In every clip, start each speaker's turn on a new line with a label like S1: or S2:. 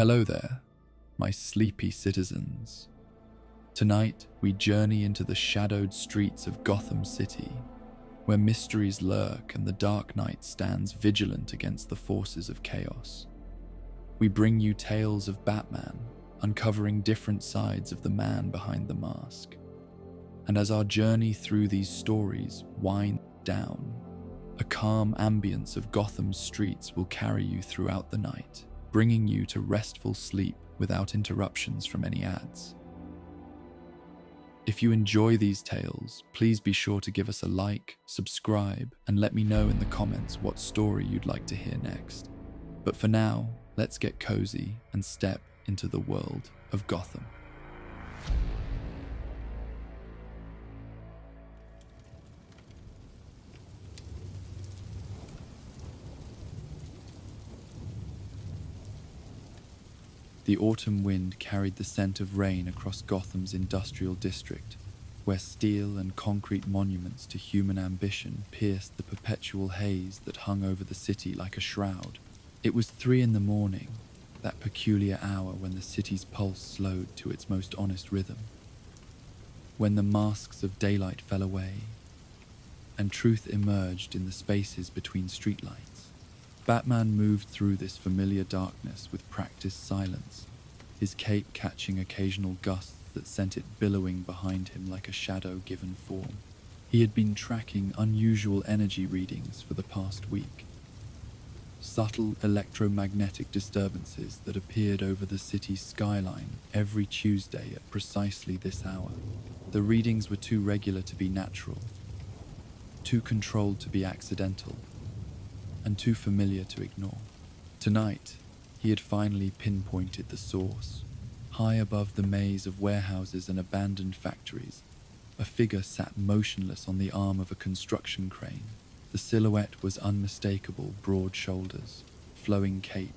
S1: Hello there, my sleepy citizens. Tonight, we journey into the shadowed streets of Gotham City, where mysteries lurk and the Dark Knight stands vigilant against the forces of chaos. We bring you tales of Batman, uncovering different sides of the man behind the mask. And as our journey through these stories winds down, a calm ambience of Gotham's streets will carry you throughout the night, bringing you to restful sleep without interruptions from any ads. If you enjoy these tales, please be sure to give us a like, subscribe, and let me know in the comments what story you'd like to hear next. But for now, let's get cozy and step into the world of Gotham. The autumn wind carried the scent of rain across Gotham's industrial district, where steel and concrete monuments to human ambition pierced the perpetual haze that hung over the city like a shroud. It was 3 a.m, that peculiar hour when the city's pulse slowed to its most honest rhythm, when the masks of daylight fell away and truth emerged in the spaces between streetlights. Batman moved through this familiar darkness with practiced silence, his cape catching occasional gusts that sent it billowing behind him like a shadow given form. He had been tracking unusual energy readings for the past week, subtle electromagnetic disturbances that appeared over the city's skyline every Tuesday at precisely this hour. The readings were too regular to be natural, too controlled to be accidental, and too familiar to ignore. Tonight, he had finally pinpointed the source. High above the maze of warehouses and abandoned factories, a figure sat motionless on the arm of a construction crane. The silhouette was unmistakable: broad shoulders, flowing cape,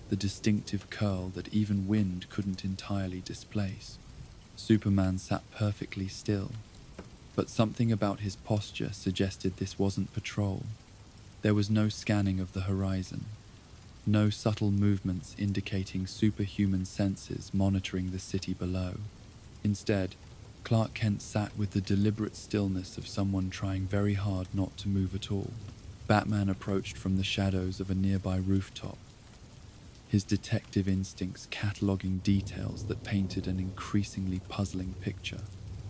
S1: the distinctive curl that even wind couldn't entirely displace. Superman sat perfectly still, but something about his posture suggested this wasn't patrol. There was no scanning of the horizon, no subtle movements indicating superhuman senses monitoring the city below. Instead, Clark Kent sat with the deliberate stillness of someone trying very hard not to move at all. Batman approached from the shadows of a nearby rooftop, his detective instincts cataloging details that painted an increasingly puzzling picture.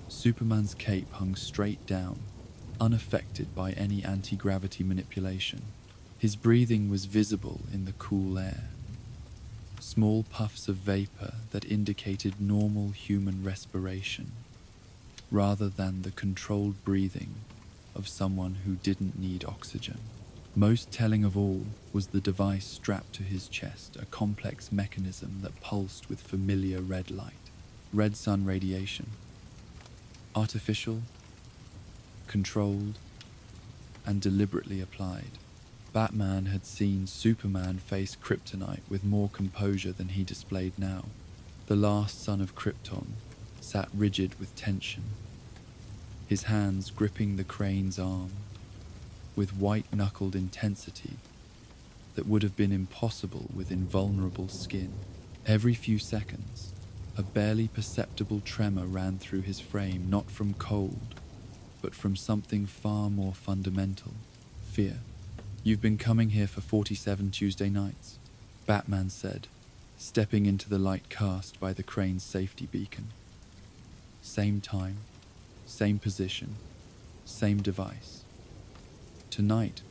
S1: Superman's cape hung straight down, unaffected by any anti-gravity manipulation. His breathing was visible in the cool air, small puffs of vapor that indicated normal human respiration, rather than the controlled breathing of someone who didn't need oxygen. Most telling of all was the device strapped to his chest, a complex mechanism that pulsed with familiar red light. Red sun radiation. Artificial, controlled, and deliberately applied. Batman had seen Superman face kryptonite with more composure than he displayed now. The last son of Krypton sat rigid with tension, his hands gripping the crane's arm with white-knuckled intensity that would have been impossible with invulnerable skin. Every few seconds, a barely perceptible tremor ran through his frame, not from cold, but from something far more fundamental: fear. "You've been coming here for 47 Tuesday nights," Batman said, stepping into the light cast by the crane's safety beacon. Same time, same position, same device. Tonight,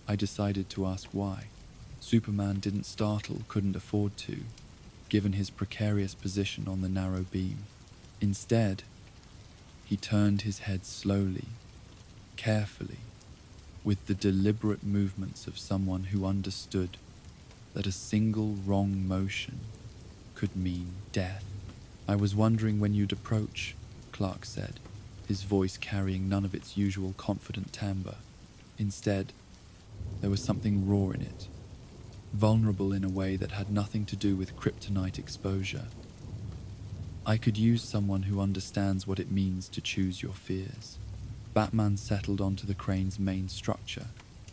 S1: I decided to ask why. Superman didn't startle, couldn't afford to, given his precarious position on the narrow beam. Instead, he turned his head slowly, carefully, with the deliberate movements of someone who understood that a single wrong motion could mean death. "I was wondering when you'd approach," Clark said, his voice carrying none of its usual confident timbre. Instead, there was something raw in it, vulnerable in a way that had nothing to do with kryptonite exposure. "I could use someone who understands what it means to choose your fears." Batman settled onto the crane's main structure,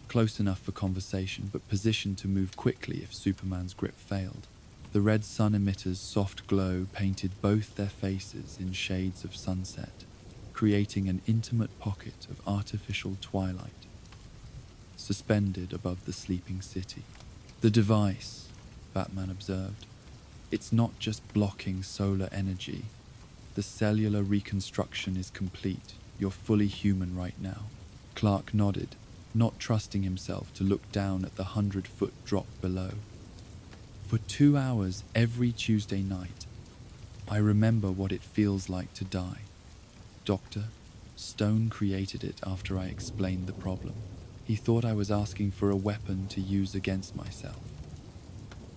S1: close enough for conversation but positioned to move quickly if Superman's grip failed. The red sun emitter's soft glow painted both their faces in shades of sunset, creating an intimate pocket of artificial twilight, suspended above the sleeping city. The device, Batman observed, it's not just blocking solar energy. The cellular reconstruction is complete. You're fully human right now. Clark nodded, not trusting himself to look down at the 100-foot drop below. For 2 hours every Tuesday night, I remember what it feels like to die. Doctor, Stone created it after I explained the problem. He thought I was asking for a weapon to use against myself.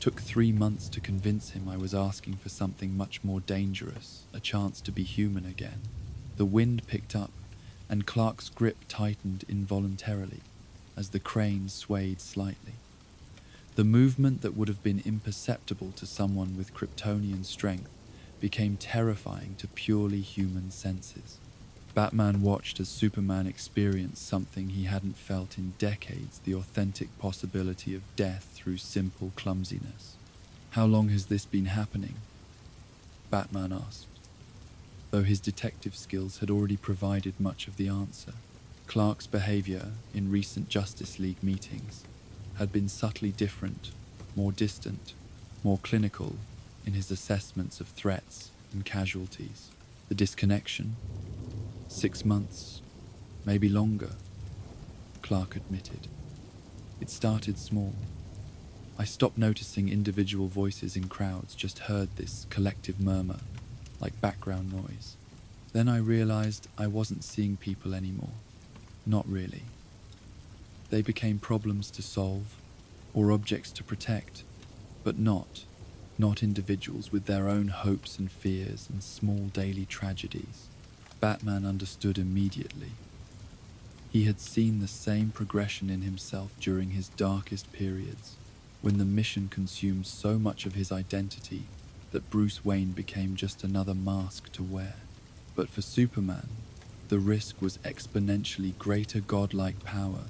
S1: Took 3 months to convince him I was asking for something much more dangerous, a chance to be human again. The wind picked up, and Clark's grip tightened involuntarily as the crane swayed slightly. The movement that would have been imperceptible to someone with Kryptonian strength became terrifying to purely human senses. Batman watched as Superman experienced something he hadn't felt in decades, the authentic possibility of death through simple clumsiness. "How long has this been happening?" Batman asked, though his detective skills had already provided much of the answer. Clark's behavior in recent Justice League meetings had been subtly different, more distant, more clinical in his assessments of threats and casualties. The disconnection? 6 months, maybe longer, Clark admitted. It started small. I stopped noticing individual voices in crowds, just heard this collective murmur, like background noise. Then I realized I wasn't seeing people anymore. Not really. They became problems to solve, or objects to protect, but not individuals with their own hopes and fears and small daily tragedies. Batman understood immediately. He had seen the same progression in himself during his darkest periods, when the mission consumed so much of his identity that Bruce Wayne became just another mask to wear. But for Superman, the risk was exponentially greater. Godlike power,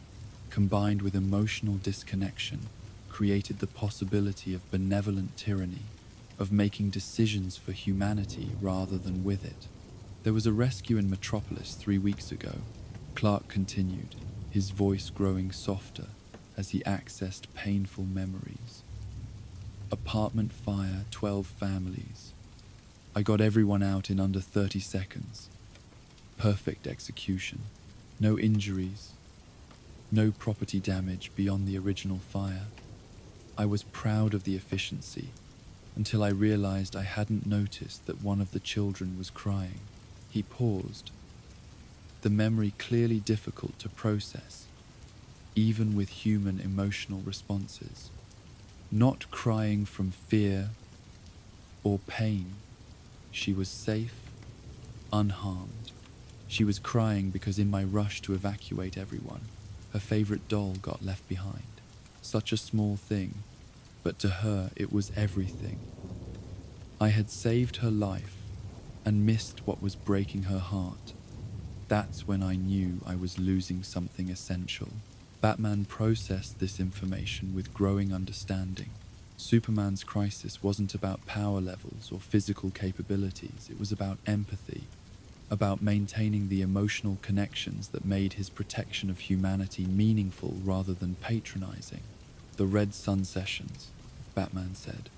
S1: combined with emotional disconnection, created the possibility of benevolent tyranny, of making decisions for humanity rather than with it. There was a rescue in Metropolis 3 weeks ago, Clark continued, his voice growing softer as he accessed painful memories. Apartment fire, 12 families. I got everyone out in under 30 seconds. Perfect execution. No injuries. No property damage beyond the original fire. I was proud of the efficiency until I realized I hadn't noticed that one of the children was crying. He paused, the memory clearly difficult to process, even with human emotional responses. Not crying from fear or pain. She was safe, unharmed. She was crying because in my rush to evacuate everyone, her favorite doll got left behind. Such a small thing, but to her it was everything. I had saved her life and missed what was breaking her heart. That's when I knew I was losing something essential. Batman processed this information with growing understanding. Superman's crisis wasn't about power levels or physical capabilities. It was about empathy, about maintaining the emotional connections that made his protection of humanity meaningful rather than patronizing. "The Red Sun sessions," Batman said.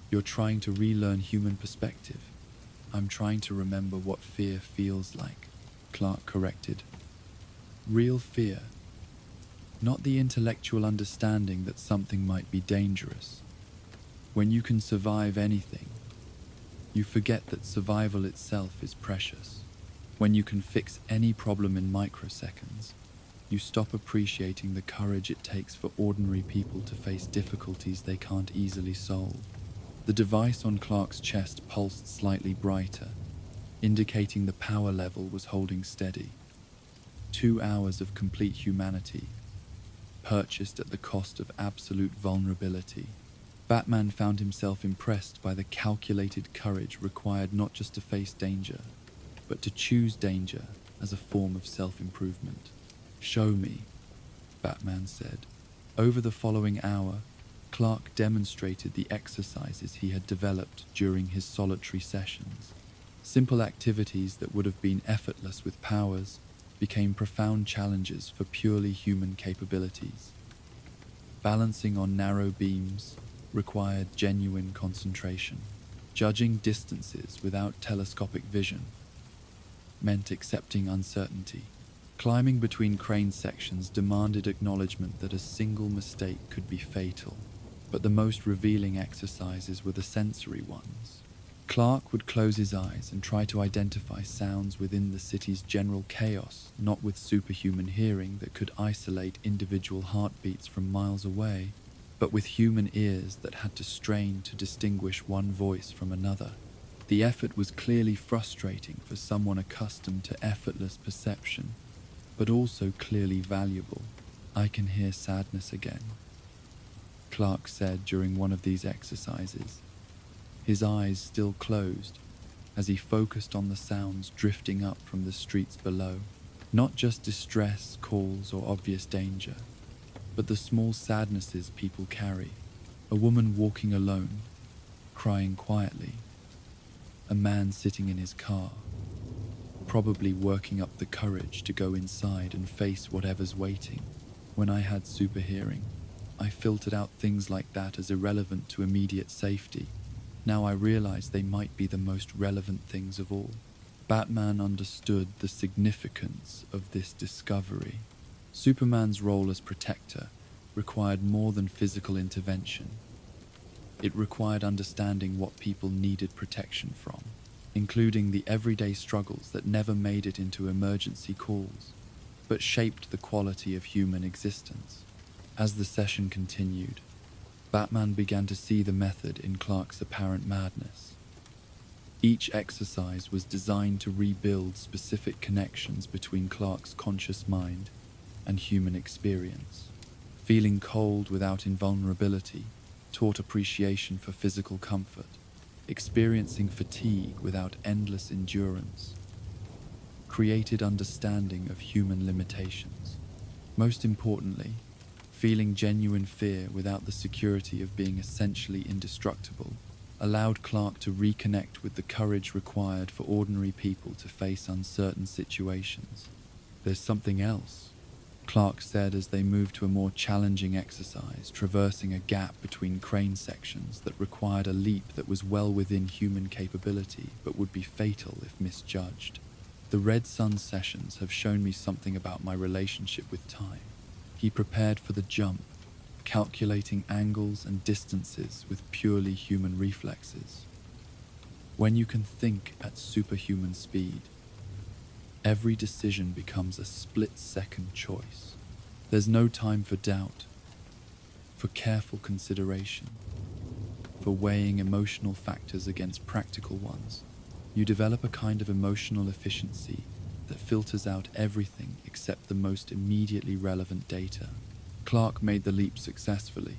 S1: "You're trying to relearn human perspective. I'm trying to remember what fear feels like," Clark corrected. "Real fear. Not the intellectual understanding that something might be dangerous. When you can survive anything, you forget that survival itself is precious. When you can fix any problem in microseconds, you stop appreciating the courage it takes for ordinary people to face difficulties they can't easily solve." The device on Clark's chest pulsed slightly brighter, indicating the power level was holding steady. 2 hours of complete humanity, purchased at the cost of absolute vulnerability. Batman found himself impressed by the calculated courage required not just to face danger, but to choose danger as a form of self-improvement. "Show me," Batman said. Over the following hour, Clark demonstrated the exercises he had developed during his solitary sessions. Simple activities that would have been effortless with powers became profound challenges for purely human capabilities. Balancing on narrow beams required genuine concentration. Judging distances without telescopic vision meant accepting uncertainty. Climbing between crane sections demanded acknowledgement that a single mistake could be fatal. But the most revealing exercises were the sensory ones. Clark would close his eyes and try to identify sounds within the city's general chaos, not with superhuman hearing that could isolate individual heartbeats from miles away, but with human ears that had to strain to distinguish one voice from another. The effort was clearly frustrating for someone accustomed to effortless perception, but also clearly valuable. "I can hear sadness again," Clark said during one of these exercises, his eyes still closed as he focused on the sounds drifting up from the streets below. Not just distress calls or obvious danger, but the small sadnesses people carry. A woman walking alone, crying quietly. A man sitting in his car, probably working up the courage to go inside and face whatever's waiting. When I had super hearing, I filtered out things like that as irrelevant to immediate safety. Now I realize they might be the most relevant things of all. Batman understood the significance of this discovery. Superman's role as protector required more than physical intervention. It required understanding what people needed protection from, including the everyday struggles that never made it into emergency calls, but shaped the quality of human existence. As the session continued, Batman began to see the method in Clark's apparent madness. Each exercise was designed to rebuild specific connections between Clark's conscious mind and human experience. Feeling cold without invulnerability taught appreciation for physical comfort. Experiencing fatigue without endless endurance created understanding of human limitations. Most importantly, feeling genuine fear without the security of being essentially indestructible allowed Clark to reconnect with the courage required for ordinary people to face uncertain situations. "There's something else," Clark said as they moved to a more challenging exercise, traversing a gap between crane sections that required a leap that was well within human capability but would be fatal if misjudged. "The Red Sun sessions have shown me something about my relationship with time." He prepared for the jump, calculating angles and distances with purely human reflexes. When you can think at superhuman speed, every decision becomes a split-second choice. There's no time for doubt, for careful consideration, for weighing emotional factors against practical ones. You develop a kind of emotional efficiency that filters out everything except the most immediately relevant data. Clark made the leap successfully,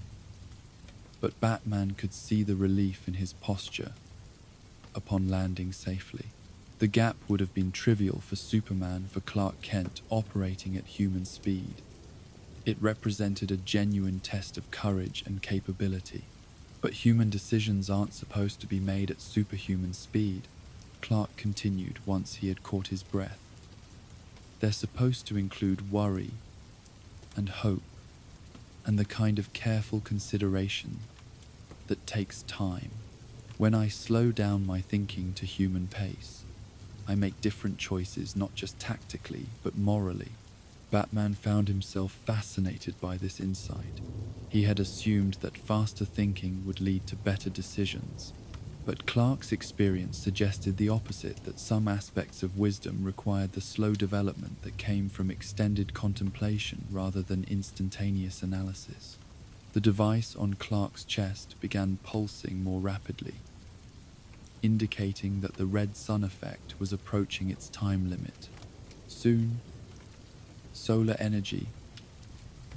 S1: but Batman could see the relief in his posture upon landing safely. The gap would have been trivial for Superman for Clark Kent operating at human speed. It represented a genuine test of courage and capability. But human decisions aren't supposed to be made at superhuman speed, Clark continued once he had caught his breath. They're supposed to include worry and hope and the kind of careful consideration that takes time. When I slow down my thinking to human pace, I make different choices not just tactically but morally. Batman found himself fascinated by this insight. He had assumed that faster thinking would lead to better decisions, but Clark's experience suggested the opposite, that some aspects of wisdom required the slow development that came from extended contemplation rather than instantaneous analysis. The device on Clark's chest began pulsing more rapidly, indicating that the red sun effect was approaching its time limit. Soon, solar energy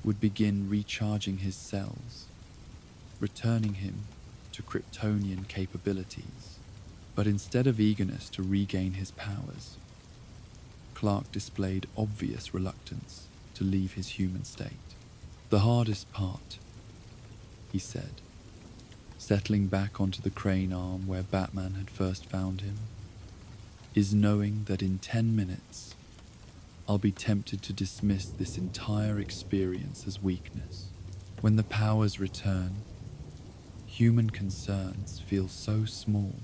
S1: would begin recharging his cells, returning him to Kryptonian capabilities. But instead of eagerness to regain his powers, Clark displayed obvious reluctance to leave his human state. The hardest part he said, settling back onto the crane arm where Batman had first found him, is knowing that in 10 minutes, I'll be tempted to dismiss this entire experience as weakness. When the powers return, human concerns feel so small,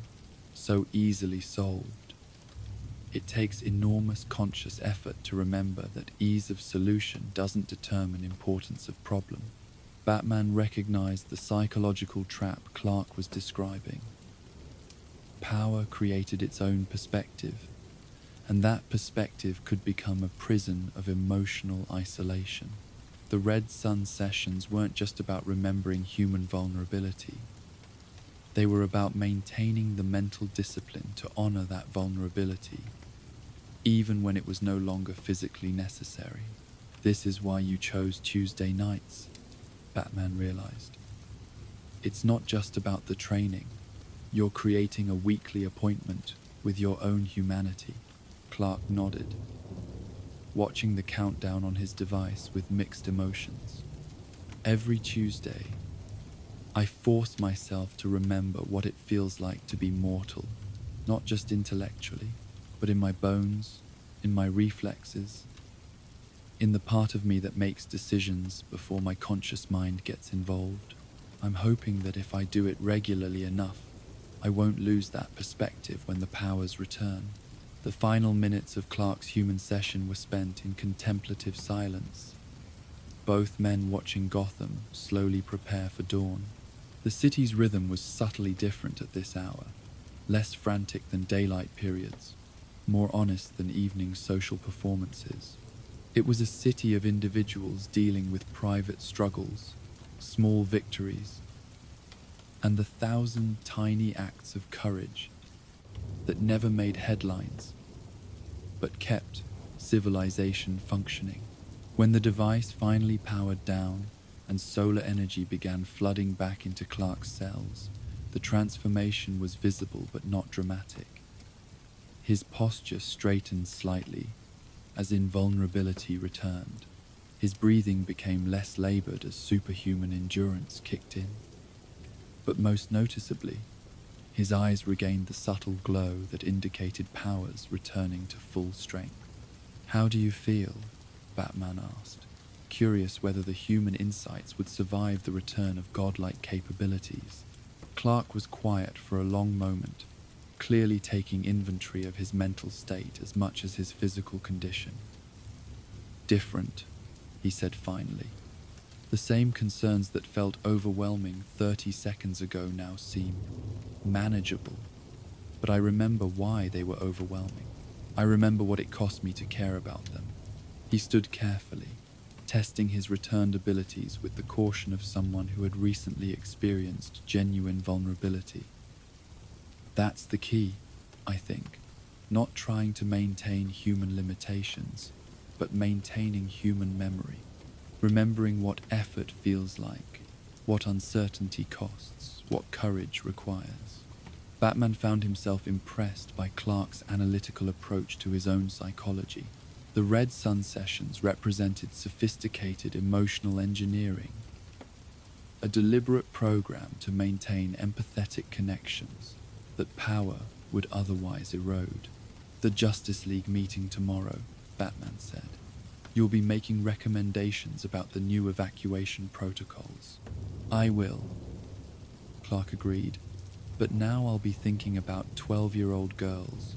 S1: so easily solved. It takes enormous conscious effort to remember that ease of solution doesn't determine importance of problem. Batman recognized the psychological trap Clark was describing. Power created its own perspective, and that perspective could become a prison of emotional isolation. The Red Sun sessions weren't just about remembering human vulnerability. They were about maintaining the mental discipline to honor that vulnerability, even when it was no longer physically necessary. This is why you chose Tuesday nights, Batman realized. It's not just about the training. You're creating a weekly appointment with your own humanity. Clark nodded, watching the countdown on his device with mixed emotions. Every Tuesday, I force myself to remember what it feels like to be mortal, not just intellectually, but in my bones, in my reflexes, in the part of me that makes decisions before my conscious mind gets involved. I'm hoping that if I do it regularly enough, I won't lose that perspective when the powers return. The final minutes of Clark's human session were spent in contemplative silence, both men watching Gotham slowly prepare for dawn. The city's rhythm was subtly different at this hour, less frantic than daylight periods, more honest than evening social performances. It was a city of individuals dealing with private struggles, small victories, and the 1,000 tiny acts of courage that never made headlines, but kept civilization functioning. When the device finally powered down and solar energy began flooding back into Clark's cells, the transformation was visible but not dramatic. His posture straightened slightly as invulnerability returned. His breathing became less labored as superhuman endurance kicked in. But most noticeably, his eyes regained the subtle glow that indicated powers returning to full strength. "How do you feel?" Batman asked, curious whether the human insights would survive the return of godlike capabilities. Clark was quiet for a long moment, clearly taking inventory of his mental state as much as his physical condition. "Different," he said finally. The same concerns that felt overwhelming 30 seconds ago now seem manageable, but I remember why they were overwhelming. I remember what it cost me to care about them." He stood carefully, testing his returned abilities with the caution of someone who had recently experienced genuine vulnerability. "That's the key, I think. Not trying to maintain human limitations, but maintaining human memory. Remembering what effort feels like, what uncertainty costs, what courage requires." Batman found himself impressed by Clark's analytical approach to his own psychology. The Red Sun sessions represented sophisticated emotional engineering, a deliberate program to maintain empathetic connections that power would otherwise erode. "The Justice League meeting tomorrow," Batman said. "You'll be making recommendations about the new evacuation protocols." "I will," Clark agreed. "But now I'll be thinking about 12-year-old girls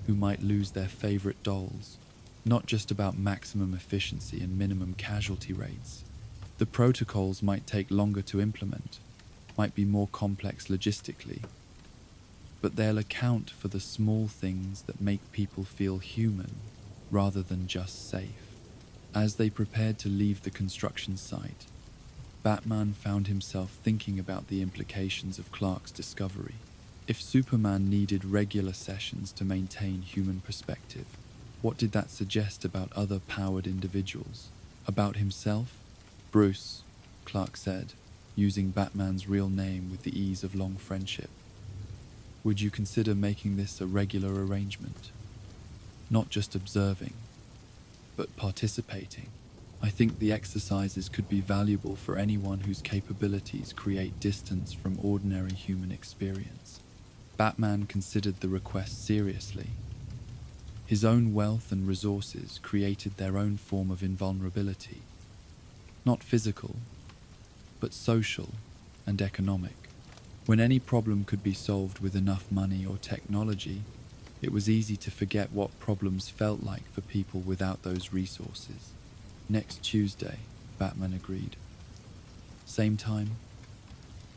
S1: who might lose their favorite dolls, not just about maximum efficiency and minimum casualty rates. The protocols might take longer to implement, might be more complex logistically, but they'll account for the small things that make people feel human rather than just safe." As they prepared to leave the construction site, Batman found himself thinking about the implications of Clark's discovery. If Superman needed regular sessions to maintain human perspective, what did that suggest about other powered individuals? About himself? "Bruce," Clark said, using Batman's real name with the ease of long friendship. "Would you consider making this a regular arrangement? Not just observing, but participating. I think the exercises could be valuable for anyone whose capabilities create distance from ordinary human experience. Batman considered the request seriously. His own wealth and resources created their own form of invulnerability. Not physical, but social and economic. When any problem could be solved with enough money or technology, it was easy to forget what problems felt like for people without those resources. Next Tuesday, Batman agreed. Same time,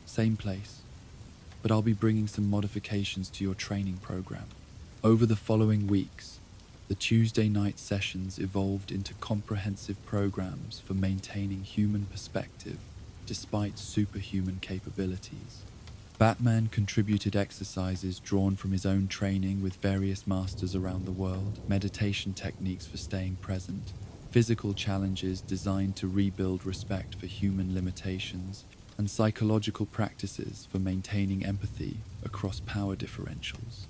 S1: same place, but I'll be bringing some modifications to your training program. Over the following weeks, the Tuesday night sessions evolved into comprehensive programs for maintaining human perspective despite superhuman capabilities. Batman contributed exercises drawn from his own training with various masters around the world, meditation techniques for staying present, physical challenges designed to rebuild respect for human limitations, and psychological practices for maintaining empathy across power differentials.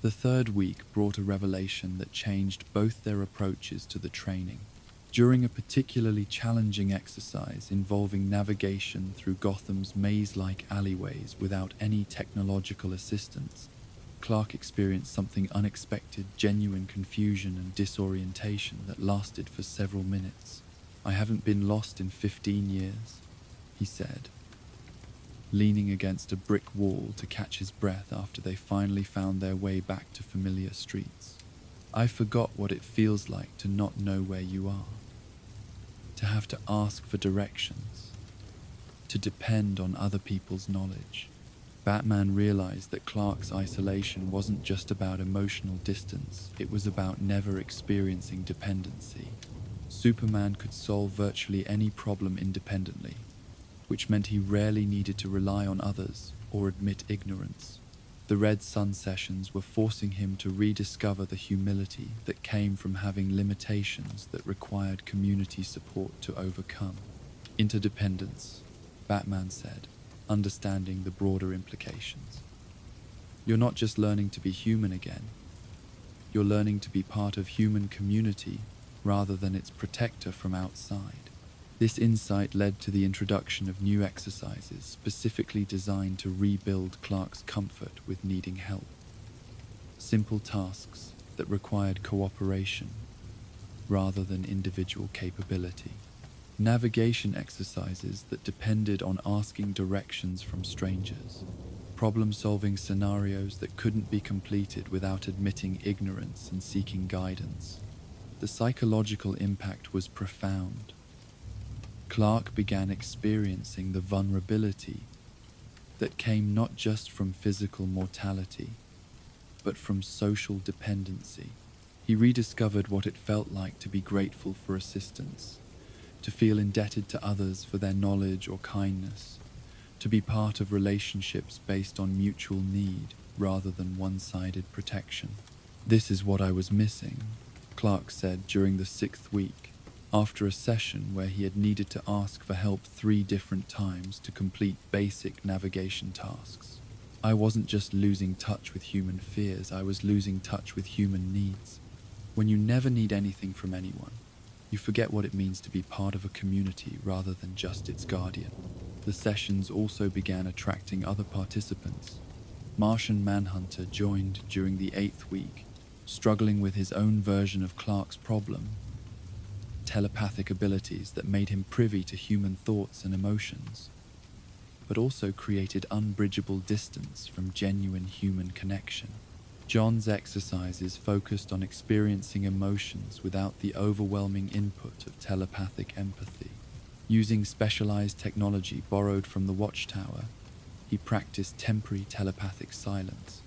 S1: The third week brought a revelation that changed both their approaches to the training. During a particularly challenging exercise involving navigation through Gotham's maze-like alleyways without any technological assistance, Clark experienced something unexpected, genuine confusion and disorientation that lasted for several minutes. "I haven't been lost in 15 years, he said, leaning against a brick wall to catch his breath after they finally found their way back to familiar streets. "I forgot what it feels like to not know where you are, to have to ask for directions, to depend on other people's knowledge." Batman realized that Clark's isolation wasn't just about emotional distance, it was about never experiencing dependency. Superman could solve virtually any problem independently, which meant he rarely needed to rely on others or admit ignorance. The Red Sun sessions were forcing him to rediscover the humility that came from having limitations that required community support to overcome. "Interdependence," Batman said, understanding the broader implications. "You're not just learning to be human again. You're learning to be part of human community rather than its protector from outside." This insight led to the introduction of new exercises specifically designed to rebuild Clark's comfort with needing help. Simple tasks that required cooperation rather than individual capability. Navigation exercises that depended on asking directions from strangers. Problem-solving scenarios that couldn't be completed without admitting ignorance and seeking guidance. The psychological impact was profound. Clark began experiencing the vulnerability that came not just from physical mortality, but from social dependency. He rediscovered what it felt like to be grateful for assistance, to feel indebted to others for their knowledge or kindness, to be part of relationships based on mutual need rather than one-sided protection. "This is what I was missing," Clark said during the 6th week, after a session where he had needed to ask for help 3 different times to complete basic navigation tasks. "I wasn't just losing touch with human fears, I was losing touch with human needs. When you never need anything from anyone, you forget what it means to be part of a community rather than just its guardian." The sessions also began attracting other participants. Martian Manhunter joined during the 8th week, struggling with his own version of Clark's problem: telepathic abilities that made him privy to human thoughts and emotions, but also created unbridgeable distance from genuine human connection. John's exercises focused on experiencing emotions without the overwhelming input of telepathic empathy. Using specialized technology borrowed from the Watchtower, he practiced temporary telepathic silence,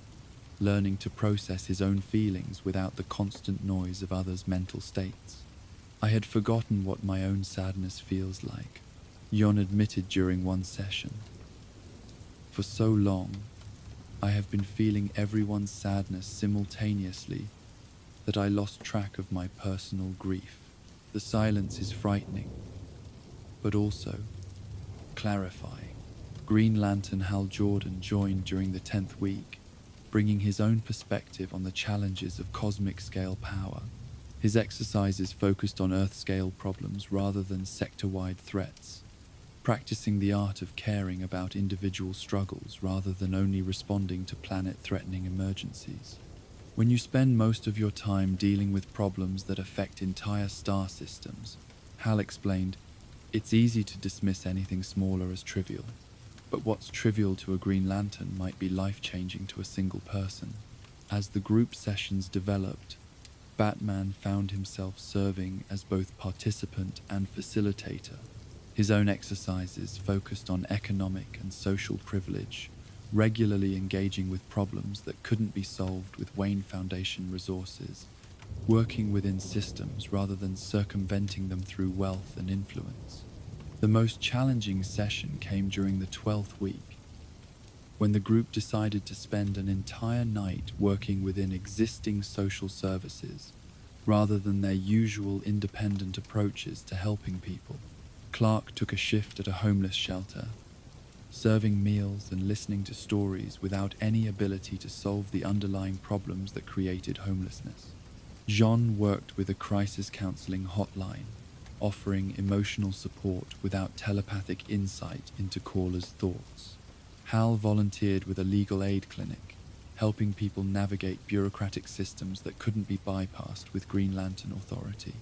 S1: learning to process his own feelings without the constant noise of others' mental states. "I had forgotten what my own sadness feels like," Jon admitted during one session. "For so long, I have been feeling everyone's sadness simultaneously that I lost track of my personal grief. The silence is frightening, but also clarifying." Green Lantern Hal Jordan joined during the 10th week, bringing his own perspective on the challenges of cosmic-scale power. His exercises focused on Earth-scale problems rather than sector-wide threats, practicing the art of caring about individual struggles rather than only responding to planet-threatening emergencies. When you spend most of your time dealing with problems that affect entire star systems, Hal explained, it's easy to dismiss anything smaller as trivial. But what's trivial to a Green Lantern might be life-changing to a single person. As the group sessions developed, Batman found himself serving as both participant and facilitator. His own exercises focused on economic and social privilege, regularly engaging with problems that couldn't be solved with Wayne Foundation resources, working within systems rather than circumventing them through wealth and influence. The most challenging session came during the 12th week, when the group decided to spend an entire night working within existing social services, rather than their usual independent approaches to helping people. Clark took a shift at a homeless shelter, serving meals and listening to stories without any ability to solve the underlying problems that created homelessness. Jean worked with a crisis counseling hotline, offering emotional support without telepathic insight into callers' thoughts. Hal volunteered with a legal aid clinic, helping people navigate bureaucratic systems that couldn't be bypassed with Green Lantern authority.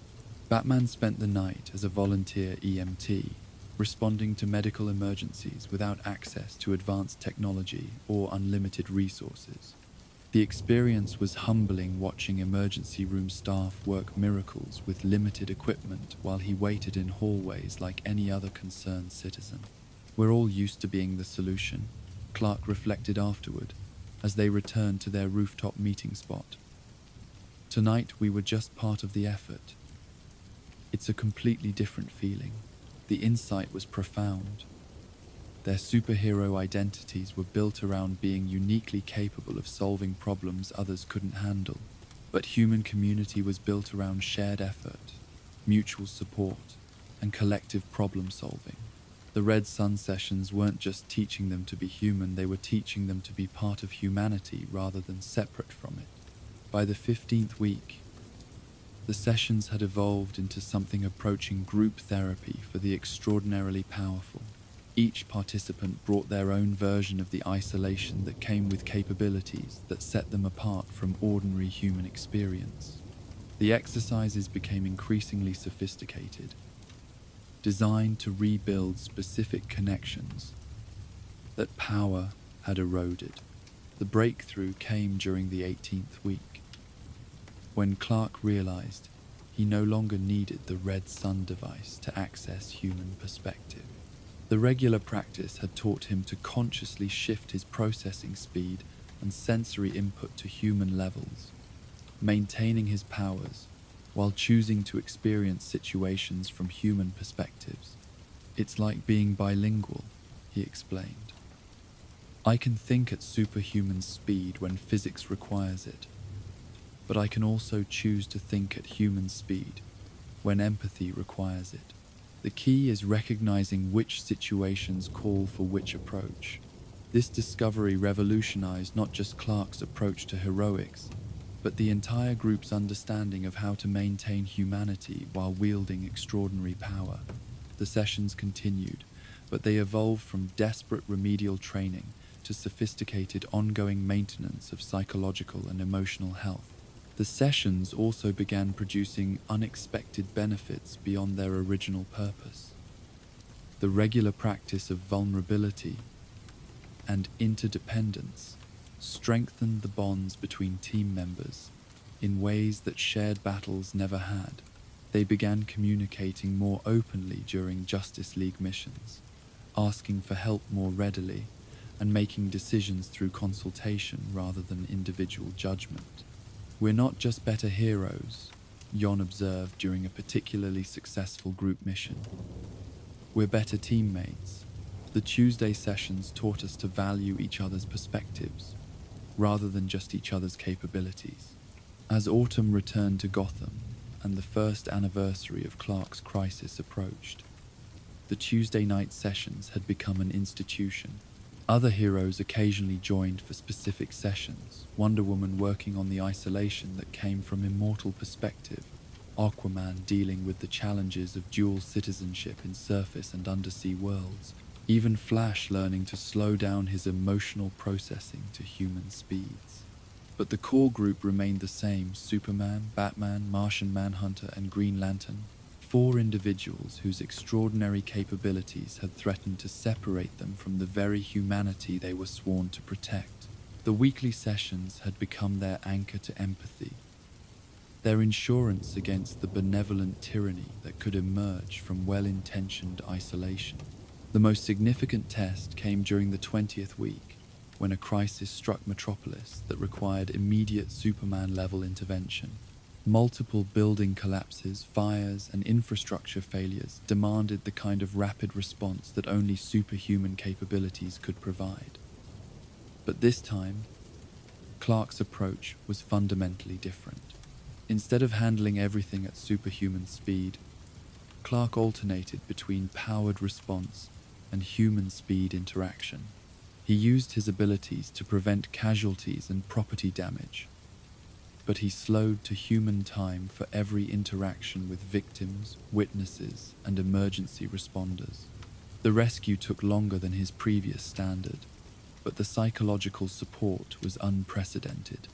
S1: Batman spent the night as a volunteer EMT, responding to medical emergencies without access to advanced technology or unlimited resources. The experience was humbling, watching emergency room staff work miracles with limited equipment while he waited in hallways like any other concerned citizen. We're all used to being the solution, Clark reflected afterward, as they returned to their rooftop meeting spot. Tonight we were just part of the effort. It's a completely different feeling. The insight was profound. Their superhero identities were built around being uniquely capable of solving problems others couldn't handle. But human community was built around shared effort, mutual support, and collective problem solving. The Red Sun sessions weren't just teaching them to be human, they were teaching them to be part of humanity rather than separate from it. By the 15th week, the sessions had evolved into something approaching group therapy for the extraordinarily powerful. Each participant brought their own version of the isolation that came with capabilities that set them apart from ordinary human experience. The exercises became increasingly sophisticated, designed to rebuild specific connections that power had eroded. The breakthrough came during the 18th week, when Clark realized he no longer needed the Red Sun device to access human perspective. The regular practice had taught him to consciously shift his processing speed and sensory input to human levels, maintaining his powers while choosing to experience situations from human perspectives. It's like being bilingual, he explained. I can think at superhuman speed when physics requires it, but I can also choose to think at human speed when empathy requires it. The key is recognizing which situations call for which approach. This discovery revolutionized not just Clark's approach to heroics, but the entire group's understanding of how to maintain humanity while wielding extraordinary power. The sessions continued, but they evolved from desperate remedial training to sophisticated ongoing maintenance of psychological and emotional health. The sessions also began producing unexpected benefits beyond their original purpose. The regular practice of vulnerability and interdependence strengthened the bonds between team members in ways that shared battles never had. They began communicating more openly during Justice League missions, asking for help more readily, and making decisions through consultation rather than individual judgment. We're not just better heroes, Jon observed during a particularly successful group mission. We're better teammates. The Tuesday sessions taught us to value each other's perspectives, rather than just each other's capabilities. As autumn returned to Gotham, and the first anniversary of Clark's crisis approached, the Tuesday night sessions had become an institution. Other heroes occasionally joined for specific sessions, Wonder Woman working on the isolation that came from immortal perspective, Aquaman dealing with the challenges of dual citizenship in surface and undersea worlds, even Flash learning to slow down his emotional processing to human speeds. But the core group remained the same: Superman, Batman, Martian Manhunter, and Green Lantern, four individuals whose extraordinary capabilities had threatened to separate them from the very humanity they were sworn to protect. The weekly sessions had become their anchor to empathy, their insurance against the benevolent tyranny that could emerge from well-intentioned isolation. The most significant test came during the 20th week, when a crisis struck Metropolis that required immediate Superman-level intervention. Multiple building collapses, fires, and infrastructure failures demanded the kind of rapid response that only superhuman capabilities could provide. But this time, Clark's approach was fundamentally different. Instead of handling everything at superhuman speed, Clark alternated between powered response and human speed interaction. He used his abilities to prevent casualties and property damage, but he slowed to human time for every interaction with victims, witnesses, and emergency responders. The rescue took longer than his previous standard, but the psychological support was unprecedented.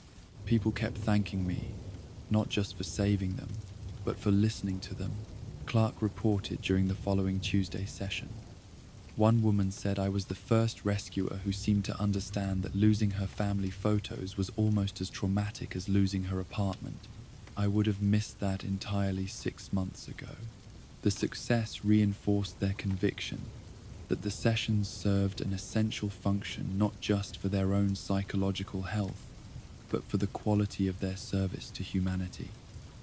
S1: People kept thanking me, not just for saving them, but for listening to them, Clark reported during the following Tuesday session. One woman said I was the first rescuer who seemed to understand that losing her family photos was almost as traumatic as losing her apartment. I would have missed that entirely 6 months ago. The success reinforced their conviction that the sessions served an essential function not just for their own psychological health, but for the quality of their service to humanity.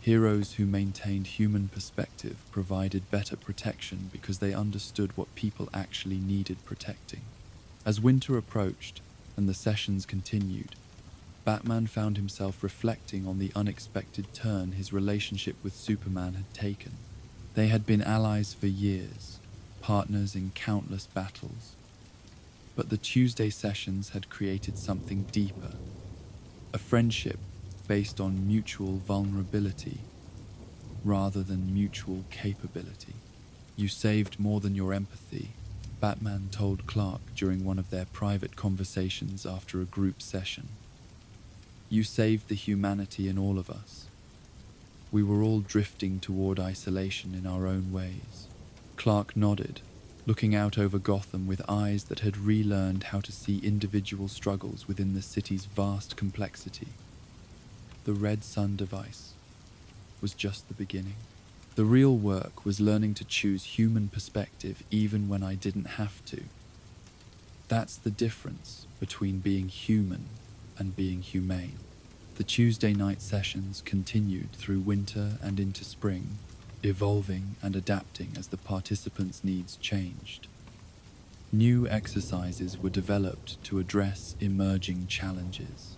S1: Heroes who maintained human perspective provided better protection because they understood what people actually needed protecting. As winter approached and the sessions continued, Batman found himself reflecting on the unexpected turn his relationship with Superman had taken. They had been allies for years, partners in countless battles. But the Tuesday sessions had created something deeper, a friendship based on mutual vulnerability rather than mutual capability. You saved more than your empathy, Batman told Clark during one of their private conversations after a group session. You saved the humanity in all of us. We were all drifting toward isolation in our own ways. Clark nodded, looking out over Gotham with eyes that had relearned how to see individual struggles within the city's vast complexity. The Red Sun device was just the beginning. The real work was learning to choose human perspective even when I didn't have to. That's the difference between being human and being humane. The Tuesday night sessions continued through winter and into spring, evolving and adapting as the participants' needs changed. New exercises were developed to address emerging challenges.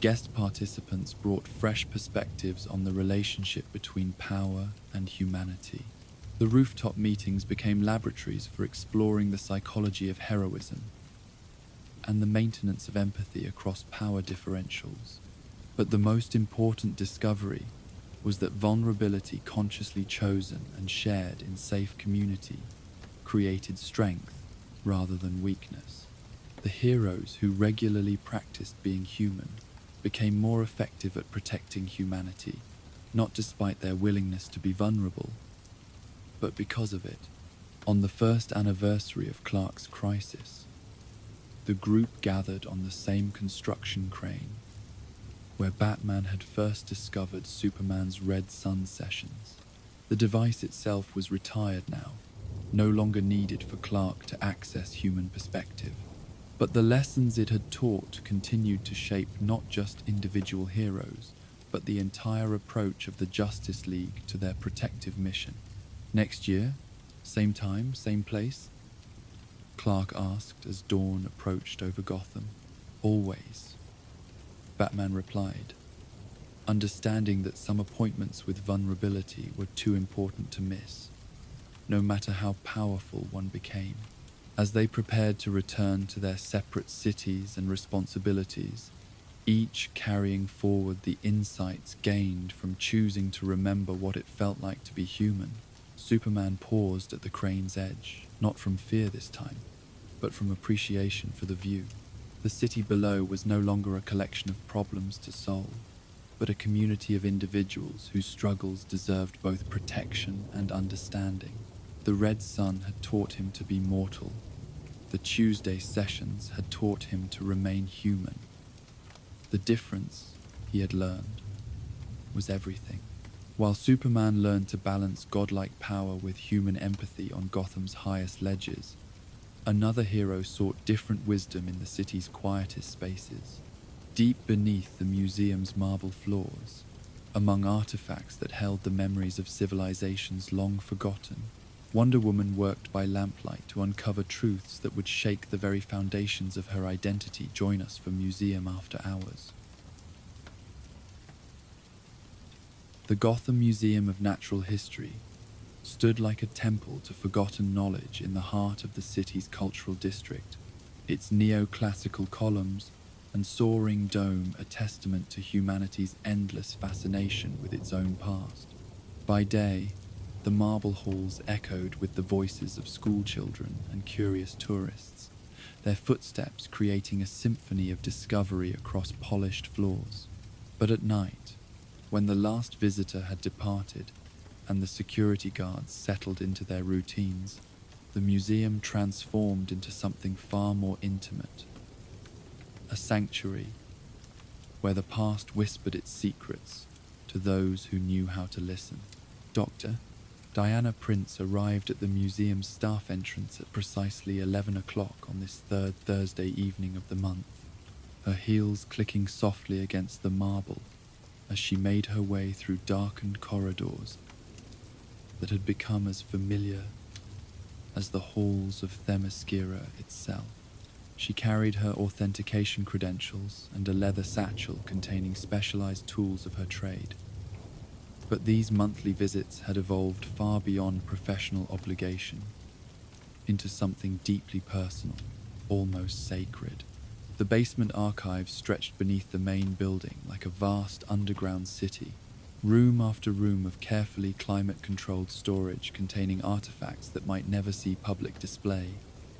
S1: Guest participants brought fresh perspectives on the relationship between power and humanity. The rooftop meetings became laboratories for exploring the psychology of heroism and the maintenance of empathy across power differentials. But the most important discovery was that vulnerability consciously chosen and shared in safe community created strength rather than weakness. The heroes who regularly practiced being human became more effective at protecting humanity, not despite their willingness to be vulnerable, but because of it. On the first anniversary of Clark's crisis, the group gathered on the same construction crane where Batman had first discovered Superman's Red Sun sessions. The device itself was retired now, no longer needed for Clark to access human perspective. But the lessons it had taught continued to shape not just individual heroes, but the entire approach of the Justice League to their protective mission. Next year, same time, same place? Clark asked as dawn approached over Gotham. Always, Batman replied, understanding that some appointments with vulnerability were too important to miss, no matter how powerful one became. As they prepared to return to their separate cities and responsibilities, each carrying forward the insights gained from choosing to remember what it felt like to be human. Superman paused at the crane's edge, not from fear this time, but from appreciation for the view. The city below was no longer a collection of problems to solve, but a community of individuals whose struggles deserved both protection and understanding. The red sun had taught him to be mortal. The Tuesday sessions had taught him to remain human. The difference, he had learned, was everything. While Superman learned to balance godlike power with human empathy on Gotham's highest ledges, another hero sought different wisdom in the city's quietest spaces. Deep beneath the museum's marble floors, among artifacts that held the memories of civilizations long forgotten, Wonder Woman worked by lamplight to uncover truths that would shake the very foundations of her identity. Join us for Museum After Hours. The Gotham Museum of Natural History stood like a temple to forgotten knowledge in the heart of the city's cultural district, its neoclassical columns and soaring dome a testament to humanity's endless fascination with its own past. By day, the marble halls echoed with the voices of schoolchildren and curious tourists, their footsteps creating a symphony of discovery across polished floors. But at night, when the last visitor had departed and the security guards settled into their routines, the museum transformed into something far more intimate. A sanctuary where the past whispered its secrets to those who knew how to listen. Dr. Diana Prince arrived at the museum's staff entrance at precisely 11 o'clock on this third Thursday evening of the month, her heels clicking softly against the marble as she made her way through darkened corridors that had become as familiar as the halls of Themyscira itself. She carried her authentication credentials and a leather satchel containing specialized tools of her trade. But these monthly visits had evolved far beyond professional obligation into something deeply personal, almost sacred. The basement archives stretched beneath the main building like a vast underground city, room after room of carefully climate-controlled storage containing artifacts that might never see public display,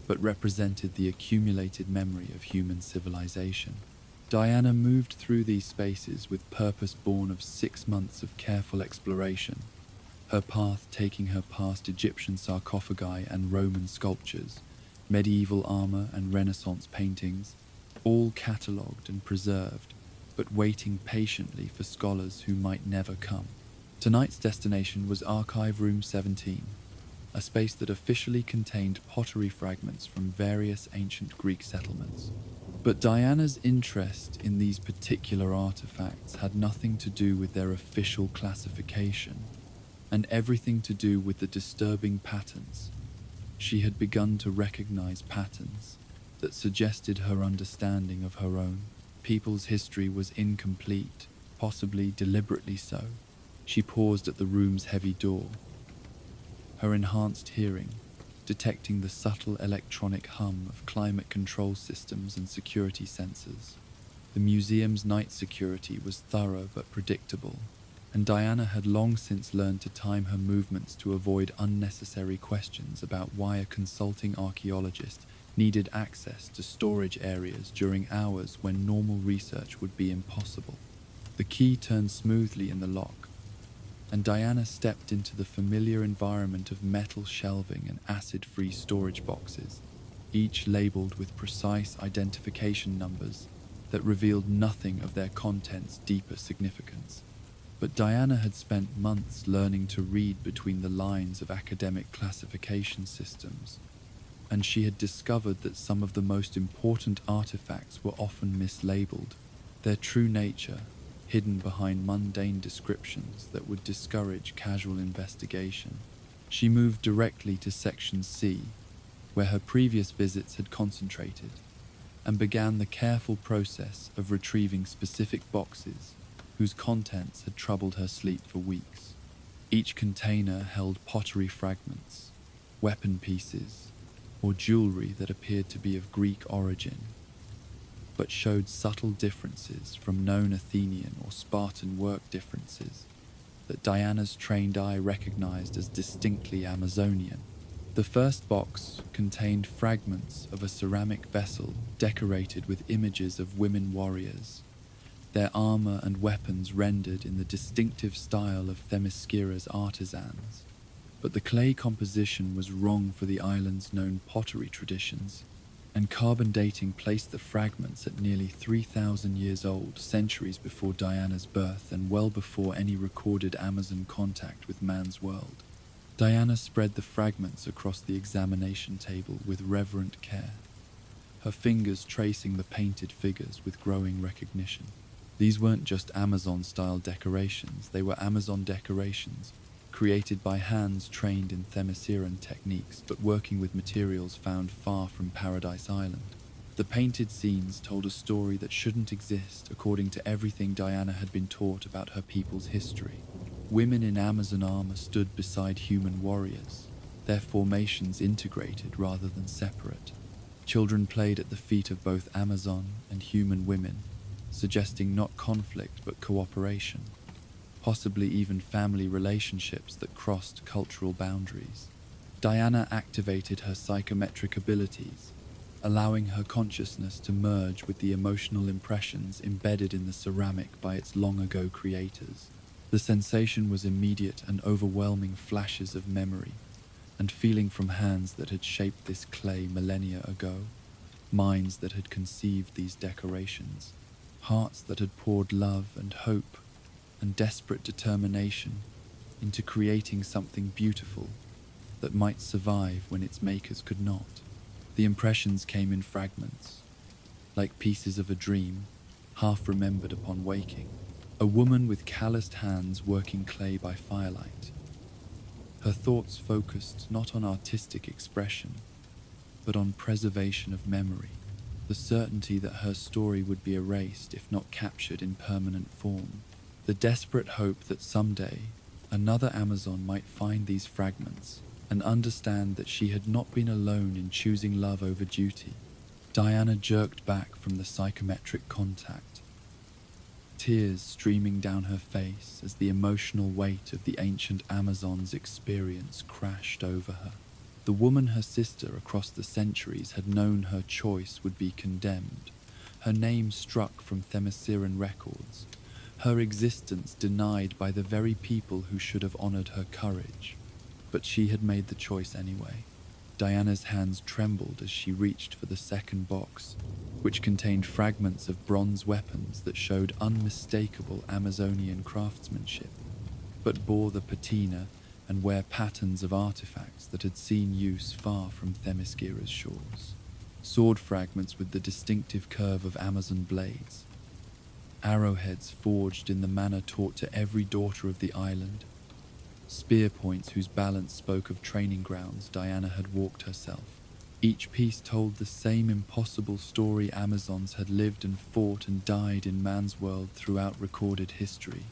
S1: but represented the accumulated memory of human civilization. Diana moved through these spaces with purpose born of 6 months of careful exploration, her path taking her past Egyptian sarcophagi and Roman sculptures, medieval armor and Renaissance paintings, all catalogued and preserved, but waiting patiently for scholars who might never come. Tonight's destination was Archive Room 17, a space that officially contained pottery fragments from various ancient Greek settlements. But Diana's interest in these particular artifacts had nothing to do with their official classification, and everything to do with the disturbing patterns. She had begun to recognize patterns that suggested her understanding of her own people's history was incomplete, possibly deliberately so. She paused at the room's heavy door, her enhanced hearing detecting the subtle electronic hum of climate control systems and security sensors. The museum's night security was thorough but predictable, and Diana had long since learned to time her movements to avoid unnecessary questions about why a consulting archaeologist needed access to storage areas during hours when normal research would be impossible. The key turned smoothly in the lock, and Diana stepped into the familiar environment of metal shelving and acid-free storage boxes, each labeled with precise identification numbers that revealed nothing of their content's deeper significance. But Diana had spent months learning to read between the lines of academic classification systems, and she had discovered that some of the most important artifacts were often mislabeled, their true nature hidden behind mundane descriptions that would discourage casual investigation. She moved directly to Section C, where her previous visits had concentrated, and began the careful process of retrieving specific boxes whose contents had troubled her sleep for weeks. Each container held pottery fragments, weapon pieces, or jewelry that appeared to be of Greek origin. but showed subtle differences from known Athenian or Spartan work differences that Diana's trained eye recognized as distinctly Amazonian. The first box contained fragments of a ceramic vessel decorated with images of women warriors, their armor and weapons rendered in the distinctive style of Themyscira's artisans. But the clay composition was wrong for the island's known pottery traditions, and carbon dating placed the fragments at nearly 3,000 years old, centuries before Diana's birth and well before any recorded Amazon contact with man's world. Diana spread the fragments across the examination table with reverent care, her fingers tracing the painted figures with growing recognition. These weren't just Amazon-style decorations, they were Amazon decorations, created by hands trained in Themysciran techniques but working with materials found far from Paradise Island. The painted scenes told a story that shouldn't exist according to everything Diana had been taught about her people's history. Women in Amazon armor stood beside human warriors, their formations integrated rather than separate. Children played at the feet of both Amazon and human women, suggesting not conflict but cooperation, possibly even family relationships that crossed cultural boundaries. Diana activated her psychometric abilities, allowing her consciousness to merge with the emotional impressions embedded in the ceramic by its long-ago creators. The sensation was immediate and overwhelming flashes of memory and feeling from hands that had shaped this clay millennia ago, minds that had conceived these decorations, hearts that had poured love and hope and desperate determination into creating something beautiful that might survive when its makers could not. The impressions came in fragments, like pieces of a dream, half remembered upon waking. A woman with calloused hands working clay by firelight. Her thoughts focused not on artistic expression, but on preservation of memory, the certainty that her story would be erased if not captured in permanent form. The desperate hope that someday another Amazon might find these fragments and understand that she had not been alone in choosing love over duty. Diana jerked back from the psychometric contact, tears streaming down her face as the emotional weight of the ancient Amazon's experience crashed over her. The woman her sister across the centuries had known her choice would be condemned, her name struck from Themysciran records, her existence denied by the very people who should have honored her courage. But she had made the choice anyway. Diana's hands trembled as she reached for the second box, which contained fragments of bronze weapons that showed unmistakable Amazonian craftsmanship, but bore the patina and wear patterns of artifacts that had seen use far from Themyscira's shores. Sword fragments with the distinctive curve of Amazon blades, arrowheads forged in the manner taught to every daughter of the island, spear points whose balance spoke of training grounds Diana had walked herself. Each piece told the same impossible story Amazons had lived and fought and died in man's world throughout recorded history,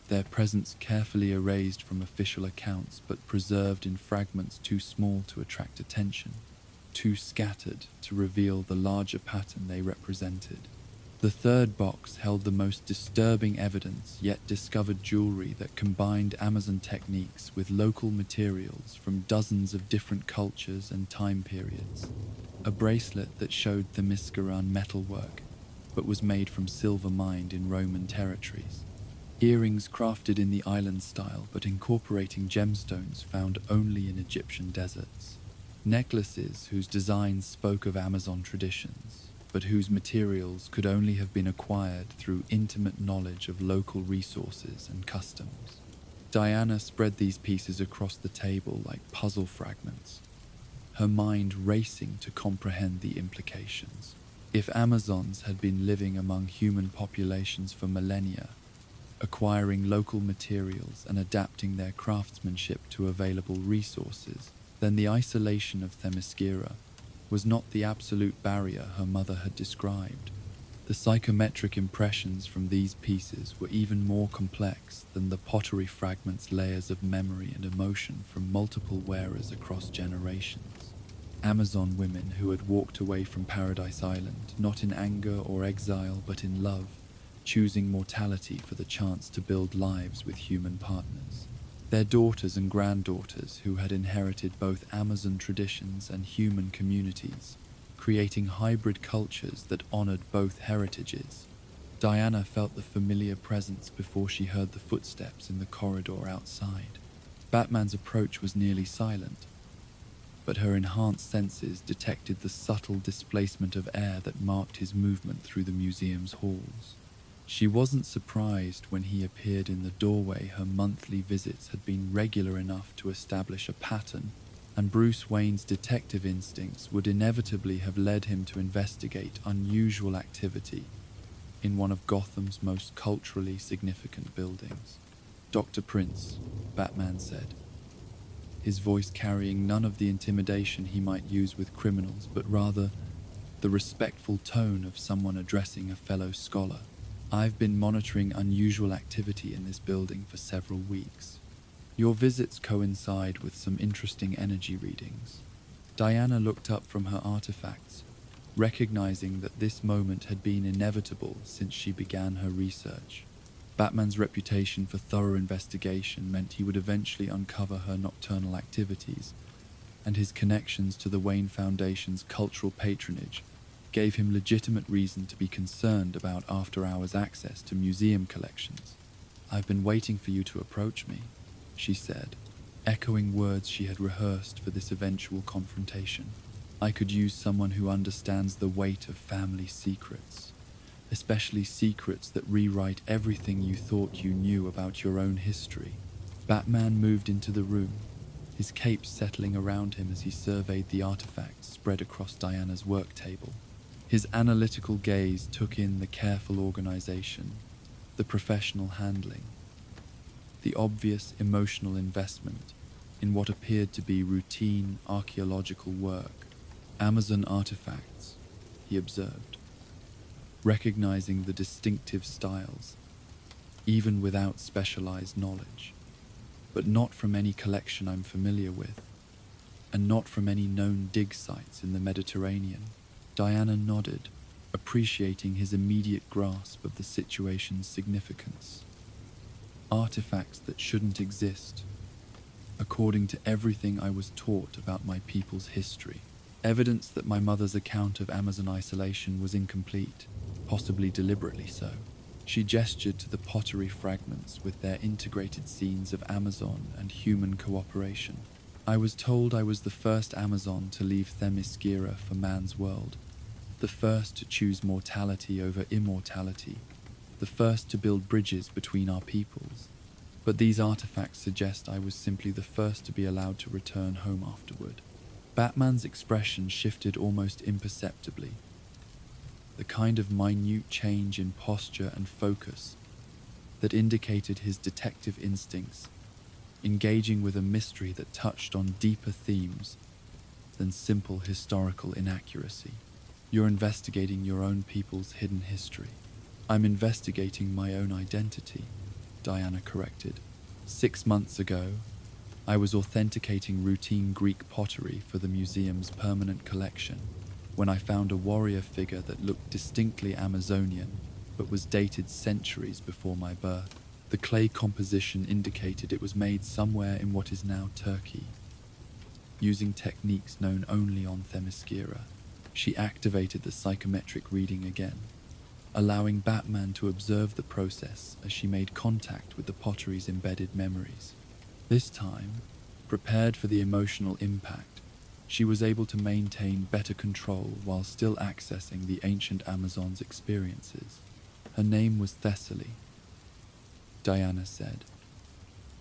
S1: their presence carefully erased from official accounts but preserved in fragments too small to attract attention, too scattered to reveal the larger pattern they represented. The third box held the most disturbing evidence yet discovered jewelry that combined Amazon techniques with local materials from dozens of different cultures and time periods. A bracelet that showed Themysciran metalwork, but was made from silver mined in Roman territories. Earrings crafted in the island style but incorporating gemstones found only in Egyptian deserts. Necklaces whose designs spoke of Amazon traditions, but whose materials could only have been acquired through intimate knowledge of local resources and customs. Diana spread these pieces across the table like puzzle fragments, her mind racing to comprehend the implications. If Amazons had been living among human populations for millennia, acquiring local materials and adapting their craftsmanship to available resources, then the isolation of Themyscira was not the absolute barrier her mother had described. The psychometric impressions from these pieces were even more complex than the pottery fragments' layers of memory and emotion from multiple wearers across generations. Amazon women who had walked away from Paradise Island, not in anger or exile, but in love, choosing mortality for the chance to build lives with human partners. Their daughters and granddaughters who had inherited both Amazon traditions and human communities, creating hybrid cultures that honored both heritages. Diana felt the familiar presence before she heard the footsteps in the corridor outside. Batman's approach was nearly silent, but her enhanced senses detected the subtle displacement of air that marked his movement through the museum's halls. She wasn't surprised when he appeared in the doorway. Her monthly visits had been regular enough to establish a pattern, and Bruce Wayne's detective instincts would inevitably have led him to investigate unusual activity in one of Gotham's most culturally significant buildings. "Dr. Prince," Batman said, his voice carrying none of the intimidation he might use with criminals, but rather the respectful tone of someone addressing a fellow scholar. "I've been monitoring unusual activity in this building for several weeks. Your visits coincide with some interesting energy readings." Diana looked up from her artifacts, recognizing that this moment had been inevitable since she began her research. Batman's reputation for thorough investigation meant he would eventually uncover her nocturnal activities, and his connections to the Wayne Foundation's cultural patronage gave him legitimate reason to be concerned about after-hours access to museum collections. "I've been waiting for you to approach me," she said, echoing words she had rehearsed for this eventual confrontation. "I could use someone who understands the weight of family secrets, especially secrets that rewrite everything you thought you knew about your own history." Batman moved into the room, his cape settling around him as he surveyed the artifacts spread across Diana's work table. His analytical gaze took in the careful organization, the professional handling, the obvious emotional investment in what appeared to be routine archaeological work. "Amazon artifacts," he observed, recognizing the distinctive styles, even without specialized knowledge. "But not from any collection I'm familiar with, and not from any known dig sites in the Mediterranean." Diana nodded, appreciating his immediate grasp of the situation's significance. "Artifacts that shouldn't exist, according to everything I was taught about my people's history. Evidence that my mother's account of Amazon isolation was incomplete, possibly deliberately so." She gestured to the pottery fragments with their integrated scenes of Amazon and human cooperation. "I was told I was the first Amazon to leave Themyscira for man's world, the first to choose mortality over immortality, the first to build bridges between our peoples. But these artifacts suggest I was simply the first to be allowed to return home afterward." Batman's expression shifted almost imperceptibly, the kind of minute change in posture and focus that indicated his detective instincts engaging with a mystery that touched on deeper themes than simple historical inaccuracy. "You're investigating your own people's hidden history." "I'm investigating my own identity," Diana corrected. 6 months ago, I was authenticating routine Greek pottery for the museum's permanent collection when I found a warrior figure that looked distinctly Amazonian but was dated centuries before my birth. The clay composition indicated it was made somewhere in what is now Turkey, using techniques known only on Themyscira. She activated the psychometric reading again, allowing Batman to observe the process as she made contact with the pottery's embedded memories. This time, prepared for the emotional impact, she was able to maintain better control while still accessing the ancient Amazon's experiences. "Her name was Thessaly," Diana said,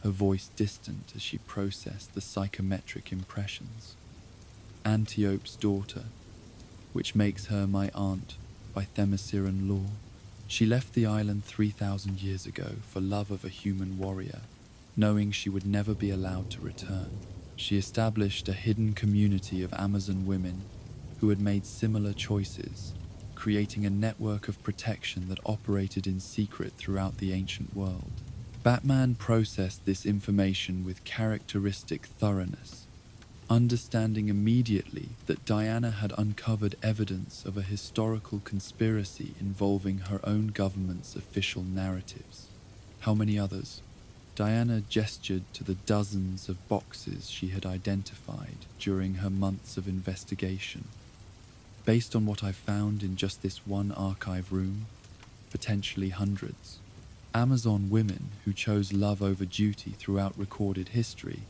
S1: her voice distant as she processed the psychometric impressions. "Antiope's daughter, which makes her my aunt by Themysciran law. She left the island 3,000 years ago for love of a human warrior, knowing she would never be allowed to return. She established a hidden community of Amazon women who had made similar choices, creating a network of protection that operated in secret throughout the ancient world." Batman processed this information with characteristic thoroughness, understanding immediately that Diana had uncovered evidence of a historical conspiracy involving her own government's official narratives. How many others? Diana gestured to the dozens of boxes she had identified during her months of investigation. Based on what I found in just this one archive room, potentially hundreds. Amazon women who chose love over duty throughout recorded history,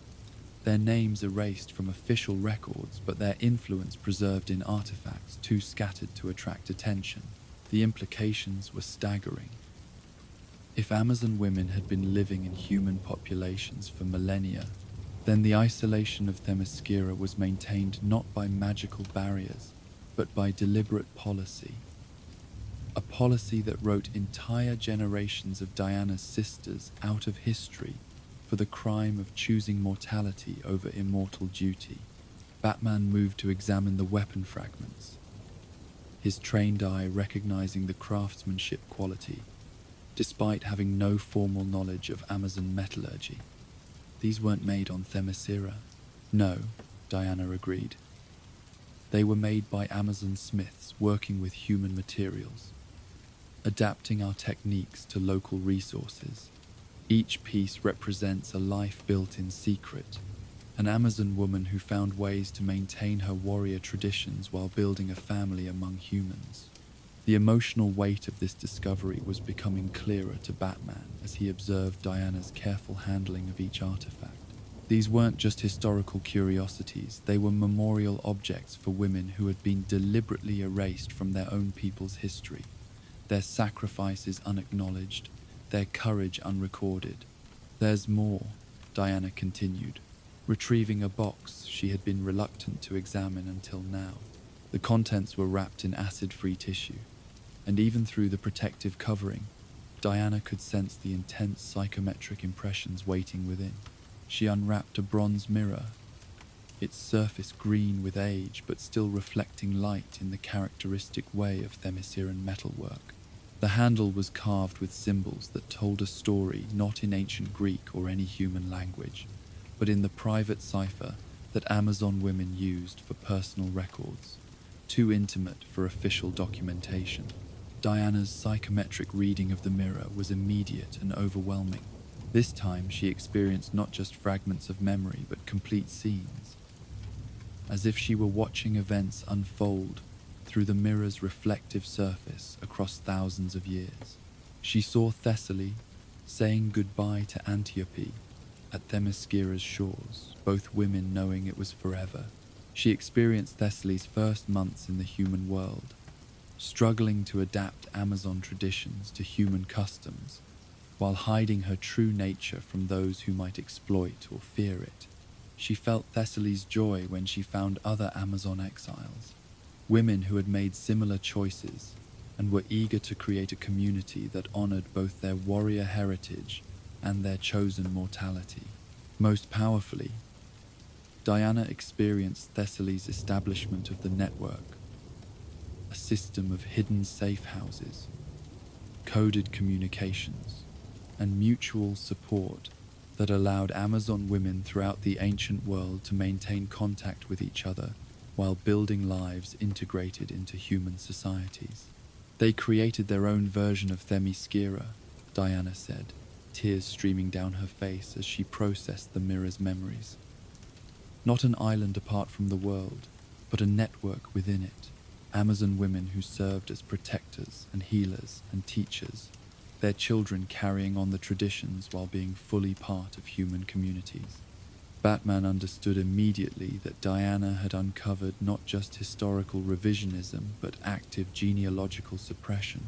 S1: their names erased from official records but their influence preserved in artifacts too scattered to attract attention. The implications were staggering. If Amazon women had been living in human populations for millennia, then the isolation of Themyscira was maintained not by magical barriers, but by deliberate policy. A policy that wrote entire generations of Diana's sisters out of history for the crime of choosing mortality over immortal duty. Batman moved to examine the weapon fragments, his trained eye recognizing the craftsmanship quality, despite having no formal knowledge of Amazon metallurgy. These weren't made on Themyscira. No, Diana agreed. They were made by Amazon smiths working with human materials, adapting our techniques to local resources. Each piece represents a life built in secret, an Amazon woman who found ways to maintain her warrior traditions while building a family among humans. The emotional weight of this discovery was becoming clearer to Batman as he observed Diana's careful handling of each artifact. These weren't just historical curiosities, they were memorial objects for women who had been deliberately erased from their own people's history, their sacrifices unacknowledged, their courage unrecorded. There's more, Diana continued, retrieving a box she had been reluctant to examine until now. The contents were wrapped in acid-free tissue, and even through the protective covering, Diana could sense the intense psychometric impressions waiting within. She unwrapped a bronze mirror, its surface green with age but still reflecting light in the characteristic way of Themysciran metalwork. The handle was carved with symbols that told a story not in ancient Greek or any human language, but in the private cipher that Amazon women used for personal records, too intimate for official documentation. Diana's psychometric reading of the mirror was immediate and overwhelming. This time she experienced not just fragments of memory but complete scenes, as if she were watching events unfold through the mirror's reflective surface across thousands of years. She saw Thessaly saying goodbye to Antiope at Themyscira's shores, both women knowing it was forever. She experienced Thessaly's first months in the human world, struggling to adapt Amazon traditions to human customs, while hiding her true nature from those who might exploit or fear it. She felt Thessaly's joy when she found other Amazon exiles, women who had made similar choices and were eager to create a community that honored both their warrior heritage and their chosen mortality. Most powerfully, Diana experienced Thessaly's establishment of the network, a system of hidden safe houses, coded communications, and mutual support that allowed Amazon women throughout the ancient world to maintain contact with each other while building lives integrated into human societies. They created their own version of Themyscira, Diana said, tears streaming down her face as she processed the mirror's memories. Not an island apart from the world, but a network within it. Amazon women who served as protectors and healers and teachers, their children carrying on the traditions while being fully part of human communities. Batman understood immediately that Diana had uncovered not just historical revisionism, but active genealogical suppression.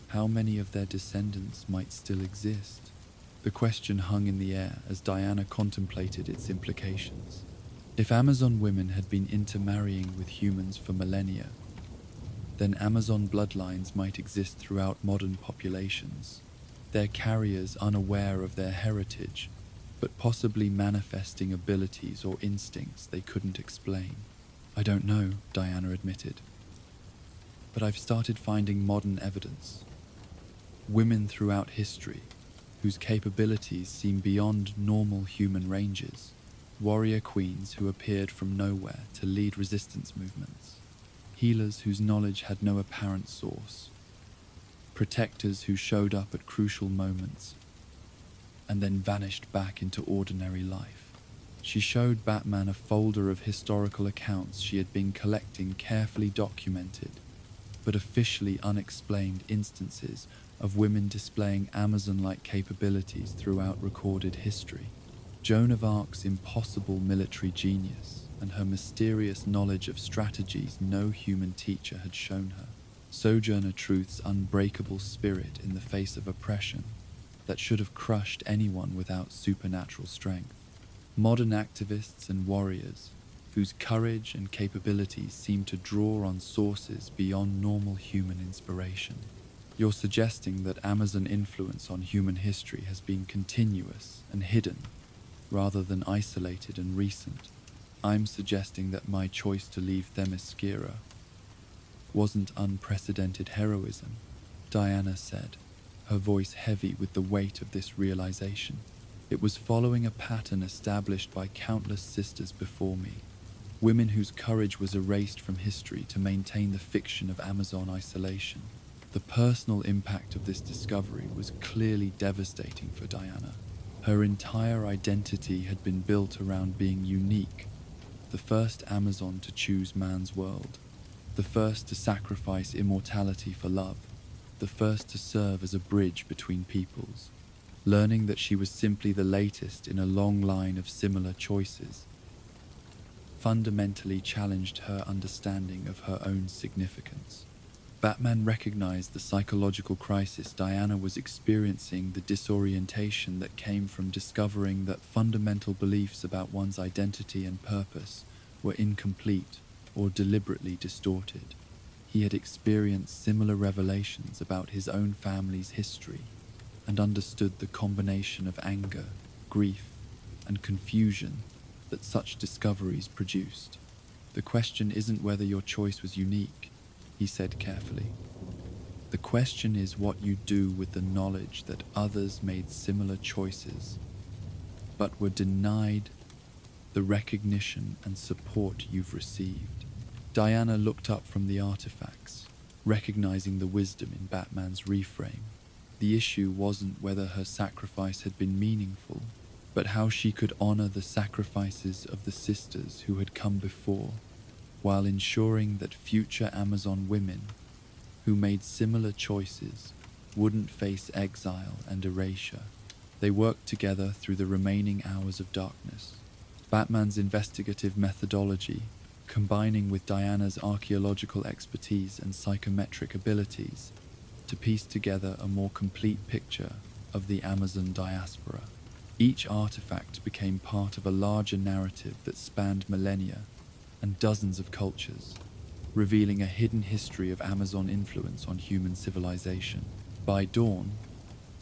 S1: How many of their descendants might still exist? The question hung in the air as Diana contemplated its implications. If Amazon women had been intermarrying with humans for millennia, then Amazon bloodlines might exist throughout modern populations, their carriers unaware of their heritage, but possibly manifesting abilities or instincts they couldn't explain. I don't know, Diana admitted, but I've started finding modern evidence. Women throughout history, whose capabilities seem beyond normal human ranges, warrior queens who appeared from nowhere to lead resistance movements, healers whose knowledge had no apparent source, protectors who showed up at crucial moments and then vanished back into ordinary life. She showed Batman a folder of historical accounts she had been collecting, carefully documented, but officially unexplained instances of women displaying Amazon-like capabilities throughout recorded history. Joan of Arc's impossible military genius and her mysterious knowledge of strategies no human teacher had shown her. Sojourner Truth's unbreakable spirit in the face of oppression that should have crushed anyone without supernatural strength. Modern activists and warriors whose courage and capabilities seem to draw on sources beyond normal human inspiration. You're suggesting that Amazon influence on human history has been continuous and hidden, rather than isolated and recent. I'm suggesting that my choice to leave Themyscira wasn't unprecedented heroism, Diana said, her voice heavy with the weight of this realization. It was following a pattern established by countless sisters before me, women whose courage was erased from history to maintain the fiction of Amazon isolation. The personal impact of this discovery was clearly devastating for Diana. Her entire identity had been built around being unique, the first Amazon to choose man's world, the first to sacrifice immortality for love, the first to serve as a bridge between peoples. Learning that she was simply the latest in a long line of similar choices fundamentally challenged her understanding of her own significance. Batman recognized the psychological crisis Diana was experiencing, the disorientation that came from discovering that fundamental beliefs about one's identity and purpose were incomplete or deliberately distorted. He had experienced similar revelations about his own family's history and understood the combination of anger, grief, and confusion that such discoveries produced. The question isn't whether your choice was unique, he said carefully. The question is what you do with the knowledge that others made similar choices, but were denied the recognition and support you've received. Diana looked up from the artifacts, recognizing the wisdom in Batman's reframe. The issue wasn't whether her sacrifice had been meaningful, but how she could honor the sacrifices of the sisters who had come before, while ensuring that future Amazon women who made similar choices wouldn't face exile and erasure. They worked together through the remaining hours of darkness. Batman's investigative methodology, combining with Diana's archaeological expertise and psychometric abilities, to piece together a more complete picture of the Amazon diaspora. Each artifact became part of a larger narrative that spanned millennia and dozens of cultures, revealing a hidden history of Amazon influence on human civilization. By dawn,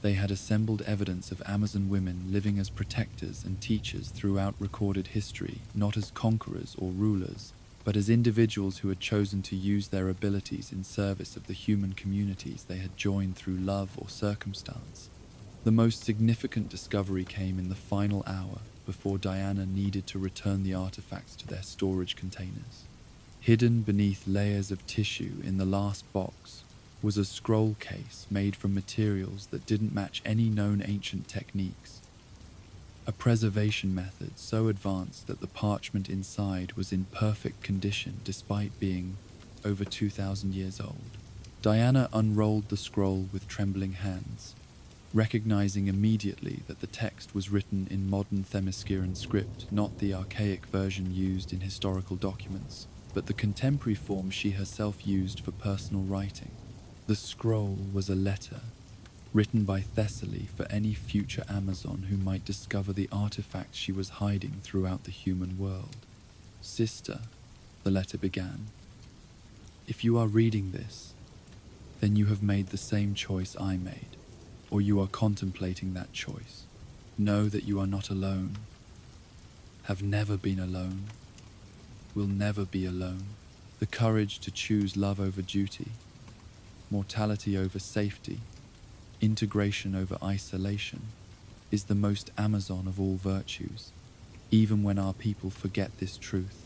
S1: they had assembled evidence of Amazon women living as protectors and teachers throughout recorded history, not as conquerors or rulers, but as individuals who had chosen to use their abilities in service of the human communities they had joined through love or circumstance. The most significant discovery came in the final hour before Diana needed to return the artifacts to their storage containers. Hidden beneath layers of tissue in the last box was a scroll case made from materials that didn't match any known ancient techniques, a preservation method so advanced that the parchment inside was in perfect condition despite being over 2,000 years old. Diana unrolled the scroll with trembling hands, recognizing immediately that the text was written in modern Themysciran script, not the archaic version used in historical documents, but the contemporary form she herself used for personal writing. The scroll was a letter, written by Thessaly for any future Amazon who might discover the artifacts she was hiding throughout the human world. "Sister," the letter began, "if you are reading this, then you have made the same choice I made, or you are contemplating that choice. Know that you are not alone, have never been alone, will never be alone. The courage to choose love over duty, mortality over safety, integration over isolation, is the most Amazon of all virtues. even when our people forget this truth.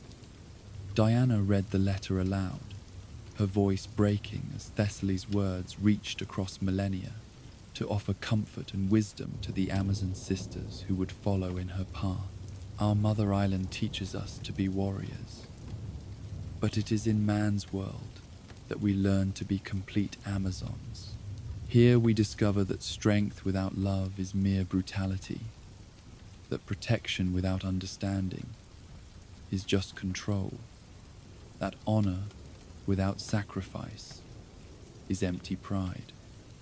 S1: Diana read the letter aloud, her voice breaking as Thessaly's words reached across millennia to offer comfort and wisdom to the Amazon sisters who would follow in her path. Our mother island teaches us to be warriors, but it is in man's world that we learn to be complete Amazons. Here we discover that strength without love is mere brutality, that protection without understanding is just control, that honor without sacrifice is empty pride.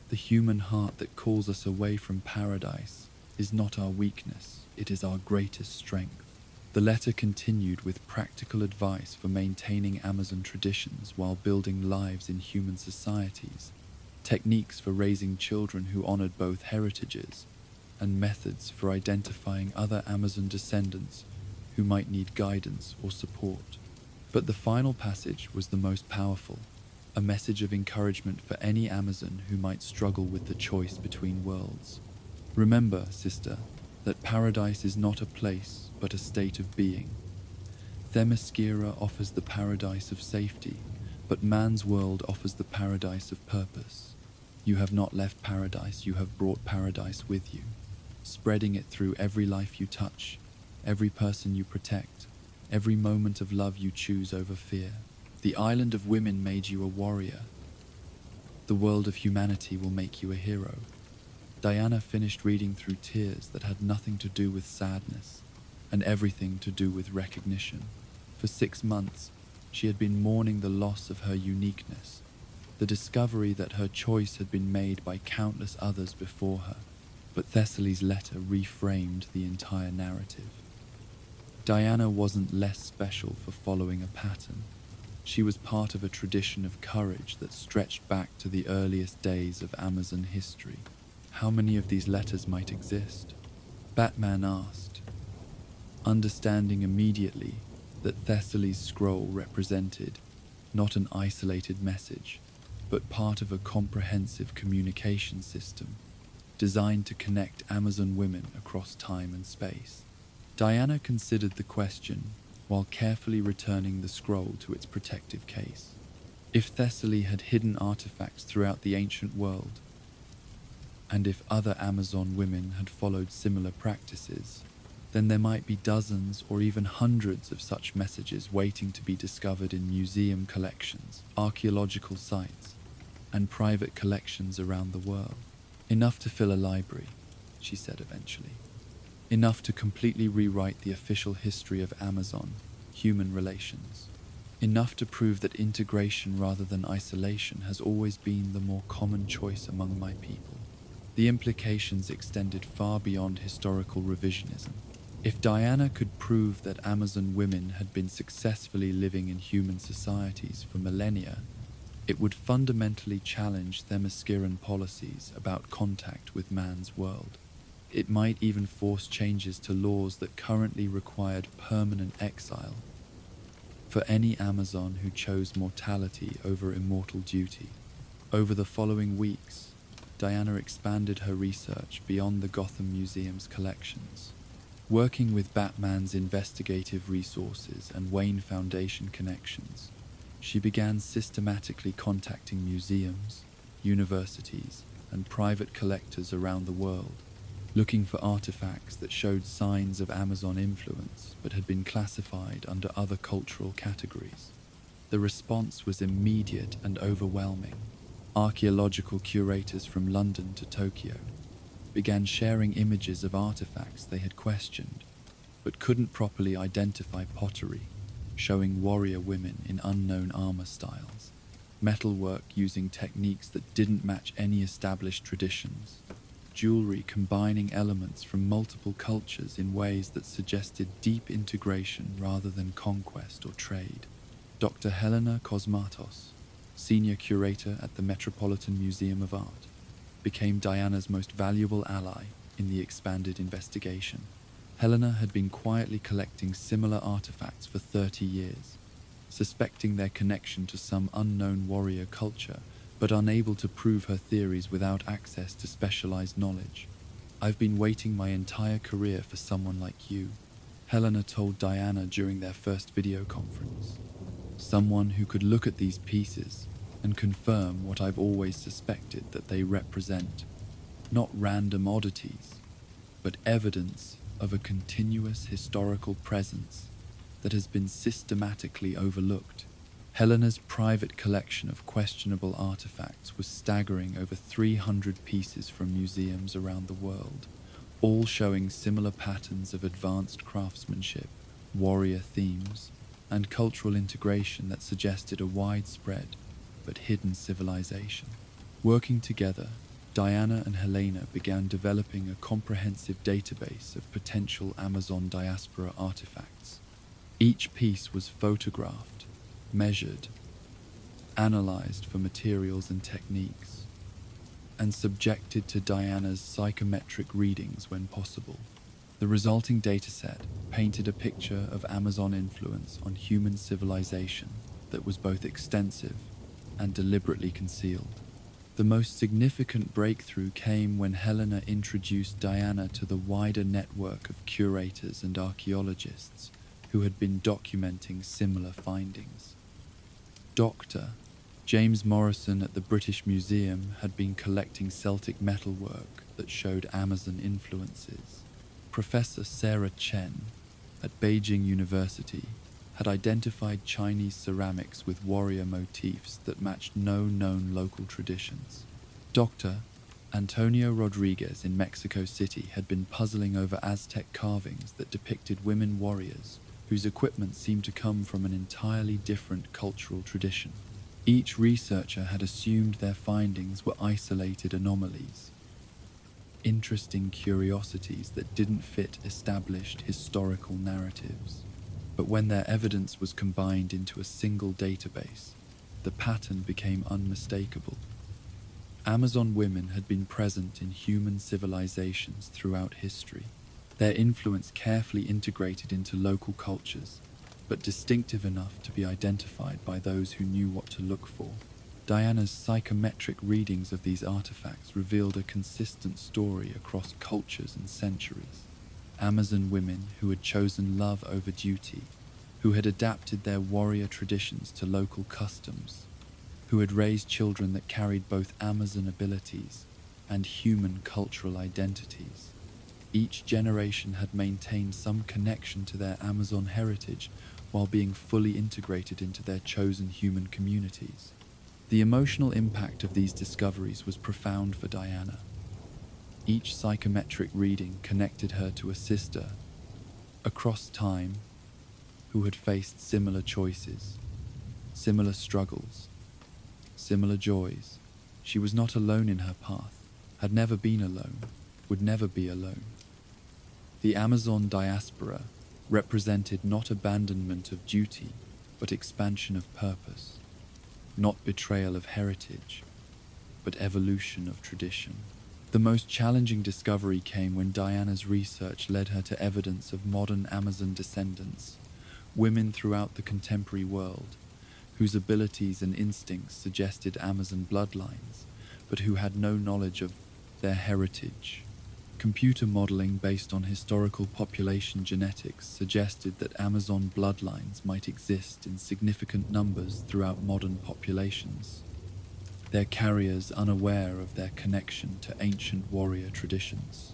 S1: The human heart that calls us away from paradise is not our weakness, it is our greatest strength. The letter continued with practical advice for maintaining Amazon traditions while building lives in human societies, techniques for raising children who honored both heritages, and methods for identifying other Amazon descendants who might need guidance or support. But the final passage was the most powerful, a message of encouragement for any Amazon who might struggle with the choice between worlds. Remember, sister, that paradise is not a place, but a state of being. Themyscira offers the paradise of safety, but man's world offers the paradise of purpose. You have not left paradise, you have brought paradise with you, spreading it through every life you touch, every person you protect, every moment of love you choose over fear. The island of women made you a warrior. The world of humanity will make you a hero. Diana finished reading through tears that had nothing to do with sadness and everything to do with recognition. For 6 months, she had been mourning the loss of her uniqueness, the discovery that her choice had been made by countless others before her. But Thessaly's letter reframed the entire narrative. Diana wasn't less special for following a pattern. She was part of a tradition of courage that stretched back to the earliest days of Amazon history. How many of these letters might exist? Batman asked, understanding immediately that Thessaly's scroll represented not an isolated message, but part of a comprehensive communication system designed to connect Amazon women across time and space. Diana considered the question while carefully returning the scroll to its protective case. If Thessaly had hidden artifacts throughout the ancient world, and if other Amazon women had followed similar practices, then there might be dozens or even hundreds of such messages waiting to be discovered in museum collections, archaeological sites, and private collections around the world. Enough to fill a library, she said eventually. Enough to completely rewrite the official history of Amazon human relations. Enough to prove that integration rather than isolation has always been the more common choice among my people. The implications extended far beyond historical revisionism. If Diana could prove that Amazon women had been successfully living in human societies for millennia, it would fundamentally challenge Themysciran policies about contact with man's world. It might even force changes to laws that currently required permanent exile for any Amazon who chose mortality over immortal duty. Over the following weeks, Diana expanded her research beyond the Gotham Museum's collections. Working with Batman's investigative resources and Wayne Foundation connections, she began systematically contacting museums, universities, and private collectors around the world, looking for artifacts that showed signs of Amazon influence but had been classified under other cultural categories. The response was immediate and overwhelming. Archaeological curators from London to Tokyo began sharing images of artifacts they had questioned, but couldn't properly identify pottery, showing warrior women in unknown armor styles, metalwork using techniques that didn't match any established traditions, jewelry combining elements from multiple cultures in ways that suggested deep integration rather than conquest or trade. Dr. Helena Cosmatos, senior curator at the Metropolitan Museum of Art, became Diana's most valuable ally in the expanded investigation. Helena had been quietly collecting similar artifacts for 30 years, suspecting their connection to some unknown warrior culture, but unable to prove her theories without access to specialized knowledge. "I've been waiting my entire career for someone like you," Helena told Diana during their first video conference. Someone who could look at these pieces and confirm what I've always suspected, that they represent not random oddities, but evidence of a continuous historical presence that has been systematically overlooked. Helena's private collection of questionable artifacts was staggering, over 300 pieces from museums around the world, all showing similar patterns of advanced craftsmanship, warrior themes, and cultural integration that suggested a widespread but hidden civilization. Working together, Diana and Helena began developing a comprehensive database of potential Amazon diaspora artifacts. Each piece was photographed, measured, analyzed for materials and techniques, and subjected to Diana's psychometric readings when possible. The resulting dataset painted a picture of Amazon influence on human civilization that was both extensive and deliberately concealed. The most significant breakthrough came when Helena introduced Diana to the wider network of curators and archaeologists who had been documenting similar findings. Dr. James Morrison at the British Museum had been collecting Celtic metalwork that showed Amazon influences. Professor Sarah Chen at Beijing University had identified Chinese ceramics with warrior motifs that matched no known local traditions. Dr. Antonio Rodriguez in Mexico City had been puzzling over Aztec carvings that depicted women warriors whose equipment seemed to come from an entirely different cultural tradition. Each researcher had assumed their findings were isolated anomalies, interesting curiosities that didn't fit established historical narratives. But when their evidence was combined into a single database, the pattern became unmistakable. Amazon women had been present in human civilizations throughout history, their influence carefully integrated into local cultures, but distinctive enough to be identified by those who knew what to look for. Diana's psychometric readings of these artifacts revealed a consistent story across cultures and centuries. Amazon women who had chosen love over duty, who had adapted their warrior traditions to local customs, who had raised children that carried both Amazon abilities and human cultural identities. Each generation had maintained some connection to their Amazon heritage while being fully integrated into their chosen human communities. The emotional impact of these discoveries was profound for Diana. Each psychometric reading connected her to a sister across time who had faced similar choices, similar struggles, similar joys. She was not alone in her path, had never been alone, would never be alone. The Amazon diaspora represented not abandonment of duty, but expansion of purpose, not betrayal of heritage, but evolution of tradition. The most challenging discovery came when Diana's research led her to evidence of modern Amazon descendants, women throughout the contemporary world, whose abilities and instincts suggested Amazon bloodlines, but who had no knowledge of their heritage. Computer modeling based on historical population genetics suggested that Amazon bloodlines might exist in significant numbers throughout modern populations, their carriers unaware of their connection to ancient warrior traditions.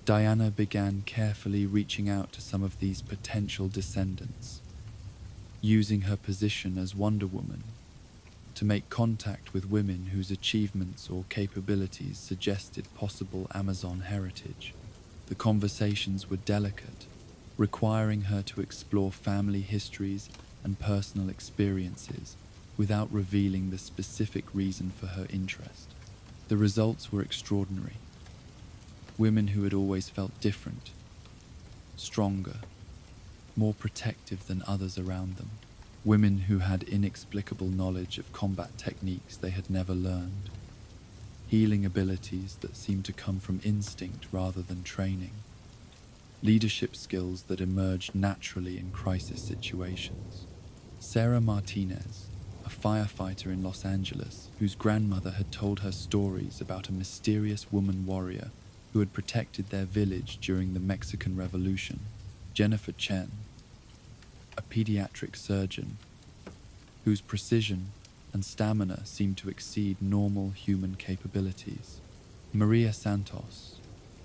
S1: Diana began carefully reaching out to some of these potential descendants, using her position as Wonder Woman to make contact with women whose achievements or capabilities suggested possible Amazon heritage. The conversations were delicate, requiring her to explore family histories and personal experiences without revealing the specific reason for her interest. The results were extraordinary. Women who had always felt different, stronger, more protective than others around them. Women who had inexplicable knowledge of combat techniques they had never learned. Healing abilities that seemed to come from instinct rather than training. Leadership skills that emerged naturally in crisis situations. Sarah Martinez, a firefighter in Los Angeles, whose grandmother had told her stories about a mysterious woman warrior who had protected their village during the Mexican Revolution, Jennifer Chen, a pediatric surgeon whose precision and stamina seemed to exceed normal human capabilities. Maria Santos,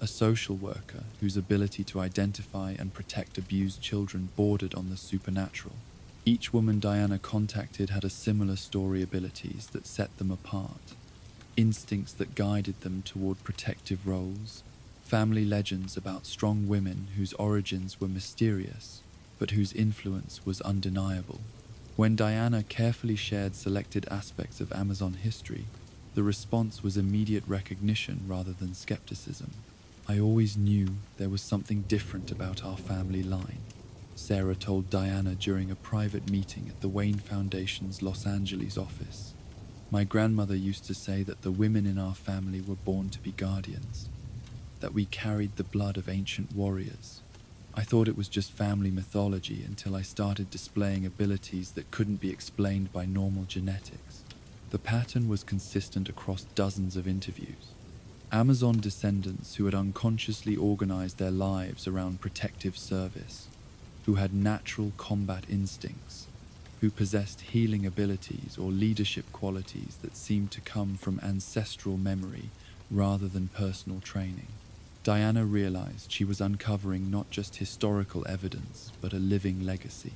S1: a social worker whose ability to identify and protect abused children bordered on the supernatural. Each woman Diana contacted had a similar story abilities that set them apart, instincts that guided them toward protective roles, family legends about strong women whose origins were mysterious, but whose influence was undeniable. When Diana carefully shared selected aspects of Amazon history, the response was immediate recognition rather than skepticism. I always knew there was something different about our family line, Sarah told Diana during a private meeting at the Wayne Foundation's Los Angeles office. My grandmother used to say that the women in our family were born to be guardians, that we carried the blood of ancient warriors. I thought it was just family mythology until I started displaying abilities that couldn't be explained by normal genetics. The pattern was consistent across dozens of interviews. Amazon descendants who had unconsciously organized their lives around protective service, who had natural combat instincts, who possessed healing abilities or leadership qualities that seemed to come from ancestral memory rather than personal training. Diana realized she was uncovering not just historical evidence, but a living legacy.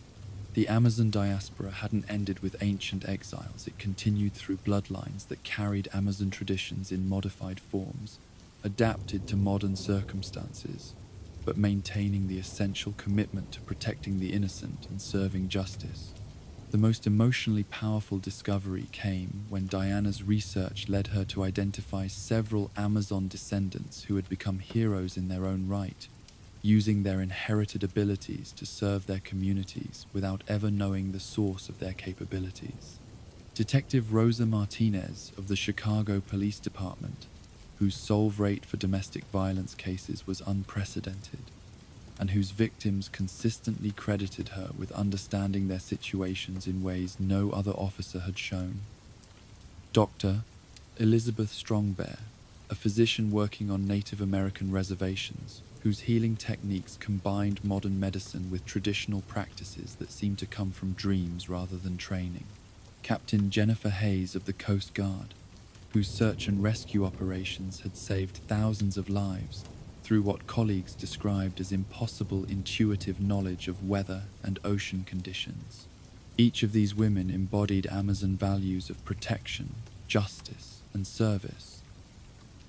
S1: The Amazon diaspora hadn't ended with ancient exiles. It continued through bloodlines that carried Amazon traditions in modified forms, adapted to modern circumstances, but maintaining the essential commitment to protecting the innocent and serving justice. The most emotionally powerful discovery came when Diana's research led her to identify several Amazon descendants who had become heroes in their own right, using their inherited abilities to serve their communities without ever knowing the source of their capabilities. Detective Rosa Martinez of the Chicago Police Department, whose solve rate for domestic violence cases was unprecedented, and whose victims consistently credited her with understanding their situations in ways no other officer had shown. Dr. Elizabeth Strongbear, a physician working on Native American reservations, whose healing techniques combined modern medicine with traditional practices that seemed to come from dreams rather than training. Captain Jennifer Hayes of the Coast Guard, whose search and rescue operations had saved thousands of lives through what colleagues described as impossible intuitive knowledge of weather and ocean conditions. Each of these women embodied Amazon values of protection, justice, and service,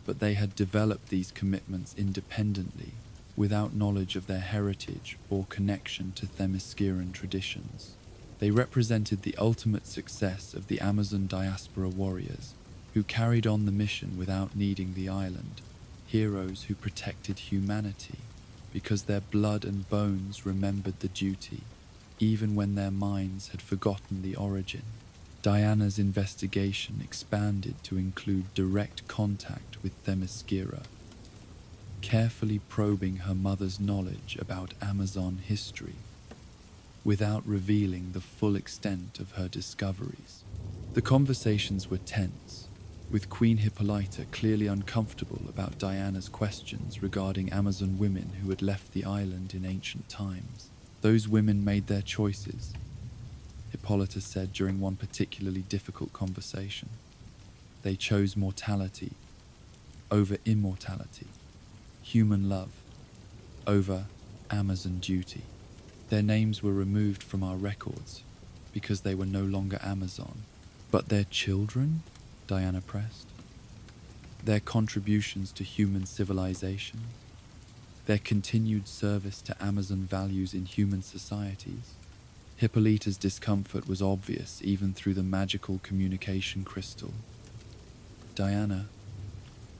S1: but they had developed these commitments independently, without knowledge of their heritage or connection to Themysciran traditions. They represented the ultimate success of the Amazon diaspora warriors, who carried on the mission without needing the island. Heroes who protected humanity because their blood and bones remembered the duty, even when their minds had forgotten the origin. Diana's investigation expanded to include direct contact with Themyscira, carefully probing her mother's knowledge about Amazon history, without revealing the full extent of her discoveries. The conversations were tense, with Queen Hippolyta clearly uncomfortable about Diana's questions regarding Amazon women who had left the island in ancient times. Those women made their choices, Hippolyta said during one particularly difficult conversation. They chose mortality over immortality, human love over Amazon duty. Their names were removed from our records because they were no longer Amazon. But their children? Diana pressed. Their contributions to human civilization, their continued service to Amazon values in human societies. Hippolyta's discomfort was obvious even through the magical communication crystal. Diana,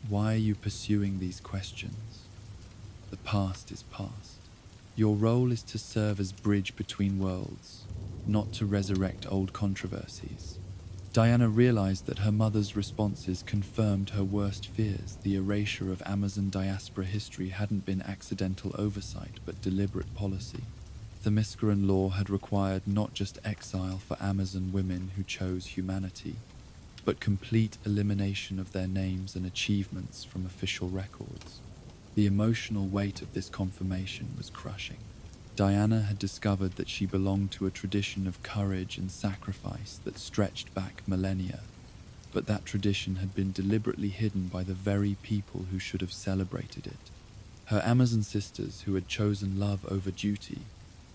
S1: why are you pursuing these questions? The past is past. Your role is to serve as bridge between worlds, not to resurrect old controversies. Diana realized that her mother's responses confirmed her worst fears. The erasure of Amazon diaspora history hadn't been accidental oversight, but deliberate policy. Themysciran law had required not just exile for Amazon women who chose humanity, but complete elimination of their names and achievements from official records. The emotional weight of this confirmation was crushing. Diana had discovered that she belonged to a tradition of courage and sacrifice that stretched back millennia, but that tradition had been deliberately hidden by the very people who should have celebrated it. Her Amazon sisters, who had chosen love over duty,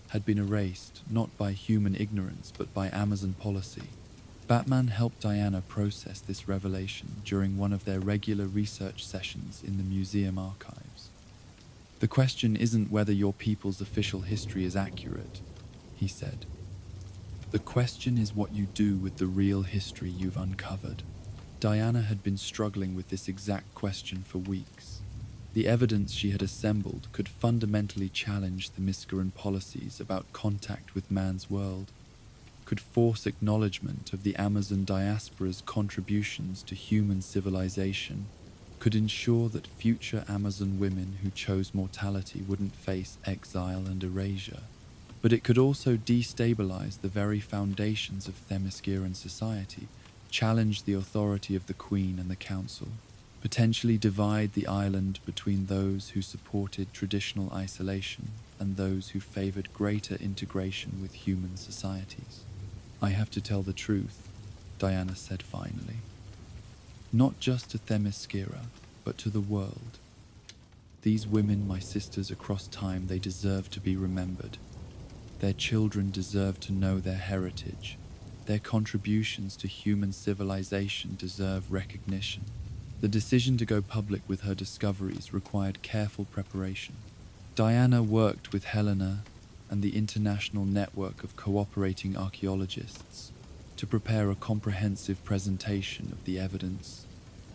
S1: had been erased not by human ignorance but by Amazon policy. Batman helped Diana process this revelation during one of their regular research sessions in the museum archives. "The question isn't whether your people's official history is accurate," he said. "The question is what you do with the real history you've uncovered." Diana had been struggling with this exact question for weeks. The evidence she had assembled could fundamentally challenge the Themysciran policies about contact with man's world, could force acknowledgement of the Amazon diaspora's contributions to human civilization, could ensure that future Amazon women who chose mortality wouldn't face exile and erasure. But it could also destabilize the very foundations of Themysciran society, challenge the authority of the Queen and the Council, potentially divide the island between those who supported traditional isolation and those who favored greater integration with human societies. "I have to tell the truth," Diana said finally. "Not just to Themyscira, but to the world. These women, my sisters across time, they deserve to be remembered. Their children deserve to know their heritage. Their contributions to human civilization deserve recognition." The decision to go public with her discoveries required careful preparation. Diana worked with Helena and the international network of cooperating archaeologists to prepare a comprehensive presentation of the evidence,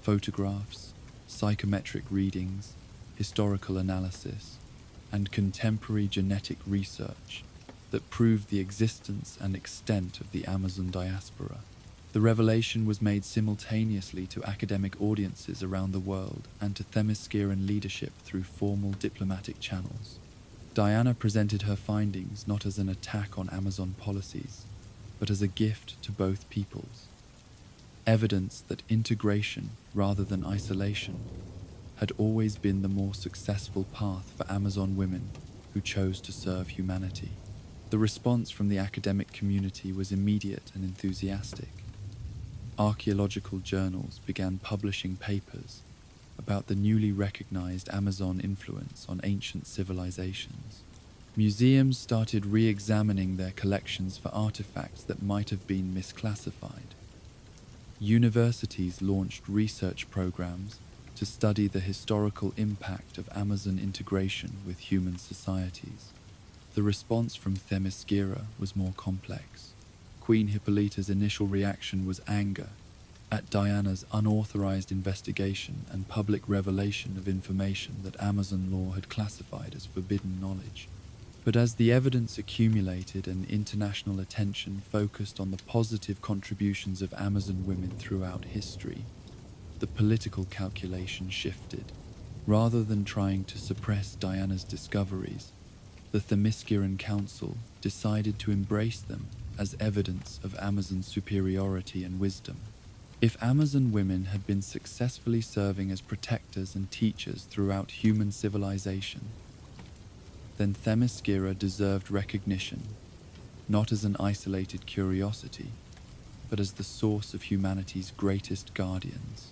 S1: photographs, psychometric readings, historical analysis, and contemporary genetic research that proved the existence and extent of the Amazon diaspora. The revelation was made simultaneously to academic audiences around the world and to Themysciran leadership through formal diplomatic channels. Diana presented her findings not as an attack on Amazon policies, but as a gift to both peoples. Evidence that integration, rather than isolation, had always been the more successful path for Amazon women who chose to serve humanity. The response from the academic community was immediate and enthusiastic. Archaeological journals began publishing papers about the newly recognized Amazon influence on ancient civilizations. Museums started re-examining their collections for artifacts that might have been misclassified. Universities launched research programs to study the historical impact of Amazon integration with human societies. The response from Themyscira was more complex. Queen Hippolyta's initial reaction was anger at Diana's unauthorized investigation and public revelation of information that Amazon law had classified as forbidden knowledge. But as the evidence accumulated and international attention focused on the positive contributions of Amazon women throughout history, the political calculation shifted. Rather than trying to suppress Diana's discoveries, the Themysciran Council decided to embrace them as evidence of Amazon's superiority and wisdom. If Amazon women had been successfully serving as protectors and teachers throughout human civilization, then Themyscira deserved recognition, not as an isolated curiosity, but as the source of humanity's greatest guardians.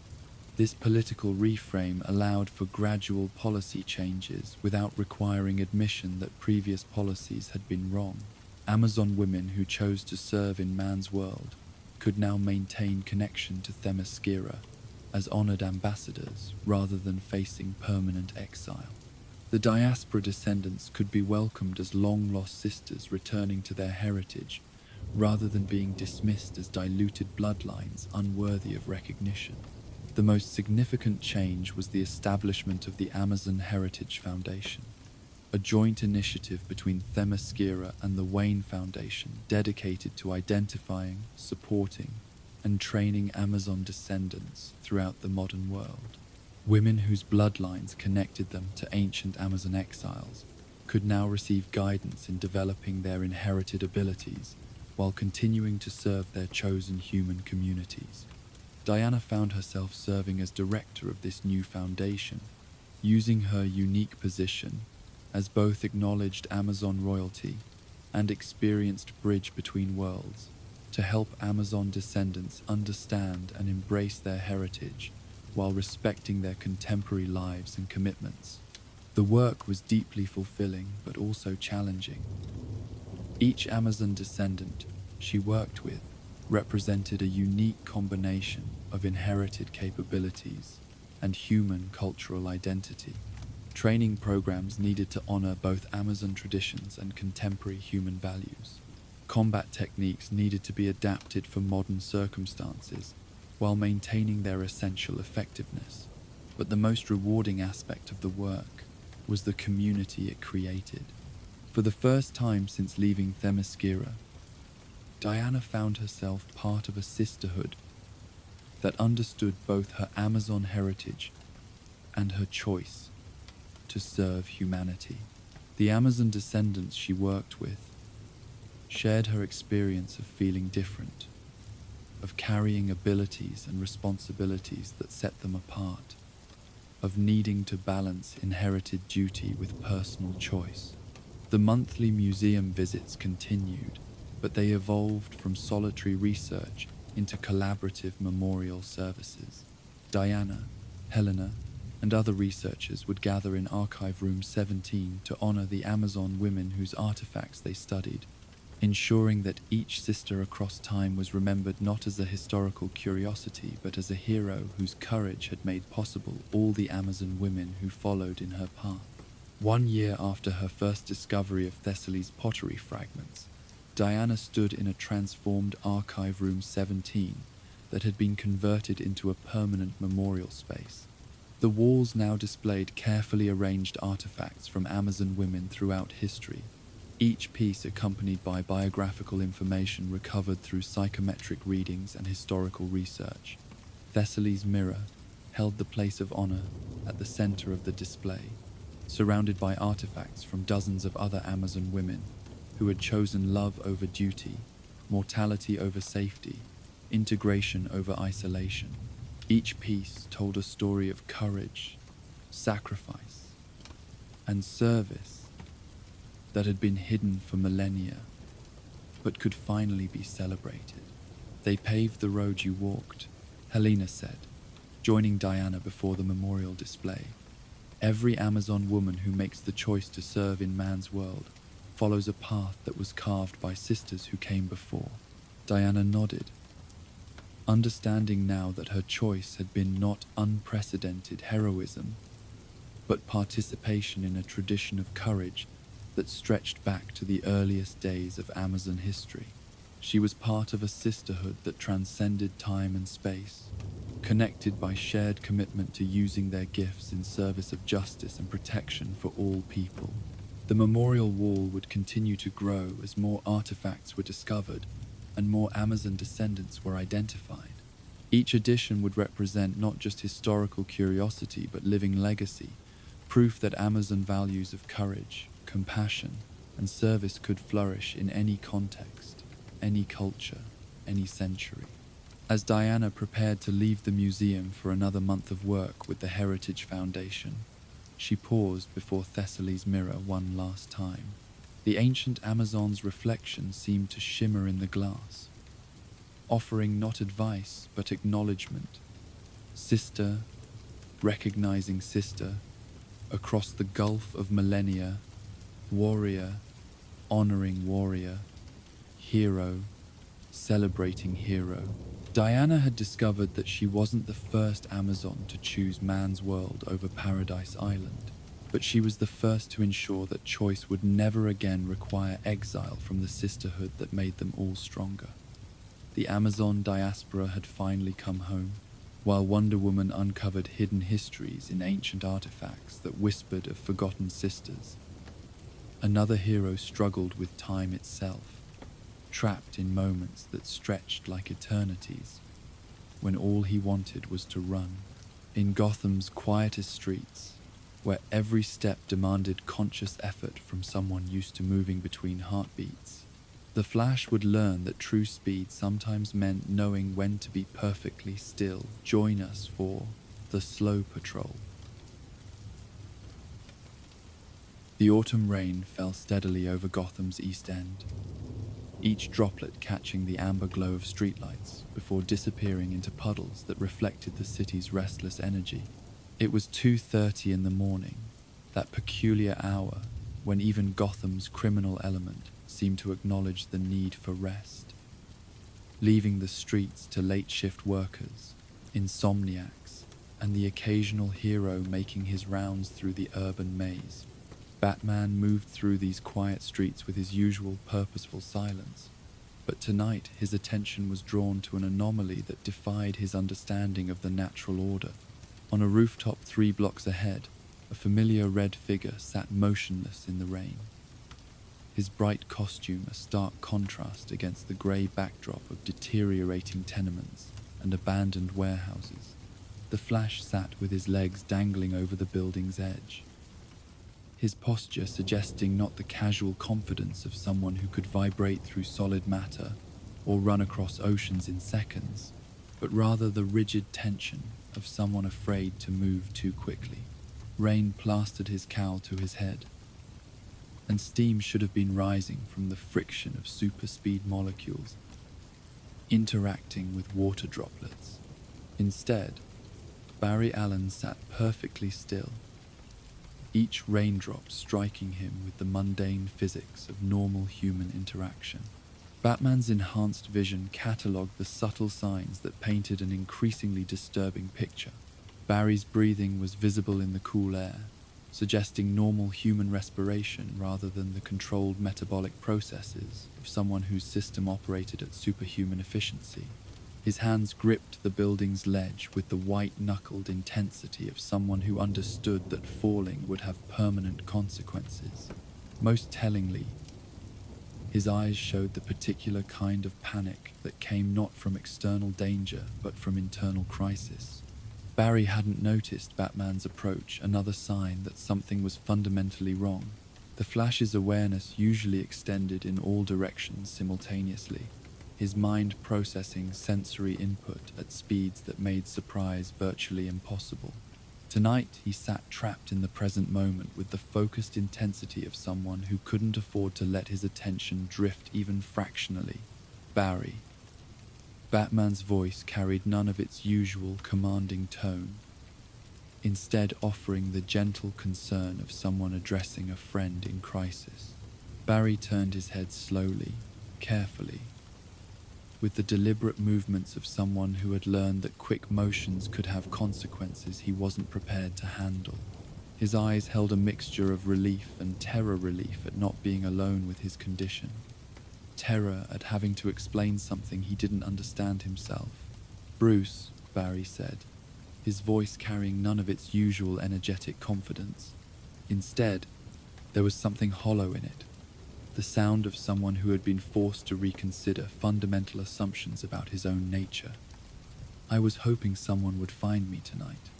S1: This political reframe allowed for gradual policy changes without requiring admission that previous policies had been wrong. Amazon women who chose to serve in man's world could now maintain connection to Themyscira as honored ambassadors rather than facing permanent exile. The diaspora descendants could be welcomed as long-lost sisters returning to their heritage rather than being dismissed as diluted bloodlines unworthy of recognition. The most significant change was the establishment of the Amazon Heritage Foundation, a joint initiative between Themyscira and the Wayne Foundation dedicated to identifying, supporting, and training Amazon descendants throughout the modern world. Women whose bloodlines connected them to ancient Amazon exiles could now receive guidance in developing their inherited abilities while continuing to serve their chosen human communities. Diana found herself serving as director of this new foundation, using her unique position as both acknowledged Amazon royalty and experienced bridge between worlds to help Amazon descendants understand and embrace their heritage while respecting their contemporary lives and commitments. The work was deeply fulfilling but also challenging. Each Amazon descendant she worked with represented a unique combination of inherited capabilities and human cultural identity. Training programs needed to honor both Amazon traditions and contemporary human values. Combat techniques needed to be adapted for modern circumstances while maintaining their essential effectiveness. But the most rewarding aspect of the work was the community it created. For the first time since leaving Themyscira, Diana found herself part of a sisterhood that understood both her Amazon heritage and her choice to serve humanity. The Amazon descendants she worked with shared her experience of feeling different, of carrying abilities and responsibilities that set them apart, of needing to balance inherited duty with personal choice. The monthly museum visits continued, but they evolved from solitary research into collaborative memorial services. Diana, Helena, and other researchers would gather in Archive Room 17 to honor the Amazon women whose artifacts they studied, ensuring that each sister across time was remembered not as a historical curiosity but as a hero whose courage had made possible all the Amazon women who followed in her path. 1 year after her first discovery of Thessaly's pottery fragments, Diana stood in a transformed Archive Room 17 that had been converted into a permanent memorial space. The walls now displayed carefully arranged artifacts from Amazon women throughout history, each piece accompanied by biographical information recovered through psychometric readings and historical research. Thessaly's mirror held the place of honor at the center of the display, surrounded by artifacts from dozens of other Amazon women who had chosen love over duty, mortality over safety, integration over isolation. Each piece told a story of courage, sacrifice, and service that had been hidden for millennia, but could finally be celebrated. They paved the road you walked, Helena said, joining Diana before the memorial display. Every Amazon woman who makes the choice to serve in man's world follows a path that was carved by sisters who came before. Diana nodded, understanding now that her choice had been not unprecedented heroism, but participation in a tradition of courage that stretched back to the earliest days of Amazon history. She was part of a sisterhood that transcended time and space, connected by shared commitment to using their gifts in service of justice and protection for all people. The memorial wall would continue to grow as more artifacts were discovered and more Amazon descendants were identified. Each edition would represent not just historical curiosity but living legacy, proof that Amazon values of courage, compassion, and service could flourish in any context, any culture, any century. As Diana prepared to leave the museum for another month of work with the Heritage Foundation, she paused before Thessaly's mirror one last time. The ancient Amazon's reflection seemed to shimmer in the glass, offering not advice but acknowledgement. Sister, recognizing sister, across the gulf of millennia, warrior, honoring warrior, hero, celebrating hero. Diana had discovered that she wasn't the first Amazon to choose man's world over Paradise Island, but she was the first to ensure that choice would never again require exile from the sisterhood that made them all stronger. The Amazon diaspora had finally come home, while Wonder Woman uncovered hidden histories in ancient artifacts that whispered of forgotten sisters. Another hero struggled with time itself, trapped in moments that stretched like eternities, when all he wanted was to run. In Gotham's quietest streets, where every step demanded conscious effort from someone used to moving between heartbeats, the Flash would learn that true speed sometimes meant knowing when to be perfectly still. Join us for The Slow Patrol. The autumn rain fell steadily over Gotham's East End, each droplet catching the amber glow of streetlights before disappearing into puddles that reflected the city's restless energy. It was 2:30 in the morning, that peculiar hour when even Gotham's criminal element seemed to acknowledge the need for rest. Leaving the streets to late shift workers, insomniacs, and the occasional hero making his rounds through the urban maze, Batman moved through these quiet streets with his usual purposeful silence. But tonight his attention was drawn to an anomaly that defied his understanding of the natural order. On a rooftop 3 blocks ahead, a familiar red figure sat motionless in the rain. His bright costume a stark contrast against the grey backdrop of deteriorating tenements and abandoned warehouses. The Flash sat with his legs dangling over the building's edge, his posture suggesting not the casual confidence of someone who could vibrate through solid matter or run across oceans in seconds, but rather the rigid tension of someone afraid to move too quickly. Rain plastered his cowl to his head, and steam should have been rising from the friction of super-speed molecules interacting with water droplets. Instead, Barry Allen sat perfectly still, each raindrop striking him with the mundane physics of normal human interaction. Batman's enhanced vision catalogued the subtle signs that painted an increasingly disturbing picture. Barry's breathing was visible in the cool air, suggesting normal human respiration rather than the controlled metabolic processes of someone whose system operated at superhuman efficiency. His hands gripped the building's ledge with the white-knuckled intensity of someone who understood that falling would have permanent consequences. Most tellingly, his eyes showed the particular kind of panic that came not from external danger but from internal crisis. Barry hadn't noticed Batman's approach, another sign that something was fundamentally wrong. The Flash's awareness usually extended in all directions simultaneously, his mind processing sensory input at speeds that made surprise virtually impossible. Tonight, he sat trapped in the present moment with the focused intensity of someone who couldn't afford to let his attention drift even fractionally. Barry. Batman's voice carried none of its usual commanding tone, instead offering the gentle concern of someone addressing a friend in crisis. Barry turned his head slowly, carefully, with the deliberate movements of someone who had learned that quick motions could have consequences he wasn't prepared to handle. His eyes held a mixture of relief and terror, relief at not being alone with his condition, terror at having to explain something he didn't understand himself. "Bruce," Barry said, his voice carrying none of its usual energetic confidence. Instead, there was something hollow in it, the sound of someone who had been forced to reconsider fundamental assumptions about his own nature. "I was hoping someone would find me tonight.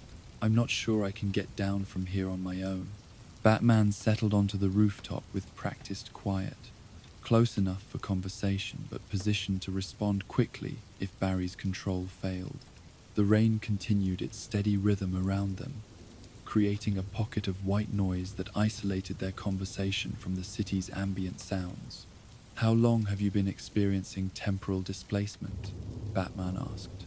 S1: I'm not sure I can get down from here on my own." Batman settled onto the rooftop with practiced quiet, close enough for conversation but positioned to respond quickly if Barry's control failed. The rain continued its steady rhythm around them, creating a pocket of white noise that isolated their conversation from the city's ambient sounds. "How long have you been experiencing temporal displacement?" Batman asked,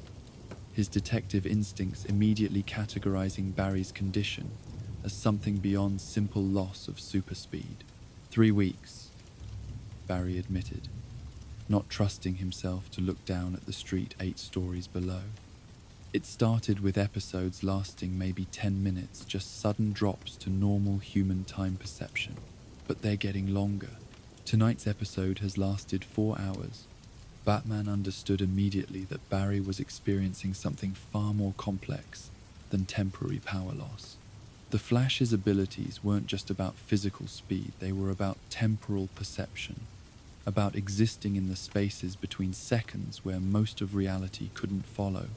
S1: his detective instincts immediately categorizing Barry's condition as something beyond simple loss of superspeed. 3 weeks, Barry admitted, not trusting himself to look down at the street 8 stories below. It started with episodes lasting maybe 10 minutes, just sudden drops to normal human time perception. But they're getting longer. Tonight's episode has lasted 4 hours. Batman understood immediately that Barry was experiencing something far more complex than temporary power loss. The Flash's abilities weren't just about physical speed, they were about temporal perception, about existing in the spaces between seconds where most of reality couldn't follow.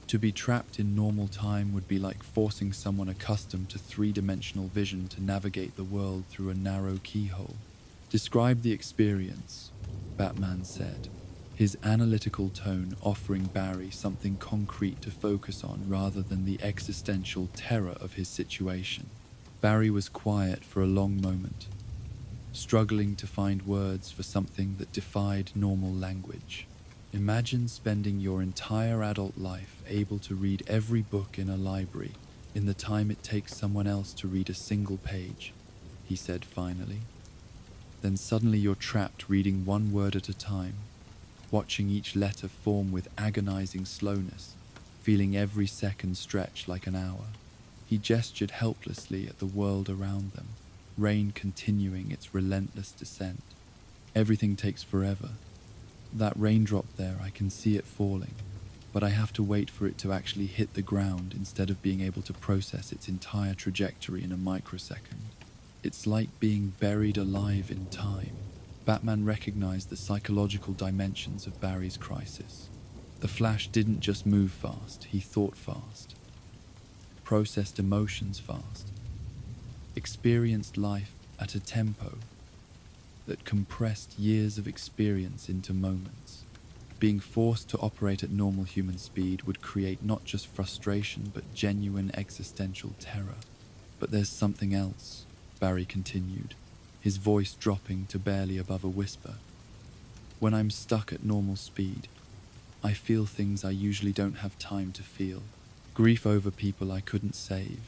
S1: To be trapped in normal time would be like forcing someone accustomed to 3-dimensional vision to navigate the world through a narrow keyhole. "Describe the experience," Batman said, his analytical tone offering Barry something concrete to focus on rather than the existential terror of his situation. Barry was quiet for a long moment, struggling to find words for something that defied normal language. Imagine spending your entire adult life able to read every book in a library in the time it takes someone else to read a single page, he said finally. Then suddenly you're trapped reading one word at a time, watching each letter form with agonizing slowness, feeling every second stretch like an hour. He gestured helplessly at the world around them, rain continuing its relentless descent. Everything takes forever. That raindrop there, I can see it falling, but I have to wait for it to actually hit the ground instead of being able to process its entire trajectory in a microsecond. It's like being buried alive in time. Batman recognized the psychological dimensions of Barry's crisis. The Flash didn't just move fast, he thought fast, processed emotions fast, experienced life at a tempo that compressed years of experience into moments. Being forced to operate at normal human speed would create not just frustration but genuine existential terror. But there's something else, Barry continued, his voice dropping to barely above a whisper. When I'm stuck at normal speed, I feel things I usually don't have time to feel. Grief over people I couldn't save.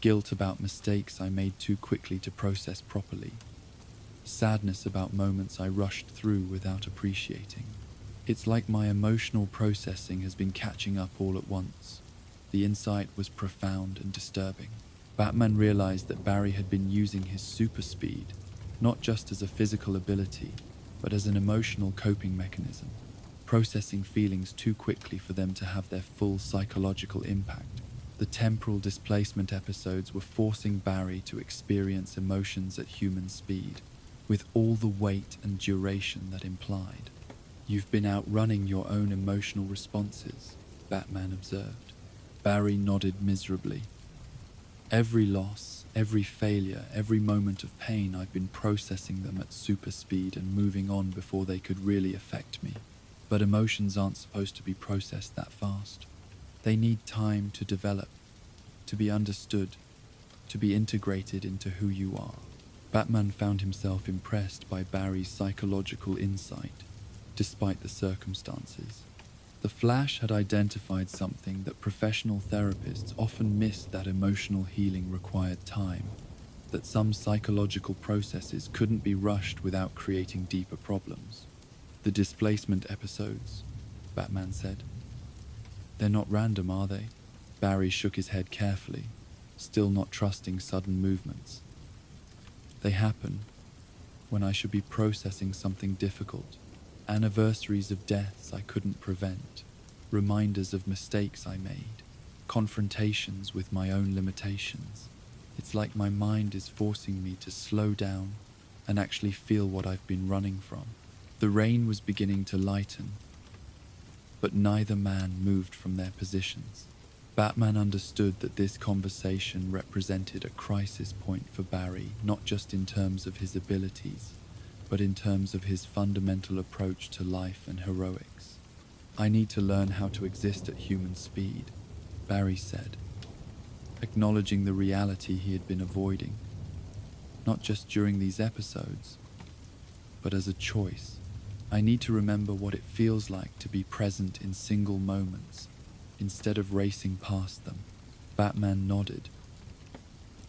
S1: Guilt about mistakes I made too quickly to process properly. Sadness about moments I rushed through without appreciating. It's like my emotional processing has been catching up all at once. The insight was profound and disturbing. Batman realized that Barry had been using his super speed, not just as a physical ability, but as an emotional coping mechanism, processing feelings too quickly for them to have their full psychological impact. The temporal displacement episodes were forcing Barry to experience emotions at human speed, with all the weight and duration that implied. You've been outrunning your own emotional responses, Batman observed. Barry nodded miserably. Every loss, every failure, every moment of pain, I've been processing them at super speed and moving on before they could really affect me. But emotions aren't supposed to be processed that fast. They need time to develop, to be understood, to be integrated into who you are. Batman found himself impressed by Barry's psychological insight, despite the circumstances. The Flash had identified something that professional therapists often missed: that emotional healing required time, that some psychological processes couldn't be rushed without creating deeper problems. The displacement episodes, Batman said. They're not random, are they? Barry shook his head carefully, still not trusting sudden movements. They happen when I should be processing something difficult. Anniversaries of deaths I couldn't prevent, reminders of mistakes I made, confrontations with my own limitations. It's like my mind is forcing me to slow down and actually feel what I've been running from. The rain was beginning to lighten, but neither man moved from their positions. Batman understood that this conversation represented a crisis point for Barry, not just in terms of his abilities, but in terms of his fundamental approach to life and heroics. I need to learn how to exist at human speed, Barry said, acknowledging the reality he had been avoiding, not just during these episodes, but as a choice. I need to remember what it feels like to be present in single moments, instead of racing past them. Batman nodded,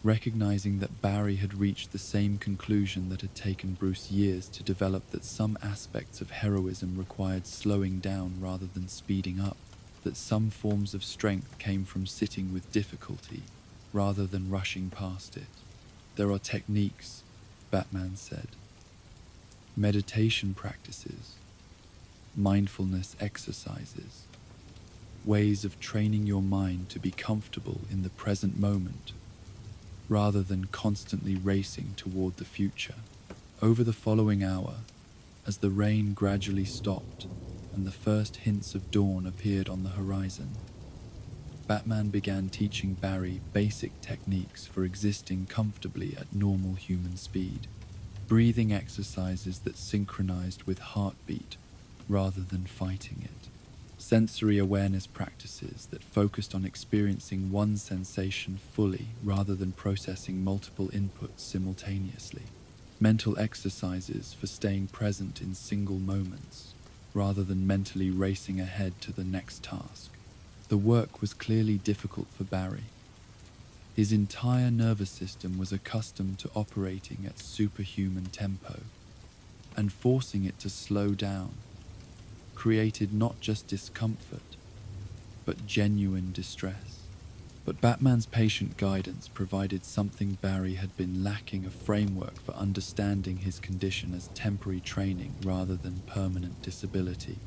S1: recognizing that Barry had reached the same conclusion that had taken Bruce years to develop, that some aspects of heroism required slowing down rather than speeding up, that some forms of strength came from sitting with difficulty rather than rushing past it. There are techniques, Batman said. Meditation practices, mindfulness exercises, ways of training your mind to be comfortable in the present moment, rather than constantly racing toward the future. Over the following hour, as the rain gradually stopped and the first hints of dawn appeared on the horizon, Batman began teaching Barry basic techniques for existing comfortably at normal human speed. Breathing exercises that synchronized with heartbeat rather than fighting it. sensory awareness practices that focused on experiencing one sensation fully rather than processing multiple inputs simultaneously, mental exercises for staying present in single moments rather than mentally racing ahead to the next task. The work was clearly difficult for Barry. His entire nervous system was accustomed to operating at superhuman tempo, and forcing it to slow down created not just discomfort, but genuine distress. But Batman's patient guidance provided something Barry had been lacking: a framework for understanding his condition as temporary training rather than permanent disability.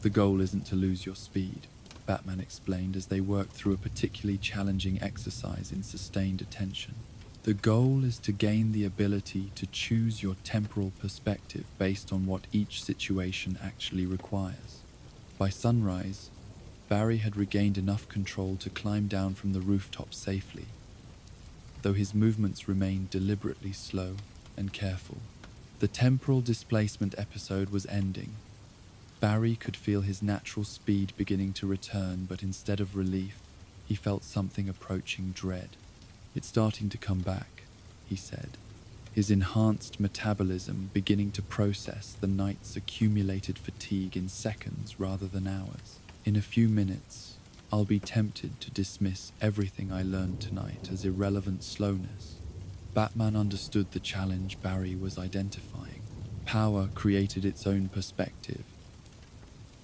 S1: The goal isn't to lose your speed, Batman explained as they worked through a particularly challenging exercise in sustained attention. The goal is to gain the ability to choose your temporal perspective based on what each situation actually requires. By sunrise, Barry had regained enough control to climb down from the rooftop safely, though his movements remained deliberately slow and careful. The temporal displacement episode was ending. Barry could feel his natural speed beginning to return, but instead of relief, he felt something approaching dread. "It's starting to come back," he said, his enhanced metabolism beginning to process the night's accumulated fatigue in seconds rather than hours. "In a few minutes, I'll be tempted to dismiss everything I learned tonight as irrelevant slowness." Batman understood the challenge Barry was identifying. Power created its own perspective,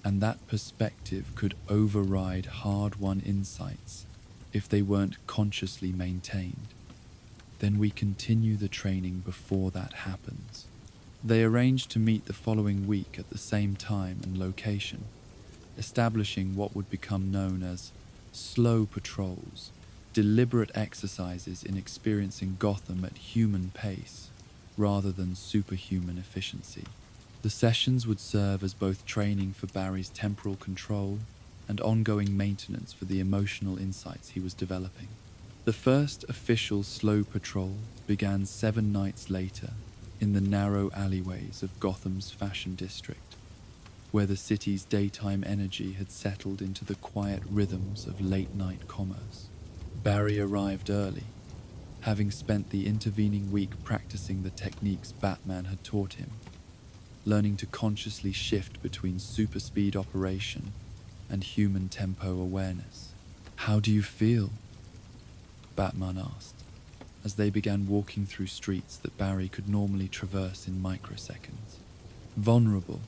S1: and that perspective could override hard-won insights if they weren't consciously maintained. "Then we continue the training before that happens." They arranged to meet the following week at the same time and location, establishing what would become known as slow patrols, deliberate exercises in experiencing Gotham at human pace rather than superhuman efficiency. The sessions would serve as both training for Barry's temporal control and ongoing maintenance for the emotional insights he was developing. The first official slow patrol began 7 nights later in the narrow alleyways of Gotham's fashion district, where the city's daytime energy had settled into the quiet rhythms of late-night commerce. Barry arrived early, having spent the intervening week practicing the techniques Batman had taught him, learning to consciously shift between super-speed operation and human tempo awareness. "How do you feel?" Batman asked, as they began walking through streets that Barry could normally traverse in microseconds. "Vulnerable,"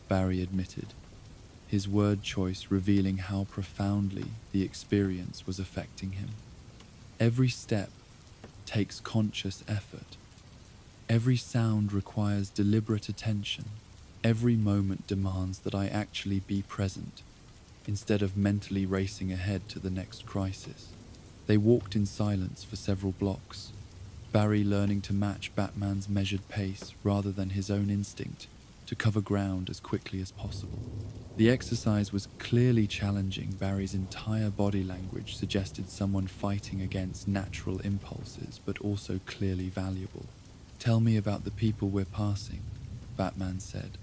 S1: Barry admitted, his word choice revealing how profoundly the experience was affecting him. "Every step takes conscious effort. Every sound requires deliberate attention. Every moment demands that I actually be present, instead of mentally racing ahead to the next crisis." They walked in silence for several blocks, Barry learning to match Batman's measured pace rather than his own instinct to cover ground as quickly as possible. The exercise was clearly challenging. Barry's entire body language suggested someone fighting against natural impulses, but also clearly valuable. "Tell me about the people we're passing," Batman said,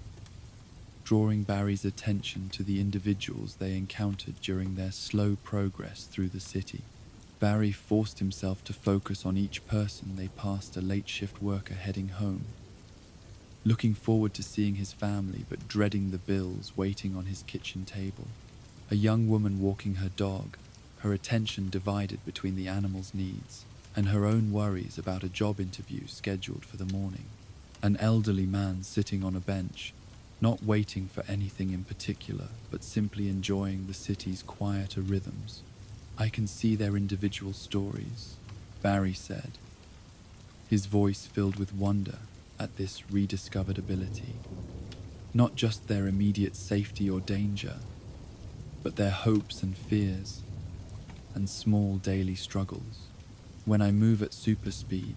S1: drawing Barry's attention to the individuals they encountered during their slow progress through the city. Barry forced himself to focus on each person they passed: a late-shift worker heading home, looking forward to seeing his family but dreading the bills waiting on his kitchen table; a young woman walking her dog, her attention divided between the animal's needs and her own worries about a job interview scheduled for the morning; an elderly man sitting on a bench, not waiting for anything in particular, but simply enjoying the city's quieter rhythms. "I can see their individual stories," Barry said, his voice filled with wonder at this rediscovered ability. "Not just their immediate safety or danger, but their hopes and fears, and small daily struggles. When I move at super speed,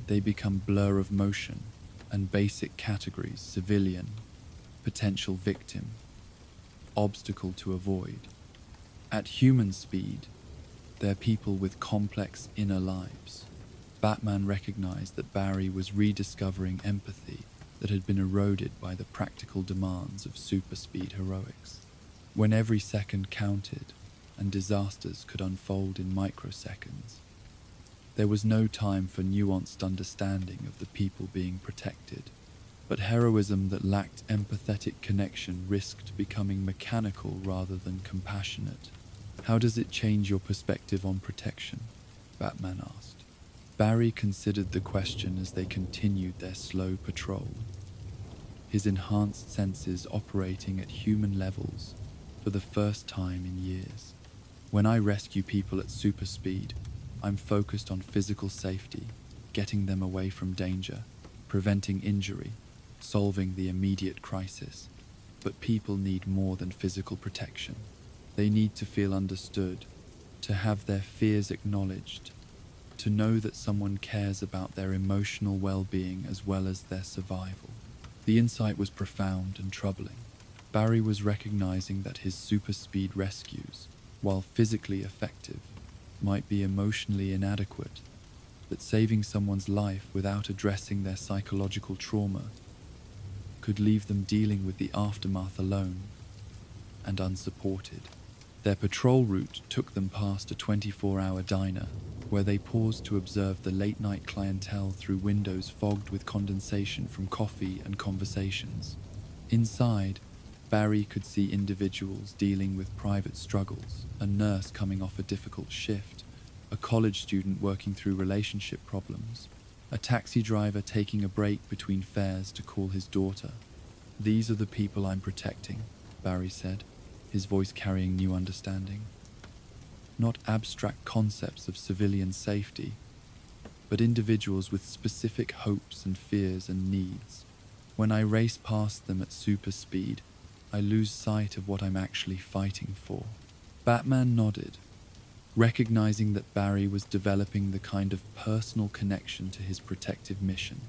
S1: they become blur of motion and basic categories: civilian, potential victim, obstacle to avoid. At human speed, they're people with complex inner lives." Batman recognized that Barry was rediscovering empathy that had been eroded by the practical demands of super speed heroics. when every second counted and disasters could unfold in microseconds. There was no time for nuanced understanding of the people being protected, but heroism that lacked empathetic connection risked becoming mechanical rather than compassionate. "How does it change your perspective on protection?" Batman asked. Barry considered the question as they continued their slow patrol, his enhanced senses operating at human levels for the first time in years. "When I rescue people at super speed, I'm focused on physical safety, getting them away from danger, preventing injury, solving the immediate crisis. But people need more than physical protection. They need to feel understood, to have their fears acknowledged, to know that someone cares about their emotional well-being as well as their survival." The insight was profound and troubling. Barry was recognizing that his super-speed rescues, while physically effective, might be emotionally inadequate, that saving someone's life without addressing their psychological trauma could leave them dealing with the aftermath alone and unsupported. Their patrol route took them past a 24-hour diner, where they paused to observe the late-night clientele through windows fogged with condensation from coffee and conversations. Inside, Barry could see individuals dealing with private struggles, a nurse coming off a difficult shift, a college student working through relationship problems, a taxi driver taking a break between fares to call his daughter. "These are the people I'm protecting," Barry said, his voice carrying new understanding. "Not abstract concepts of civilian safety, but individuals with specific hopes and fears and needs. When I race past them at super speed, I lose sight of what I'm actually fighting for." Batman nodded, recognizing that Barry was developing the kind of personal connection to his protective mission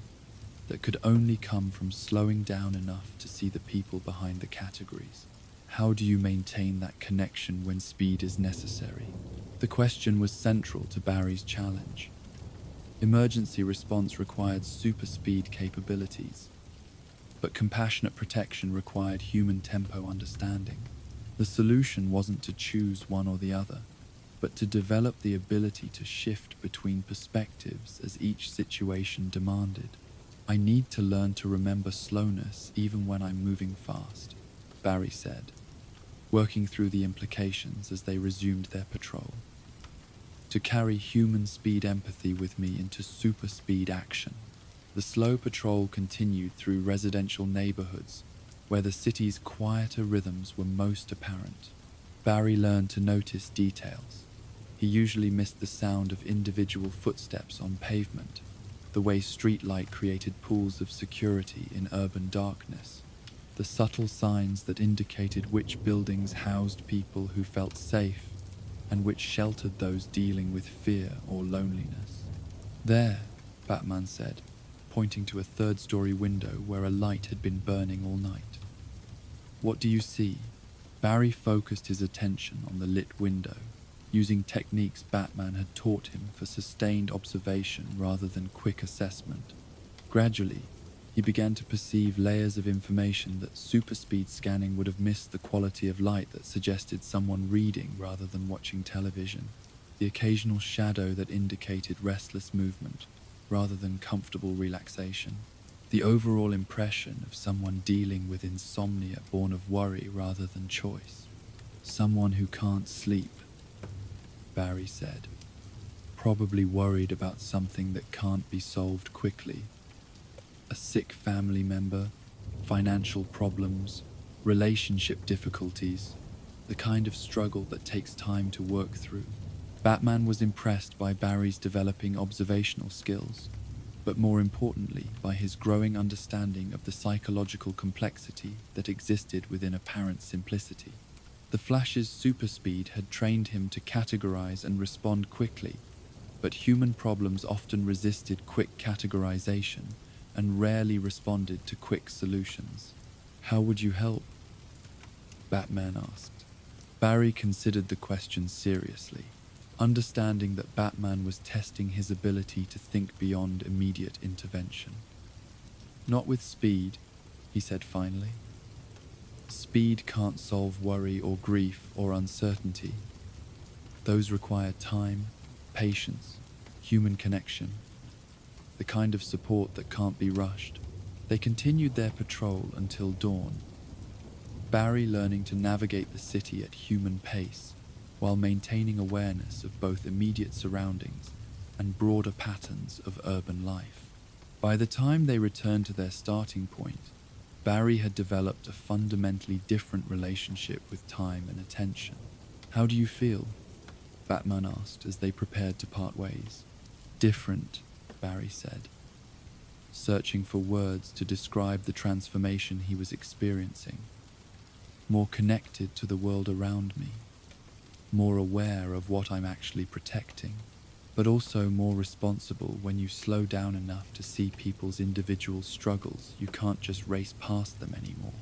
S1: that could only come from slowing down enough to see the people behind the categories. How do you maintain that connection when speed is necessary? The question was central to Barry's challenge. Emergency response required super speed capabilities, but compassionate protection required human tempo understanding. The solution wasn't to choose one or the other, but to develop the ability to shift between perspectives as each situation demanded. "I need to learn to remember slowness even when I'm moving fast," Barry said, working through the implications as they resumed their patrol. "To carry human speed empathy with me into super speed action." The slow patrol continued through residential neighborhoods where the city's quieter rhythms were most apparent. Barry learned to notice details. He usually missed the sound of individual footsteps on pavement, the way streetlight created pools of security in urban darkness, the subtle signs that indicated which buildings housed people who felt safe and which sheltered those dealing with fear or loneliness. "There," Batman said, pointing to a third-story window where a light had been burning all night. "What do you see?" Barry focused his attention on the lit window, using techniques Batman had taught him for sustained observation rather than quick assessment. Gradually, he began to perceive layers of information that super-speed scanning would have missed, the quality of light that suggested someone reading rather than watching television, the occasional shadow that indicated restless movement rather than comfortable relaxation, the overall impression of someone dealing with insomnia born of worry rather than choice. "Someone who can't sleep," Barry said, "probably worried about something that can't be solved quickly. A sick family member, financial problems, relationship difficulties, the kind of struggle that takes time to work through." Batman was impressed by Barry's developing observational skills, but more importantly by his growing understanding of the psychological complexity that existed within apparent simplicity. The Flash's superspeed had trained him to categorize and respond quickly, but human problems often resisted quick categorization and rarely responded to quick solutions. "How would you help?" Batman asked. Barry considered the question seriously, understanding that Batman was testing his ability to think beyond immediate intervention. "Not with speed," he said finally. Speed can't solve worry or grief or uncertainty. Those require time, patience, human connection, the kind of support that can't be rushed. They continued their patrol until dawn, Barry learning to navigate the city at human pace while maintaining awareness of both immediate surroundings and broader patterns of urban life. By the time they returned to their starting point, Barry had developed a fundamentally different relationship with time and attention. "How do you feel?" Batman asked as they prepared to part ways. "Different," Barry said, searching for words to describe the transformation he was experiencing. "More connected to the world around me, more aware of what I'm actually protecting, but also more responsible. When you slow down enough to see people's individual struggles, you can't just race past them anymore."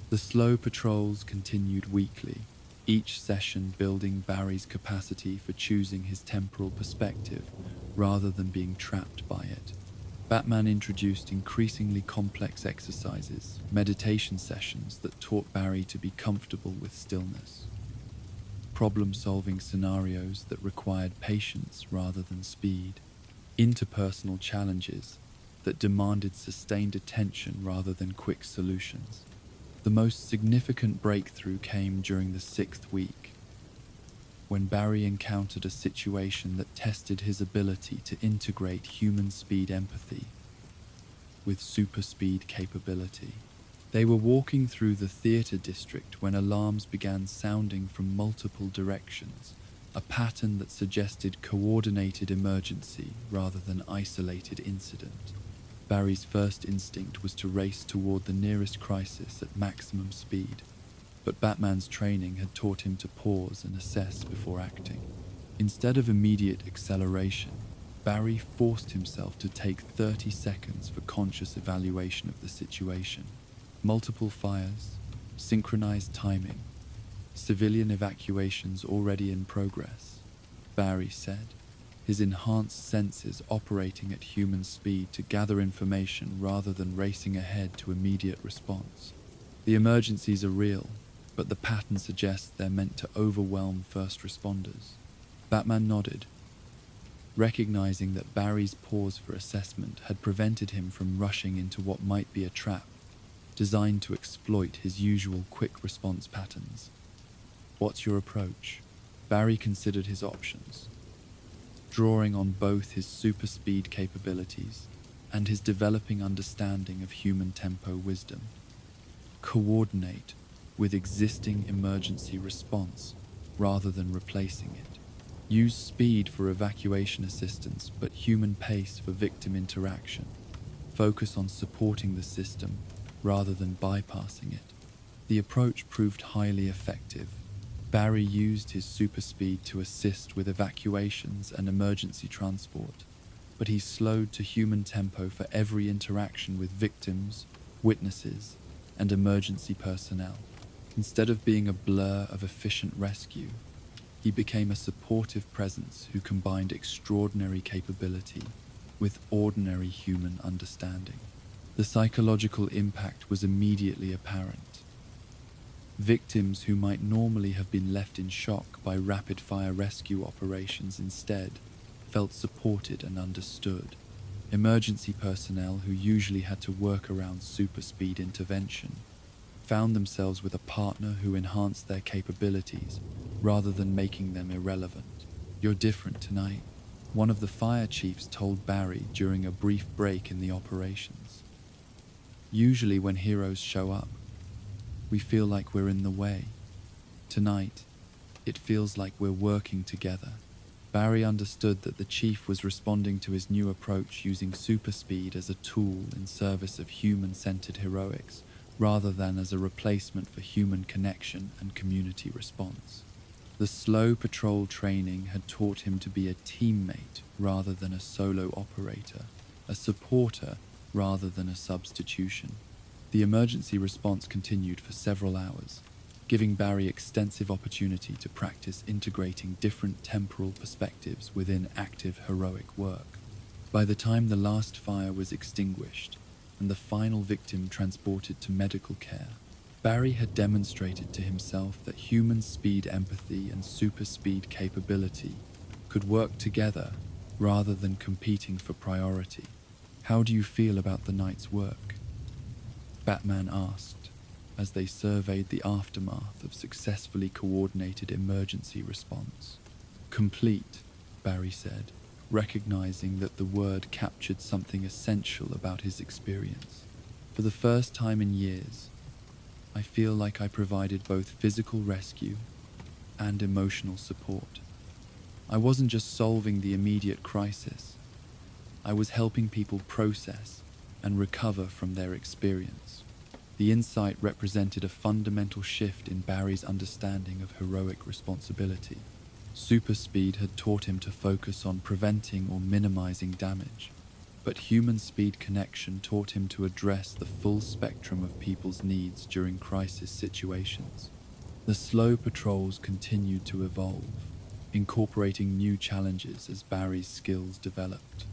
S1: The slow patrols continued weekly, each session building Barry's capacity for choosing his temporal perspective rather than being trapped by it. Batman introduced increasingly complex exercises, meditation sessions that taught Barry to be comfortable with stillness, problem-solving scenarios that required patience rather than speed, interpersonal challenges that demanded sustained attention rather than quick solutions. The most significant breakthrough came during the 6th week, when Barry encountered a situation that tested his ability to integrate human speed empathy with super speed capability. They were walking through the theater district when alarms began sounding from multiple directions, a pattern that suggested coordinated emergency rather than isolated incident. Barry's first instinct was to race toward the nearest crisis at maximum speed, but Batman's training had taught him to pause and assess before acting. Instead of immediate acceleration, Barry forced himself to take 30 seconds for conscious evaluation of the situation. Multiple fires, synchronized timing, civilian evacuations already in progress, Barry said, his enhanced senses operating at human speed to gather information rather than racing ahead to immediate response. "The emergencies are real, but the pattern suggests they're meant to overwhelm first responders." Batman nodded, recognizing that Barry's pause for assessment had prevented him from rushing into what might be a trap designed to exploit his usual quick response patterns. "What's your approach?" Barry considered his options, drawing on both his super speed capabilities and his developing understanding of human tempo wisdom. "Coordinate with existing emergency response rather than replacing it. Use speed for evacuation assistance, but human pace for victim interaction. Focus on supporting the system rather than bypassing it." The approach proved highly effective. Barry used his super speed to assist with evacuations and emergency transport, but he slowed to human tempo for every interaction with victims, witnesses, and emergency personnel. Instead of being a blur of efficient rescue, he became a supportive presence who combined extraordinary capability with ordinary human understanding. The psychological impact was immediately apparent. Victims who might normally have been left in shock by rapid-fire rescue operations instead felt supported and understood. Emergency personnel who usually had to work around super-speed intervention found themselves with a partner who enhanced their capabilities rather than making them irrelevant. "You're different tonight," one of the fire chiefs told Barry during a brief break in the operations. "Usually when heroes show up, we feel like we're in the way. Tonight, it feels like we're working together." Barry understood that the chief was responding to his new approach using super speed as a tool in service of human-centered heroics, rather than as a replacement for human connection and community response. The slow patrol training had taught him to be a teammate rather than a solo operator, a supporter rather than a substitution. The emergency response continued for several hours, giving Barry extensive opportunity to practice integrating different temporal perspectives within active heroic work. By the time the last fire was extinguished and the final victim transported to medical care, Barry had demonstrated to himself that human speed empathy and super speed capability could work together rather than competing for priority. "How do you feel about the night's work?" Batman asked as they surveyed the aftermath of successfully coordinated emergency response. "Complete," Barry said, recognizing that the word captured something essential about his experience. "For the first time in years, I feel like I provided both physical rescue and emotional support. I wasn't just solving the immediate crisis, I was helping people process and recover from their experience." The insight represented a fundamental shift in Barry's understanding of heroic responsibility. Super speed had taught him to focus on preventing or minimizing damage, but human speed connection taught him to address the full spectrum of people's needs during crisis situations. The slow patrols continued to evolve, incorporating new challenges as Barry's skills developed.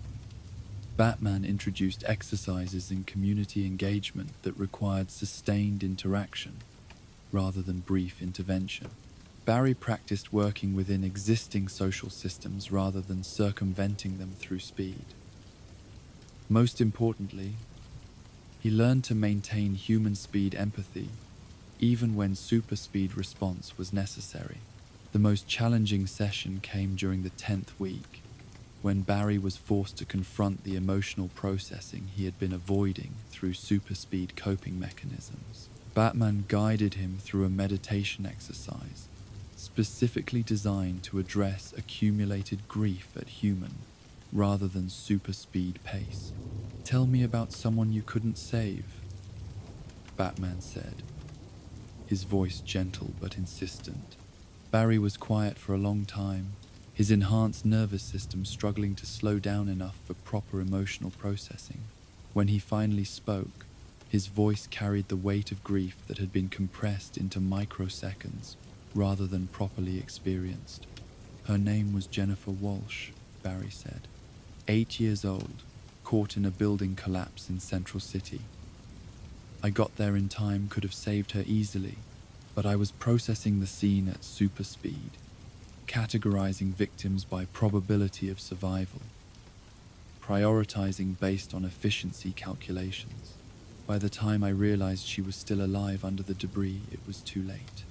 S1: Batman introduced exercises and community engagement that required sustained interaction rather than brief intervention. Barry practiced working within existing social systems rather than circumventing them through speed. Most importantly, he learned to maintain human speed empathy even when super speed response was necessary. The most challenging session came during the 10th week, when Barry was forced to confront the emotional processing he had been avoiding through super speed coping mechanisms. Batman guided him through a meditation exercise specifically designed to address accumulated grief at human rather than super speed pace. "Tell me about someone you couldn't save," Batman said, his voice gentle but insistent. Barry was quiet for a long time, his enhanced nervous system struggling to slow down enough for proper emotional processing. When he finally spoke, his voice carried the weight of grief that had been compressed into microseconds rather than properly experienced. "Her name was Jennifer Walsh," Barry said. 8 years old, caught in a building collapse in Central City. "I got there in time, could have saved her easily, but I was processing the scene at super speed, categorizing victims by probability of survival, prioritizing based on efficiency calculations. By the time I realized she was still alive under the debris, it was too late."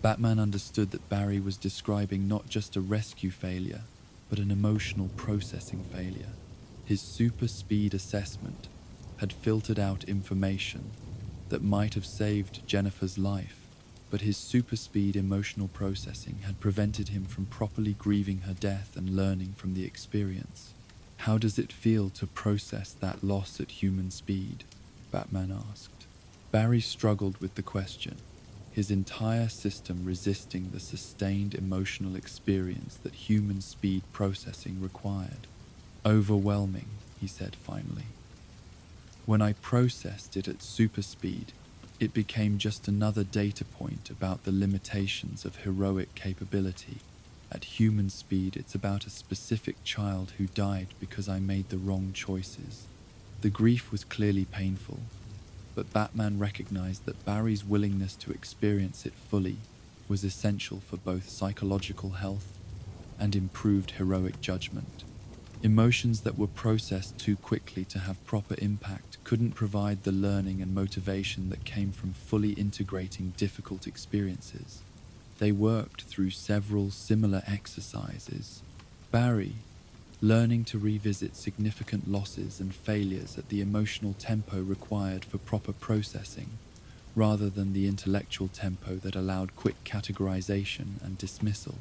S1: Batman understood that Barry was describing not just a rescue failure, but an emotional processing failure. His super speed assessment had filtered out information that might have saved Jennifer's life, but his super speed emotional processing had prevented him from properly grieving her death and learning from the experience. "How does it feel to process that loss at human speed?" Batman asked. Barry struggled with the question, his entire system resisting the sustained emotional experience that human speed processing required. "Overwhelming," he said finally. "When I processed it at super speed, it became just another data point about the limitations of heroic capability. At human speed, it's about a specific child who died because I made the wrong choices." The grief was clearly painful, but Batman recognized that Barry's willingness to experience it fully was essential for both psychological health and improved heroic judgment. Emotions that were processed too quickly to have proper impact couldn't provide the learning and motivation that came from fully integrating difficult experiences. They worked through several similar exercises. Barry, learning to revisit significant losses and failures at the emotional tempo required for proper processing, rather than the intellectual tempo that allowed quick categorization and dismissal.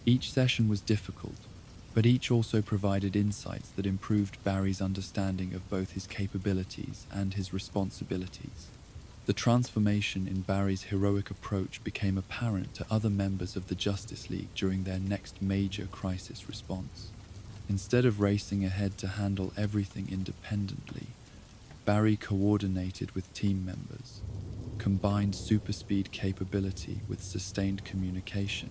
S1: Each session was difficult, but each also provided insights that improved Barry's understanding of both his capabilities and his responsibilities. The transformation in Barry's heroic approach became apparent to other members of the Justice League during their next major crisis response. Instead of racing ahead to handle everything independently, Barry coordinated with team members, combined super speed capability with sustained communication,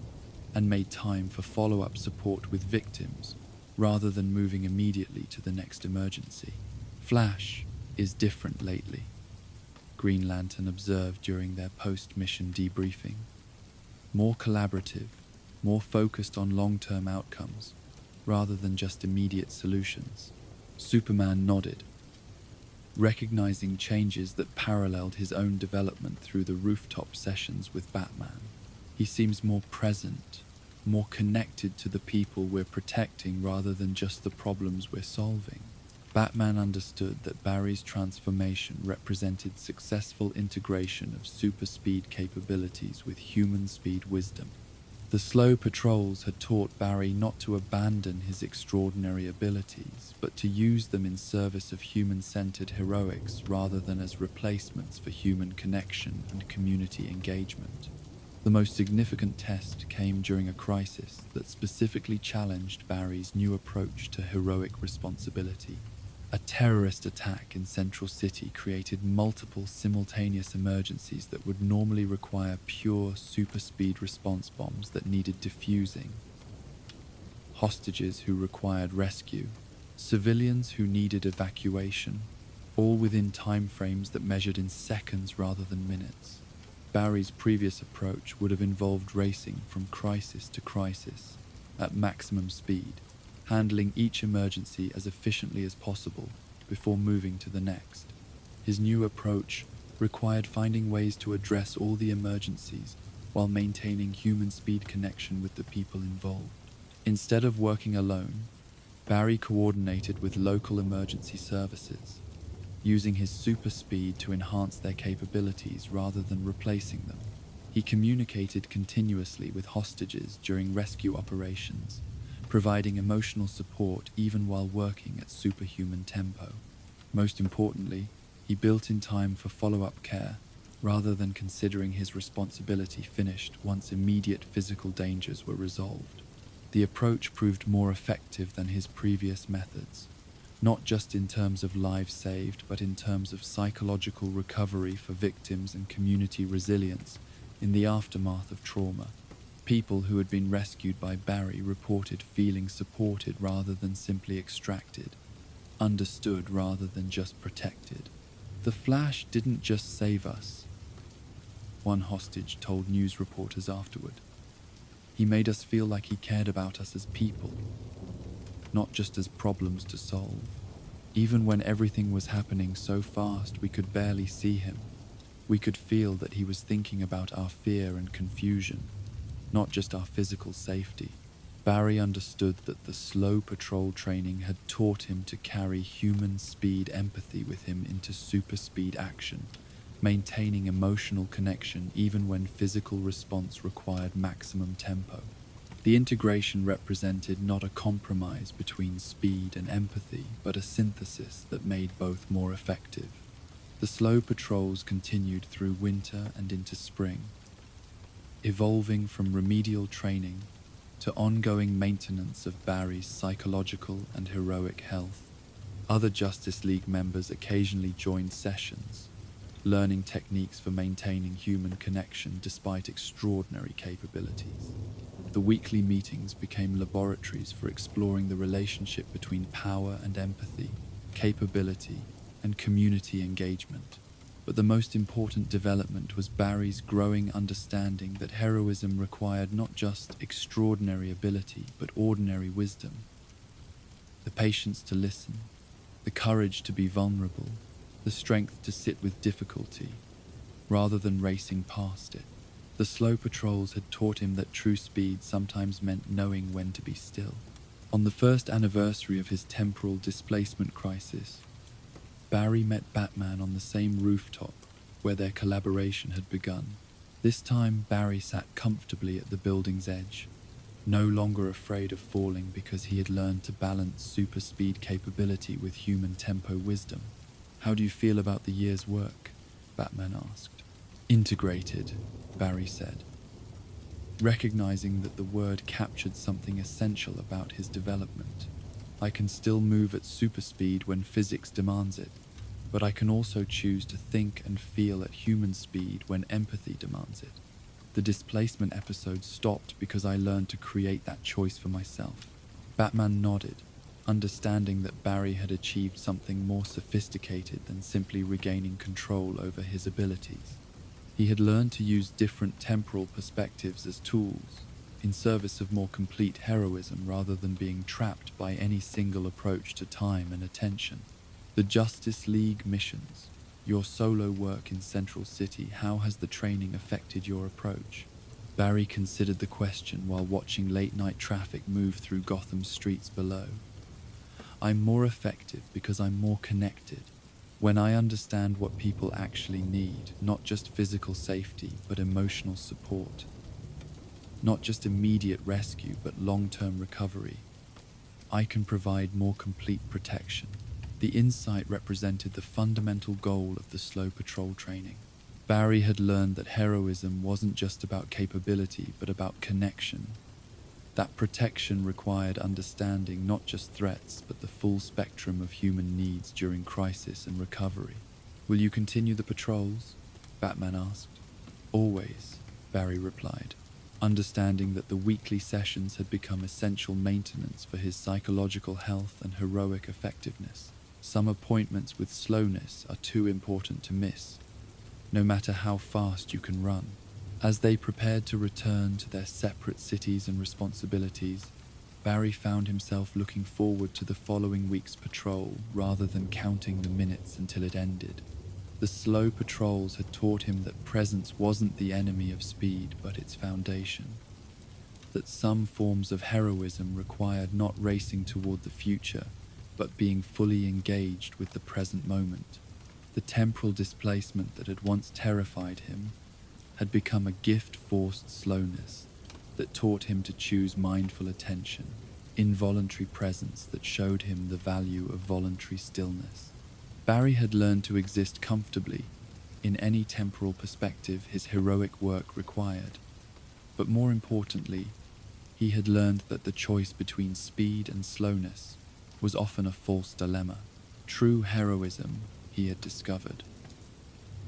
S1: and made time for follow-up support with victims rather than moving immediately to the next emergency. Flash is different lately. Green Lantern observed during their post-mission debriefing. More collaborative, more focused on long-term outcomes, rather than just immediate solutions. Superman nodded, recognizing changes that paralleled his own development through the rooftop sessions with Batman. He seems more present, more connected to the people we're protecting rather than just the problems we're solving. Batman understood that Barry's transformation represented successful integration of super speed capabilities with human speed wisdom. The slow patrols had taught Barry not to abandon his extraordinary abilities, but to use them in service of human-centered heroics rather than as replacements for human connection and community engagement. The most significant test came during a crisis that specifically challenged Barry's new approach to heroic responsibility. A terrorist attack in Central City created multiple simultaneous emergencies that would normally require pure super-speed response bombs that needed defusing. Hostages who required rescue, civilians who needed evacuation, all within timeframes that measured in seconds rather than minutes. Barry's previous approach would have involved racing from crisis to crisis at maximum speed, handling each emergency as efficiently as possible before moving to the next. His new approach required finding ways to address all the emergencies while maintaining human speed connection with the people involved. Instead of working alone, Barry coordinated with local emergency services, using his super speed to enhance their capabilities rather than replacing them. He communicated continuously with hostages during rescue operations, providing emotional support even while working at superhuman tempo. Most importantly, he built in time for follow-up care, rather than considering his responsibility finished once immediate physical dangers were resolved. The approach proved more effective than his previous methods, not just in terms of lives saved, but in terms of psychological recovery for victims and community resilience in the aftermath of trauma. People who had been rescued by Barry reported feeling supported rather than simply extracted, understood rather than just protected. "The Flash didn't just save us," one hostage told news reporters afterward. "He made us feel like he cared about us as people, not just as problems to solve. Even when everything was happening so fast we could barely see him, we could feel that he was thinking about our fear and confusion, not just our physical safety." Barry understood that the slow patrol training had taught him to carry human speed empathy with him into super speed action, maintaining emotional connection even when physical response required maximum tempo. The integration represented not a compromise between speed and empathy, but a synthesis that made both more effective. The slow patrols continued through winter and into spring, evolving from remedial training to ongoing maintenance of Barry's psychological and heroic health. Other Justice League members occasionally joined sessions, learning techniques for maintaining human connection despite extraordinary capabilities. The weekly meetings became laboratories for exploring the relationship between power and empathy, capability and community engagement. But the most important development was Barry's growing understanding that heroism required not just extraordinary ability, but ordinary wisdom. The patience to listen, the courage to be vulnerable, the strength to sit with difficulty, rather than racing past it. The slow patrols had taught him that true speed sometimes meant knowing when to be still. On the first anniversary of his temporal displacement crisis, Barry met Batman on the same rooftop where their collaboration had begun. This time, Barry sat comfortably at the building's edge, no longer afraid of falling because he had learned to balance super speed capability with human tempo wisdom. "How do you feel about the year's work?" Batman asked. "Integrated," Barry said, recognizing that the word captured something essential about his development. "I can still move at super speed when physics demands it, but I can also choose to think and feel at human speed when empathy demands it. The displacement episode stopped because I learned to create that choice for myself." Batman nodded, understanding that Barry had achieved something more sophisticated than simply regaining control over his abilities. He had learned to use different temporal perspectives as tools, in service of more complete heroism rather than being trapped by any single approach to time and attention. The Justice League missions, your solo work in Central City, how has the training affected your approach? Barry considered the question while watching late-night traffic move through Gotham's streets below. I'm more effective because I'm more connected. When I understand what people actually need, not just physical safety, but emotional support. Not just immediate rescue, but long-term recovery. I can provide more complete protection. The insight represented the fundamental goal of the slow patrol training. Barry had learned that heroism wasn't just about capability, but about connection. That protection required understanding not just threats, but the full spectrum of human needs during crisis and recovery. Will you continue the patrols? Batman asked. Always, Barry replied, understanding that the weekly sessions had become essential maintenance for his psychological health and heroic effectiveness. Some appointments with slowness are too important to miss, no matter how fast you can run. As they prepared to return to their separate cities and responsibilities, Barry found himself looking forward to the following week's patrol rather than counting the minutes until it ended. The slow patrols had taught him that presence wasn't the enemy of speed, but its foundation. That some forms of heroism required not racing toward the future, but being fully engaged with the present moment. The temporal displacement that had once terrified him had become a gift-forced slowness that taught him to choose mindful attention, involuntary presence that showed him the value of voluntary stillness. Barry had learned to exist comfortably in any temporal perspective his heroic work required, but more importantly, he had learned that the choice between speed and slowness was often a false dilemma. True heroism, he had discovered,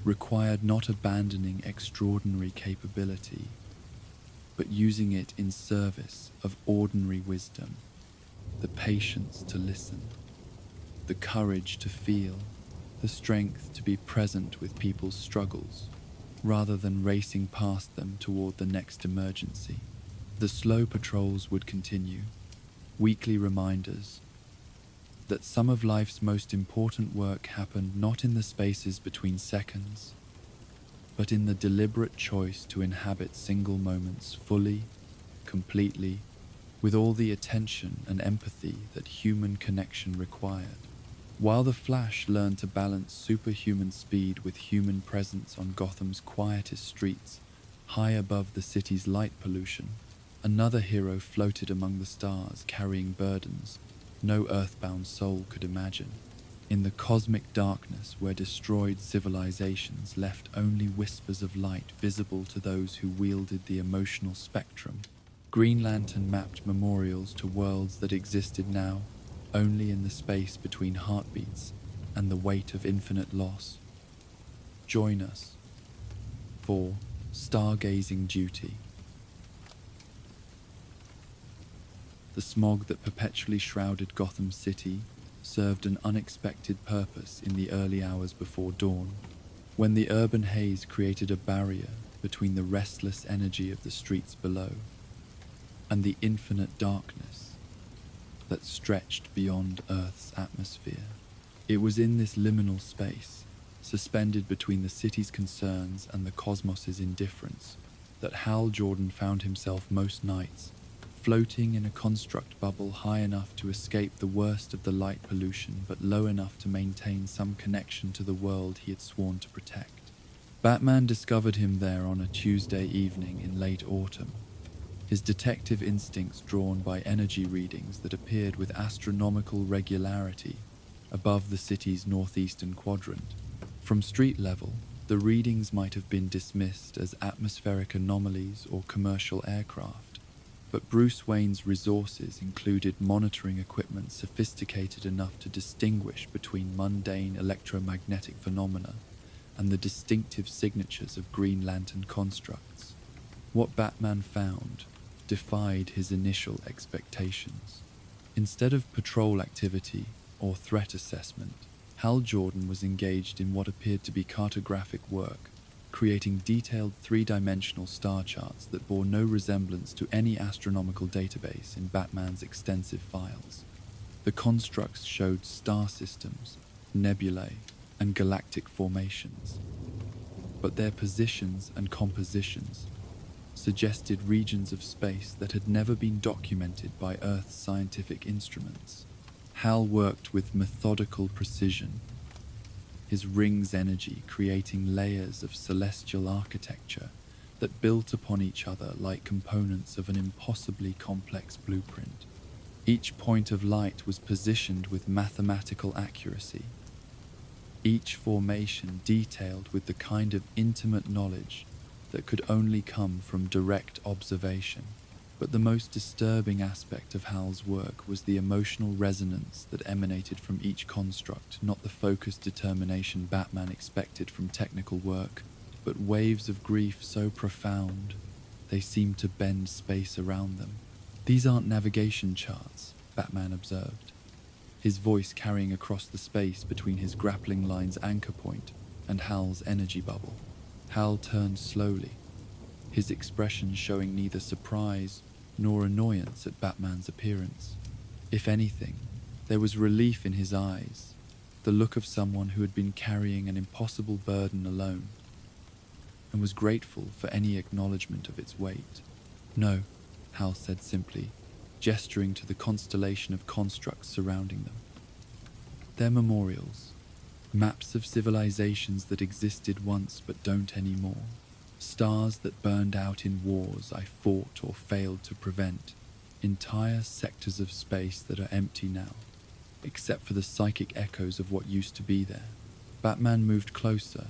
S1: required not abandoning extraordinary capability, but using it in service of ordinary wisdom, the patience to listen, the courage to feel, the strength to be present with people's struggles, rather than racing past them toward the next emergency. The slow patrols would continue, weekly reminders that some of life's most important work happened not in the spaces between seconds, but in the deliberate choice to inhabit single moments fully, completely, with all the attention and empathy that human connection required. While the Flash learned to balance superhuman speed with human presence on Gotham's quietest streets, high above the city's light pollution, another hero floated among the stars carrying burdens no earthbound soul could imagine. In the cosmic darkness where destroyed civilizations left only whispers of light visible to those who wielded the emotional spectrum, Green Lantern mapped memorials to worlds that existed now only in the space between heartbeats and the weight of infinite loss. Join us for stargazing duty. The smog that perpetually shrouded Gotham City served an unexpected purpose in the early hours before dawn, when the urban haze created a barrier between the restless energy of the streets below and the infinite darkness that stretched beyond Earth's atmosphere. It was in this liminal space, suspended between the city's concerns and the cosmos's indifference, that Hal Jordan found himself most nights, floating in a construct bubble high enough to escape the worst of the light pollution, but low enough to maintain some connection to the world he had sworn to protect. Batman discovered him there on a Tuesday evening in late autumn, his detective instincts drawn by energy readings that appeared with astronomical regularity above the city's northeastern quadrant. From street level, the readings might have been dismissed as atmospheric anomalies or commercial aircraft, but Bruce Wayne's resources included monitoring equipment sophisticated enough to distinguish between mundane electromagnetic phenomena and the distinctive signatures of Green Lantern constructs. What Batman found defied his initial expectations. Instead of patrol activity or threat assessment, Hal Jordan was engaged in what appeared to be cartographic work, creating detailed three-dimensional star charts that bore no resemblance to any astronomical database in Batman's extensive files. The constructs showed star systems, nebulae, and galactic formations, but their positions and compositions suggested regions of space that had never been documented by Earth's scientific instruments. Hal worked with methodical precision, his ring's energy creating layers of celestial architecture that built upon each other like components of an impossibly complex blueprint. Each point of light was positioned with mathematical accuracy, each formation detailed with the kind of intimate knowledge that could only come from direct observation. But the most disturbing aspect of Hal's work was the emotional resonance that emanated from each construct, not the focused determination Batman expected from technical work, but waves of grief so profound they seemed to bend space around them. "These aren't navigation charts," Batman observed, his voice carrying across the space between his grappling line's anchor point and Hal's energy bubble. Hal turned slowly, his expression showing neither surprise nor annoyance at Batman's appearance. If anything, there was relief in his eyes, the look of someone who had been carrying an impossible burden alone, and was grateful for any acknowledgement of its weight. "No," Hal said simply, gesturing to the constellation of constructs surrounding them. "They're memorials, maps of civilizations that existed once but don't anymore. Stars that burned out in wars I fought or failed to prevent. Entire sectors of space that are empty now, except for the psychic echoes of what used to be there." Batman moved closer,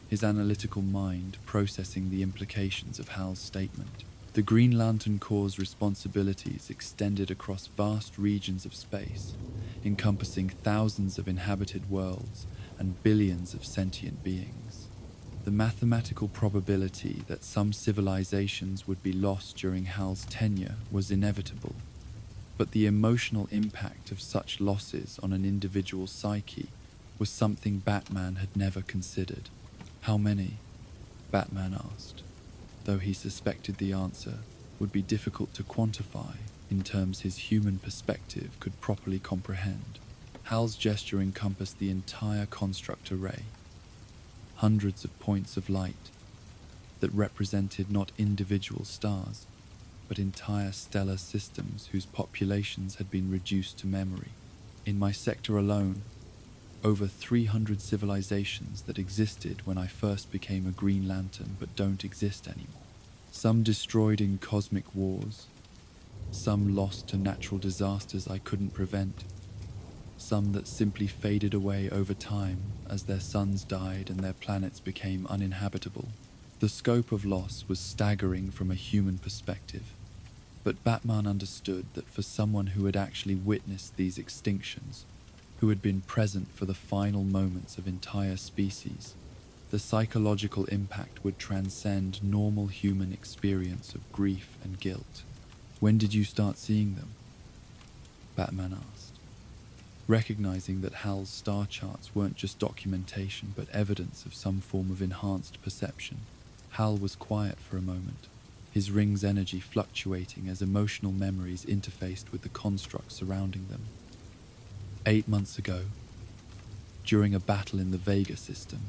S1: his analytical mind processing the implications of Hal's statement. The Green Lantern Corps' responsibilities extended across vast regions of space, encompassing thousands of inhabited worlds and billions of sentient beings. The mathematical probability that some civilizations would be lost during Hal's tenure was inevitable, but the emotional impact of such losses on an individual's psyche was something Batman had never considered. "How many?" Batman asked, though he suspected the answer would be difficult to quantify in terms his human perspective could properly comprehend. Hal's gesture encompassed the entire construct array, hundreds of points of light that represented not individual stars, but entire stellar systems whose populations had been reduced to memory. "In my sector alone, over 300 civilizations that existed when I first became a Green Lantern but don't exist anymore. Some destroyed in cosmic wars, some lost to natural disasters I couldn't prevent, some that simply faded away over time as their suns died and their planets became uninhabitable. The scope of loss was staggering from a human perspective, but Batman understood that for someone who had actually witnessed these extinctions, who had been present for the final moments of entire species, the psychological impact would transcend normal human experience of grief and guilt. "When did you start seeing them?" Batman asked, recognizing that Hal's star charts weren't just documentation but evidence of some form of enhanced perception. Hal was quiet for a moment, his ring's energy fluctuating as emotional memories interfaced with the constructs surrounding them. 8 months ago, during a battle in the Vega system,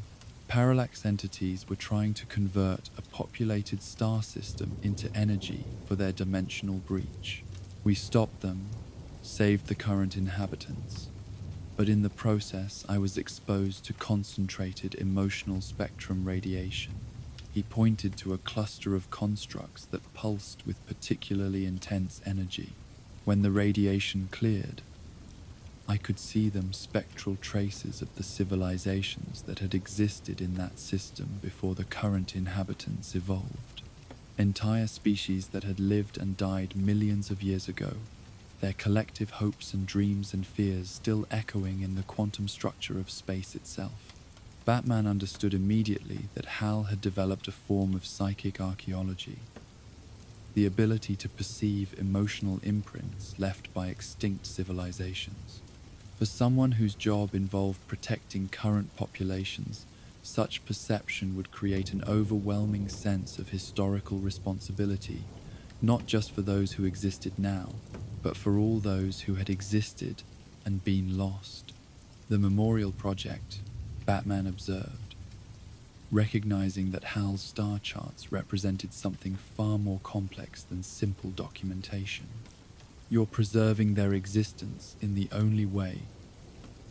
S1: parallax entities were trying to convert a populated star system into energy for their dimensional breach. We stopped them, saved the current inhabitants, but in the process I was exposed to concentrated emotional spectrum radiation. He pointed to a cluster of constructs that pulsed with particularly intense energy. When the radiation cleared, I could see them spectral traces of the civilizations that had existed in that system before the current inhabitants evolved. Entire species that had lived and died millions of years ago, their collective hopes and dreams and fears still echoing in the quantum structure of space itself. Batman understood immediately that Hal had developed a form of psychic archaeology. the ability to perceive emotional imprints left by extinct civilizations. For someone whose job involved protecting current populations, such perception would create an overwhelming sense of historical responsibility, not just for those who existed now, but for all those who had existed and been lost. The Memorial Project, Batman observed, recognizing that Hal's star charts represented something far more complex than simple documentation. You're preserving their existence in the only way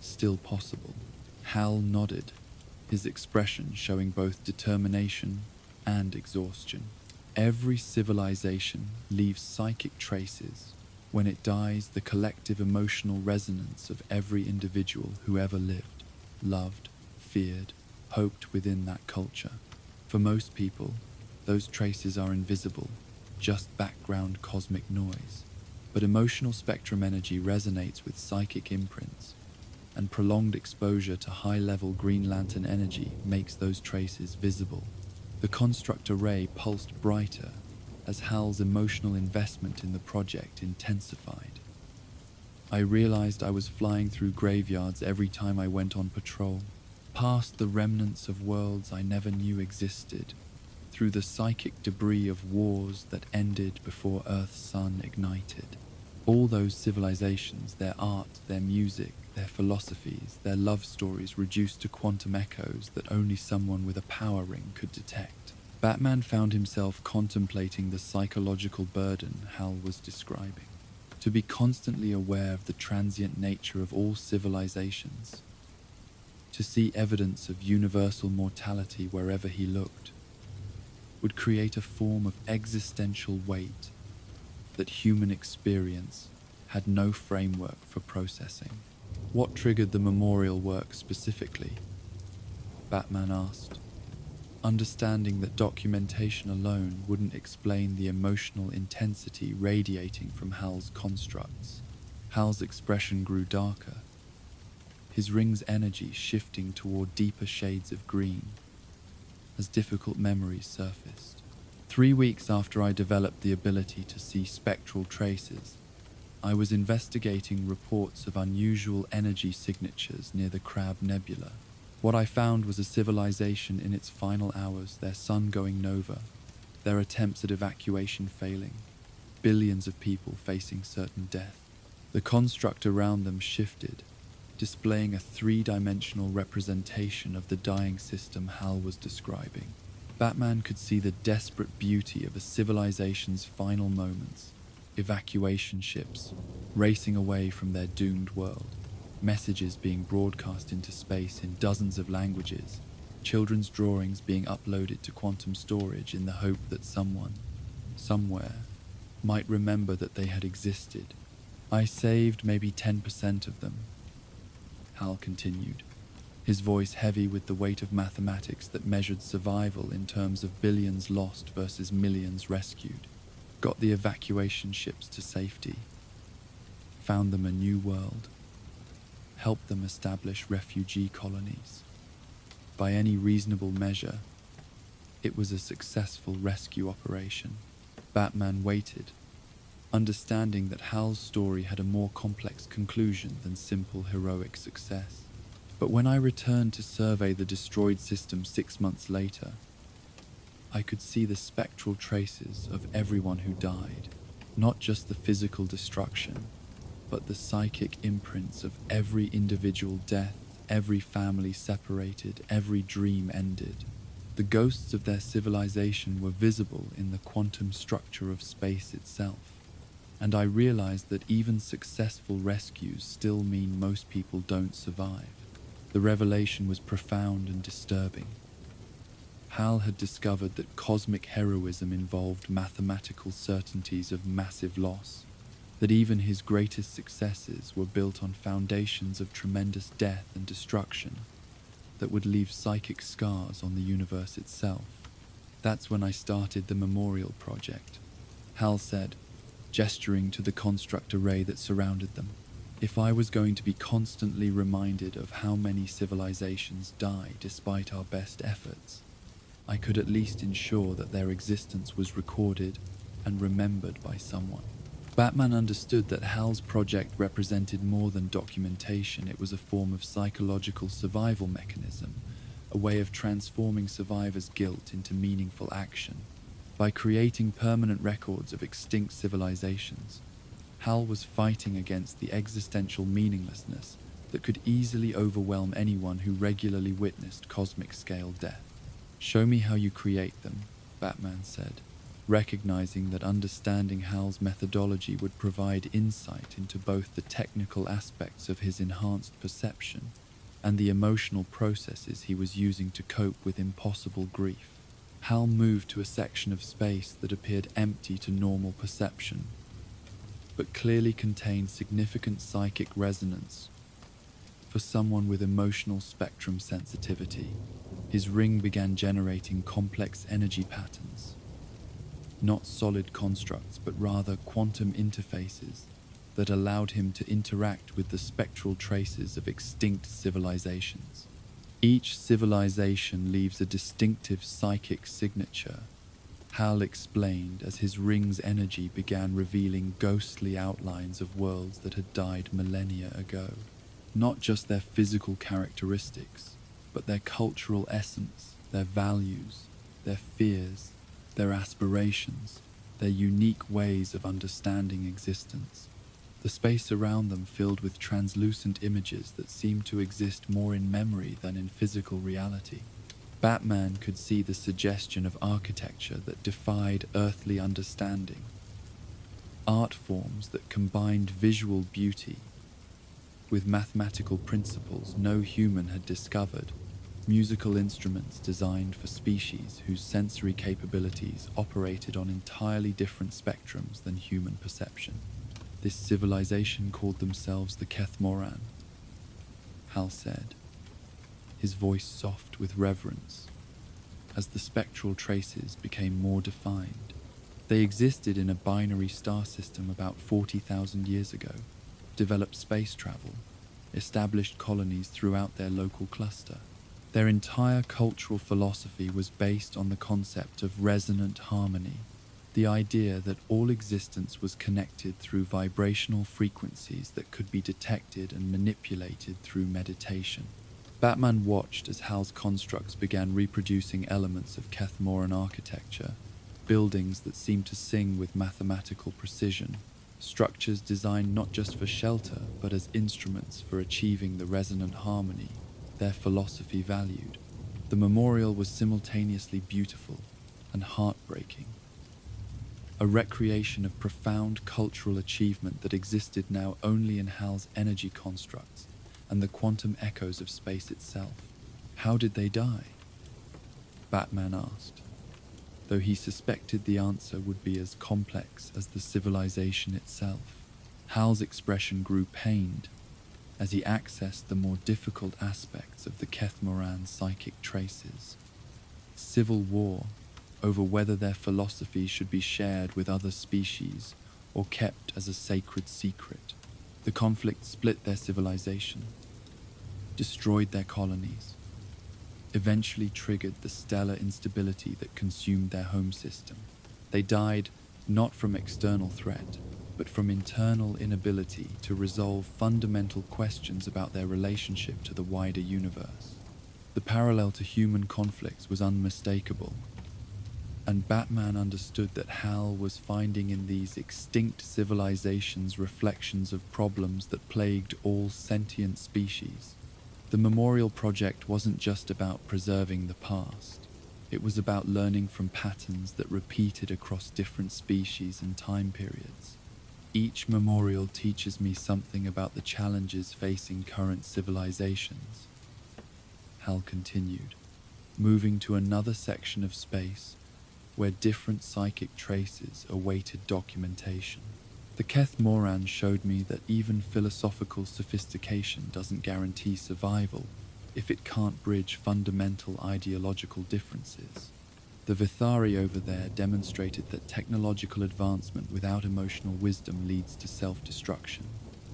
S1: still possible. Hal nodded, his expression showing both determination and exhaustion. Every civilization leaves psychic traces. When it dies, the collective emotional resonance of every individual who ever lived, loved, feared, hoped within that culture. For most people, those traces are invisible, just background cosmic noise. But emotional spectrum energy resonates with psychic imprints, and prolonged exposure to high-level Green Lantern energy makes those traces visible. The construct array pulsed brighter as Hal's emotional investment in the project intensified. I realized I was flying through graveyards every time I went on patrol, past the remnants of worlds I never knew existed, through the psychic debris of wars that ended before Earth's sun ignited. All those civilizations, their art, their music, their philosophies, their love stories reduced to quantum echoes that only someone with a power ring could detect. Batman found himself contemplating the psychological burden Hal was describing. To be constantly aware of the transient nature of all civilizations, to see evidence of universal mortality wherever he looked, would create a form of existential weight that human experience had no framework for processing. What triggered the memorial work specifically? Batman asked, understanding that documentation alone wouldn't explain the emotional intensity radiating from Hal's constructs. Hal's expression grew darker, his ring's energy shifting toward deeper shades of green as difficult memories surfaced. 3 weeks after I developed the ability to see spectral traces, I was investigating reports of unusual energy signatures near the Crab Nebula. What I found was a civilization in its final hours, their sun going nova, their attempts at evacuation failing, billions of people facing certain death. The construct around them shifted, displaying a three-dimensional representation of the dying system Hal was describing. Batman could see the desperate beauty of a civilization's final moments, evacuation ships racing away from their doomed world, messages being broadcast into space in dozens of languages, children's drawings being uploaded to quantum storage in the hope that someone, somewhere, might remember that they had existed. I saved maybe 10% of them, Hal continued, his voice heavy with the weight of mathematics that measured survival in terms of billions lost versus millions rescued. Got the evacuation ships to safety, found them a new world, helped them establish refugee colonies. By any reasonable measure, it was a successful rescue operation. Batman waited, understanding that Hal's story had a more complex conclusion than simple heroic success. But when I returned to survey the destroyed system 6 months later, I could see the spectral traces of everyone who died, not just the physical destruction, but the psychic imprints of every individual death, every family separated, every dream ended. The ghosts of their civilization were visible in the quantum structure of space itself, and I realized that even successful rescues still mean most people don't survive. The revelation was profound and disturbing. Hal had discovered that cosmic heroism involved mathematical certainties of massive loss, that even his greatest successes were built on foundations of tremendous death and destruction that would leave psychic scars on the universe itself. That's when I started the Memorial Project, Hal said, gesturing to the construct array that surrounded them. If I was going to be constantly reminded of how many civilizations die despite our best efforts, I could at least ensure that their existence was recorded and remembered by someone. Batman understood that Hal's project represented more than documentation. It was a form of psychological survival mechanism, a way of transforming survivors' guilt into meaningful action. By creating permanent records of extinct civilizations, Hal was fighting against the existential meaninglessness that could easily overwhelm anyone who regularly witnessed cosmic-scale death. "Show me how you create them," Batman said, recognizing that understanding Hal's methodology would provide insight into both the technical aspects of his enhanced perception and the emotional processes he was using to cope with impossible grief. Hal moved to a section of space that appeared empty to normal perception, but clearly contained significant psychic resonance for someone with emotional spectrum sensitivity. His ring began generating complex energy patterns, not solid constructs, but rather quantum interfaces that allowed him to interact with the spectral traces of extinct civilizations. Each civilization leaves a distinctive psychic signature, Hal explained as his ring's energy began revealing ghostly outlines of worlds that had died millennia ago. Not just their physical characteristics, but their cultural essence, their values, their fears, their aspirations, their unique ways of understanding existence. The space around them filled with translucent images that seemed to exist more in memory than in physical reality. Batman could see the suggestion of architecture that defied earthly understanding. Art forms that combined visual beauty with mathematical principles no human had discovered. Musical instruments designed for species whose sensory capabilities operated on entirely different spectrums than human perception. This civilization called themselves the Kethmoran, Hal said, his voice soft with reverence, as the spectral traces became more defined. They existed in a binary star system about 40,000 years ago, developed space travel, established colonies throughout their local cluster. Their entire cultural philosophy was based on the concept of resonant harmony, the idea that all existence was connected through vibrational frequencies that could be detected and manipulated through meditation. Batman watched as Hal's constructs began reproducing elements of Kethmoran architecture, buildings that seemed to sing with mathematical precision, structures designed not just for shelter but as instruments for achieving the resonant harmony their philosophy valued. The memorial was simultaneously beautiful and heartbreaking, a recreation of profound cultural achievement that existed now only in Hal's energy constructs and the quantum echoes of space itself. How did they die? Batman asked, though he suspected the answer would be as complex as the civilization itself. Hal's expression grew pained as he accessed the more difficult aspects of the Kethmoran's psychic traces. Civil war over whether their philosophy should be shared with other species or kept as a sacred secret. The conflict split their civilization, destroyed their colonies, eventually triggered the stellar instability that consumed their home system. They died not from external threat, but from internal inability to resolve fundamental questions about their relationship to the wider universe. The parallel to human conflicts was unmistakable, and Batman understood that Hal was finding in these extinct civilizations reflections of problems that plagued all sentient species. The Memorial Project wasn't just about preserving the past. It was about learning from patterns that repeated across different species and time periods. Each memorial teaches me something about the challenges facing current civilizations, Hal continued, moving to another section of space where different psychic traces awaited documentation. The Kethmoran showed me that even philosophical sophistication doesn't guarantee survival if it can't bridge fundamental ideological differences. The Vithari over there demonstrated that technological advancement without emotional wisdom leads to self-destruction.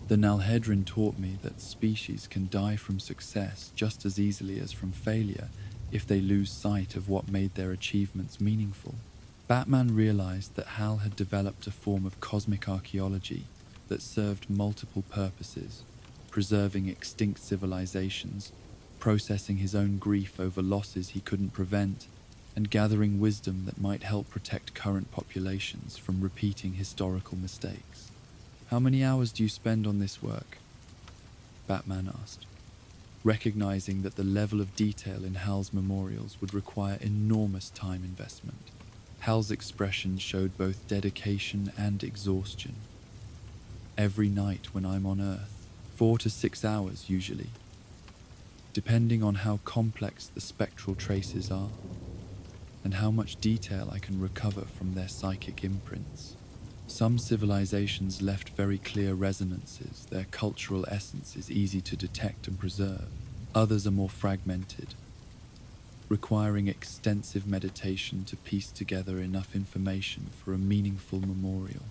S1: The Nalhedrin taught me that species can die from success just as easily as from failure if they lose sight of what made their achievements meaningful. Batman realized that Hal had developed a form of cosmic archaeology that served multiple purposes, preserving extinct civilizations, processing his own grief over losses he couldn't prevent, and gathering wisdom that might help protect current populations from repeating historical mistakes. "How many hours do you spend on this work?" Batman asked, recognizing that the level of detail in Hal's memorials would require enormous time investment. Hal's expression showed both dedication and exhaustion. "Every night when I'm on Earth, 4 to 6 hours usually, depending on how complex the spectral traces are and how much detail I can recover from their psychic imprints. Some civilizations left very clear resonances, their cultural essence is easy to detect and preserve. Others are more fragmented, requiring extensive meditation to piece together enough information for a meaningful memorial."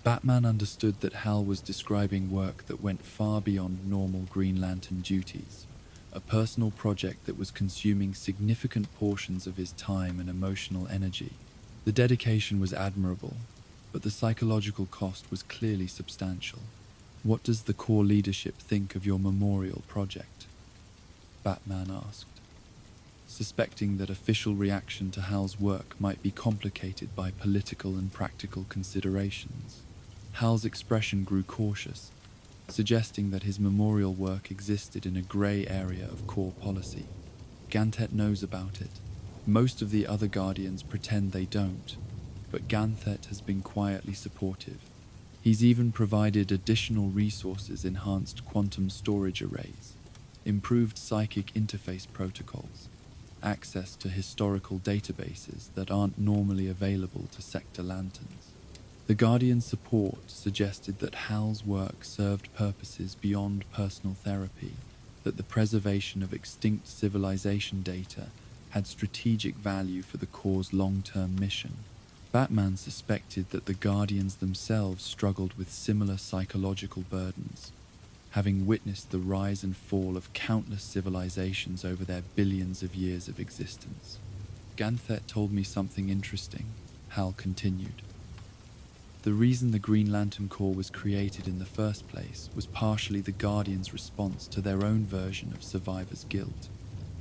S1: Batman understood that Hal was describing work that went far beyond normal Green Lantern duties, a personal project that was consuming significant portions of his time and emotional energy. The dedication was admirable, but the psychological cost was clearly substantial. "What does the core leadership think of your memorial project?" Batman asked, suspecting that official reaction to Hal's work might be complicated by political and practical considerations. Hal's expression grew cautious, suggesting that his memorial work existed in a grey area of core policy. "Ganthet knows about it. Most of the other Guardians pretend they don't, but Ganthet has been quietly supportive. He's even provided additional resources, enhanced quantum storage arrays, improved psychic interface protocols, access to historical databases that aren't normally available to sector lanterns." The Guardian's support suggested that Hal's work served purposes beyond personal therapy, that the preservation of extinct civilization data had strategic value for the Corps' long-term mission. Batman suspected that the Guardians themselves struggled with similar psychological burdens, having witnessed the rise and fall of countless civilizations over their billions of years of existence. "Ganthet told me something interesting," Hal continued. "The reason the Green Lantern Corps was created in the first place was partially the Guardians' response to their own version of survivor's guilt.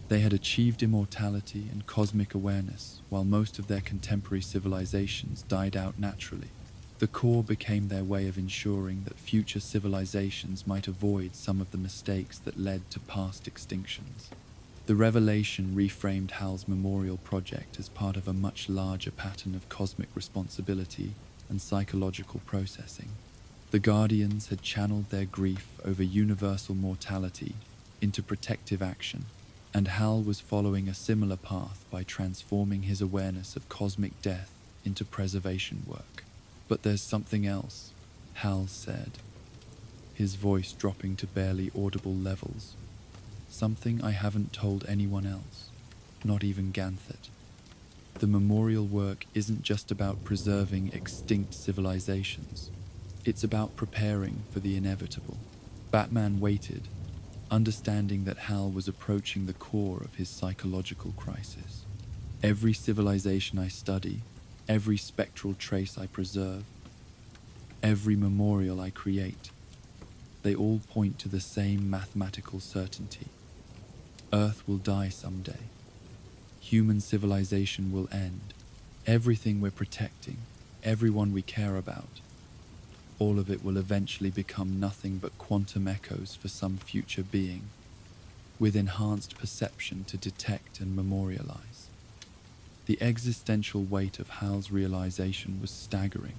S1: They had achieved immortality and cosmic awareness, while most of their contemporary civilizations died out naturally. The Corps became their way of ensuring that future civilizations might avoid some of the mistakes that led to past extinctions." The revelation reframed Hal's memorial project as part of a much larger pattern of cosmic responsibility and psychological processing. The Guardians had channeled their grief over universal mortality into protective action, and Hal was following a similar path by transforming his awareness of cosmic death into preservation work. "But there's something else," Hal said, his voice dropping to barely audible levels. "Something I haven't told anyone else, not even Ganthet. The memorial work isn't just about preserving extinct civilizations. It's about preparing for the inevitable." Batman waited, understanding that Hal was approaching the core of his psychological crisis. "Every civilization I study, every spectral trace I preserve, every memorial I create, they all point to the same mathematical certainty. Earth will die someday. Human civilization will end. Everything we're protecting, everyone we care about, all of it will eventually become nothing but quantum echoes for some future being, with enhanced perception to detect and memorialize." The existential weight of Hal's realization was staggering.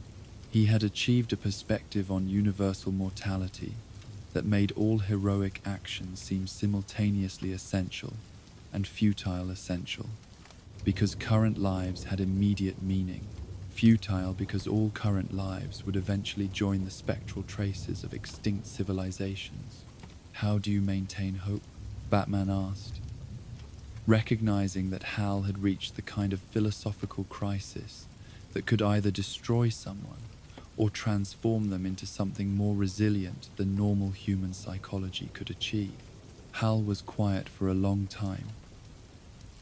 S1: He had achieved a perspective on universal mortality that made all heroic actions seem simultaneously essential and futile essential, because current lives had immediate meaning, futile because all current lives would eventually join the spectral traces of extinct civilizations. "How do you maintain hope?" Batman asked, recognizing that Hal had reached the kind of philosophical crisis that could either destroy someone or transform them into something more resilient than normal human psychology could achieve. Hal was quiet for a long time,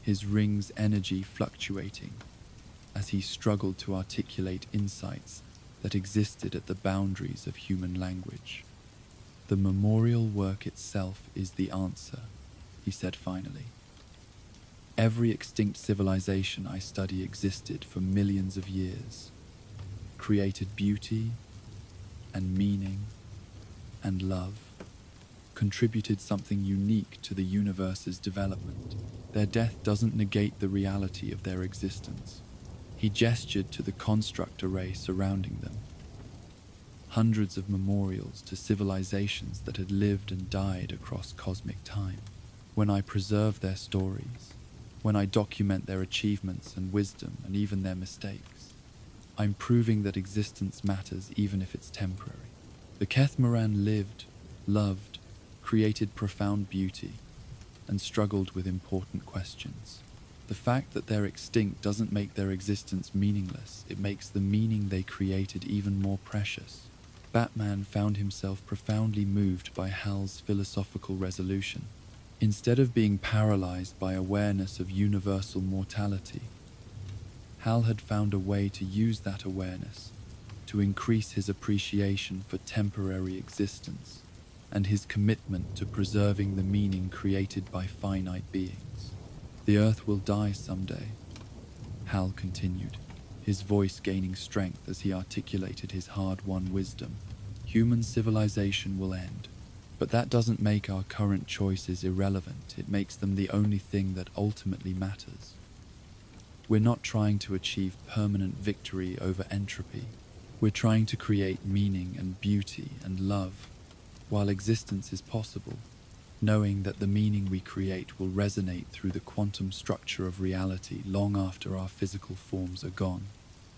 S1: his ring's energy fluctuating as he struggled to articulate insights that existed at the boundaries of human language. "The memorial work itself is the answer," he said finally. "Every extinct civilization I study existed for millions of years, created beauty and meaning and love, contributed something unique to the universe's development. Their death doesn't negate the reality of their existence." He gestured to the construct array surrounding them. Hundreds of memorials to civilizations that had lived and died across cosmic time. "When I preserve their stories, when I document their achievements and wisdom and even their mistakes, I'm proving that existence matters even if it's temporary." The Kethmaran lived, loved, created profound beauty, and struggled with important questions. The fact that they're extinct doesn't make their existence meaningless, it makes the meaning they created even more precious. Batman found himself profoundly moved by Hal's philosophical resolution. Instead of being paralyzed by awareness of universal mortality, Hal had found a way to use that awareness to increase his appreciation for temporary existence and his commitment to preserving the meaning created by finite beings. "The Earth will die someday," Hal continued, his voice gaining strength as he articulated his hard-won wisdom. "Human civilization will end, but that doesn't make our current choices irrelevant. It makes them the only thing that ultimately matters. We're not trying to achieve permanent victory over entropy. We're trying to create meaning and beauty and love while existence is possible, knowing that the meaning we create will resonate through the quantum structure of reality long after our physical forms are gone."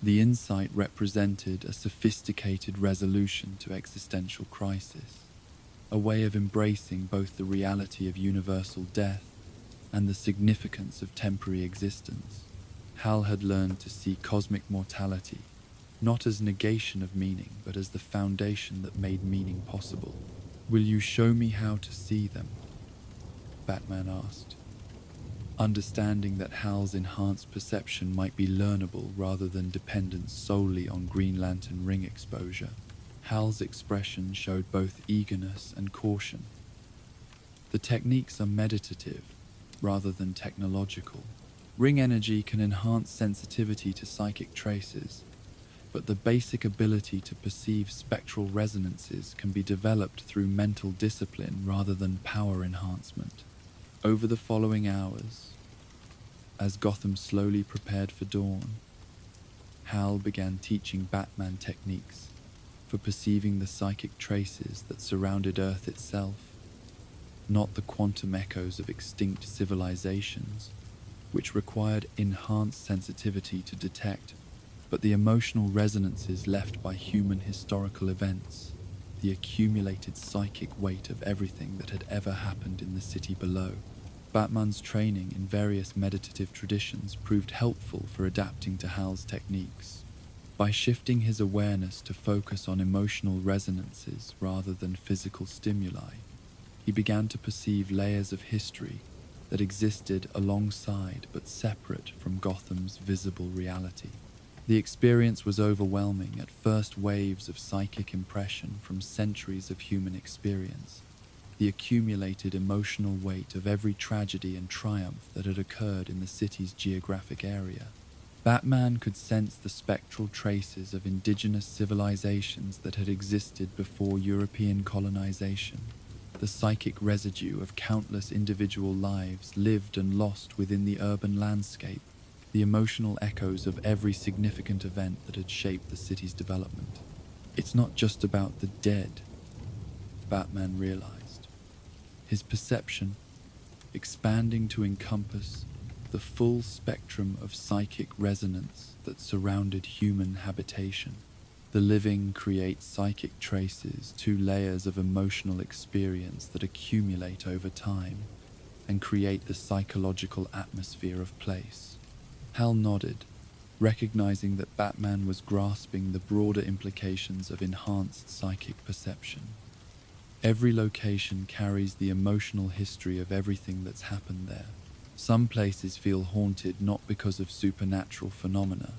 S1: The insight represented a sophisticated resolution to existential crisis, a way of embracing both the reality of universal death and the significance of temporary existence. Hal had learned to see cosmic mortality not as negation of meaning, but as the foundation that made meaning possible. "Will you show me how to see them?" Batman asked, understanding that Hal's enhanced perception might be learnable rather than dependent solely on Green Lantern ring exposure. Hal's expression showed both eagerness and caution. "The techniques are meditative rather than technological. Ring energy can enhance sensitivity to psychic traces, but the basic ability to perceive spectral resonances can be developed through mental discipline rather than power enhancement." Over the following hours, as Gotham slowly prepared for dawn, Hal began teaching Batman techniques for perceiving the psychic traces that surrounded Earth itself, not the quantum echoes of extinct civilizations, which required enhanced sensitivity to detect, but the emotional resonances left by human historical events, the accumulated psychic weight of everything that had ever happened in the city below. Batman's training in various meditative traditions proved helpful for adapting to Hal's techniques. By shifting his awareness to focus on emotional resonances rather than physical stimuli, he began to perceive layers of history that existed alongside but separate from Gotham's visible reality. The experience was overwhelming. At first, waves of psychic impression from centuries of human experience, the accumulated emotional weight of every tragedy and triumph that had occurred in the city's geographic area. Batman could sense the spectral traces of indigenous civilizations that had existed before European colonization, the psychic residue of countless individual lives lived and lost within the urban landscape, the emotional echoes of every significant event that had shaped the city's development. "It's not just about the dead," Batman realized, his perception expanding to encompass the full spectrum of psychic resonance that surrounded human habitation. The living create psychic traces, two layers of emotional experience that accumulate over time and create the psychological atmosphere of place. Hal nodded, recognizing that Batman was grasping the broader implications of enhanced psychic perception. Every location carries the emotional history of everything that's happened there. Some places feel haunted not because of supernatural phenomena,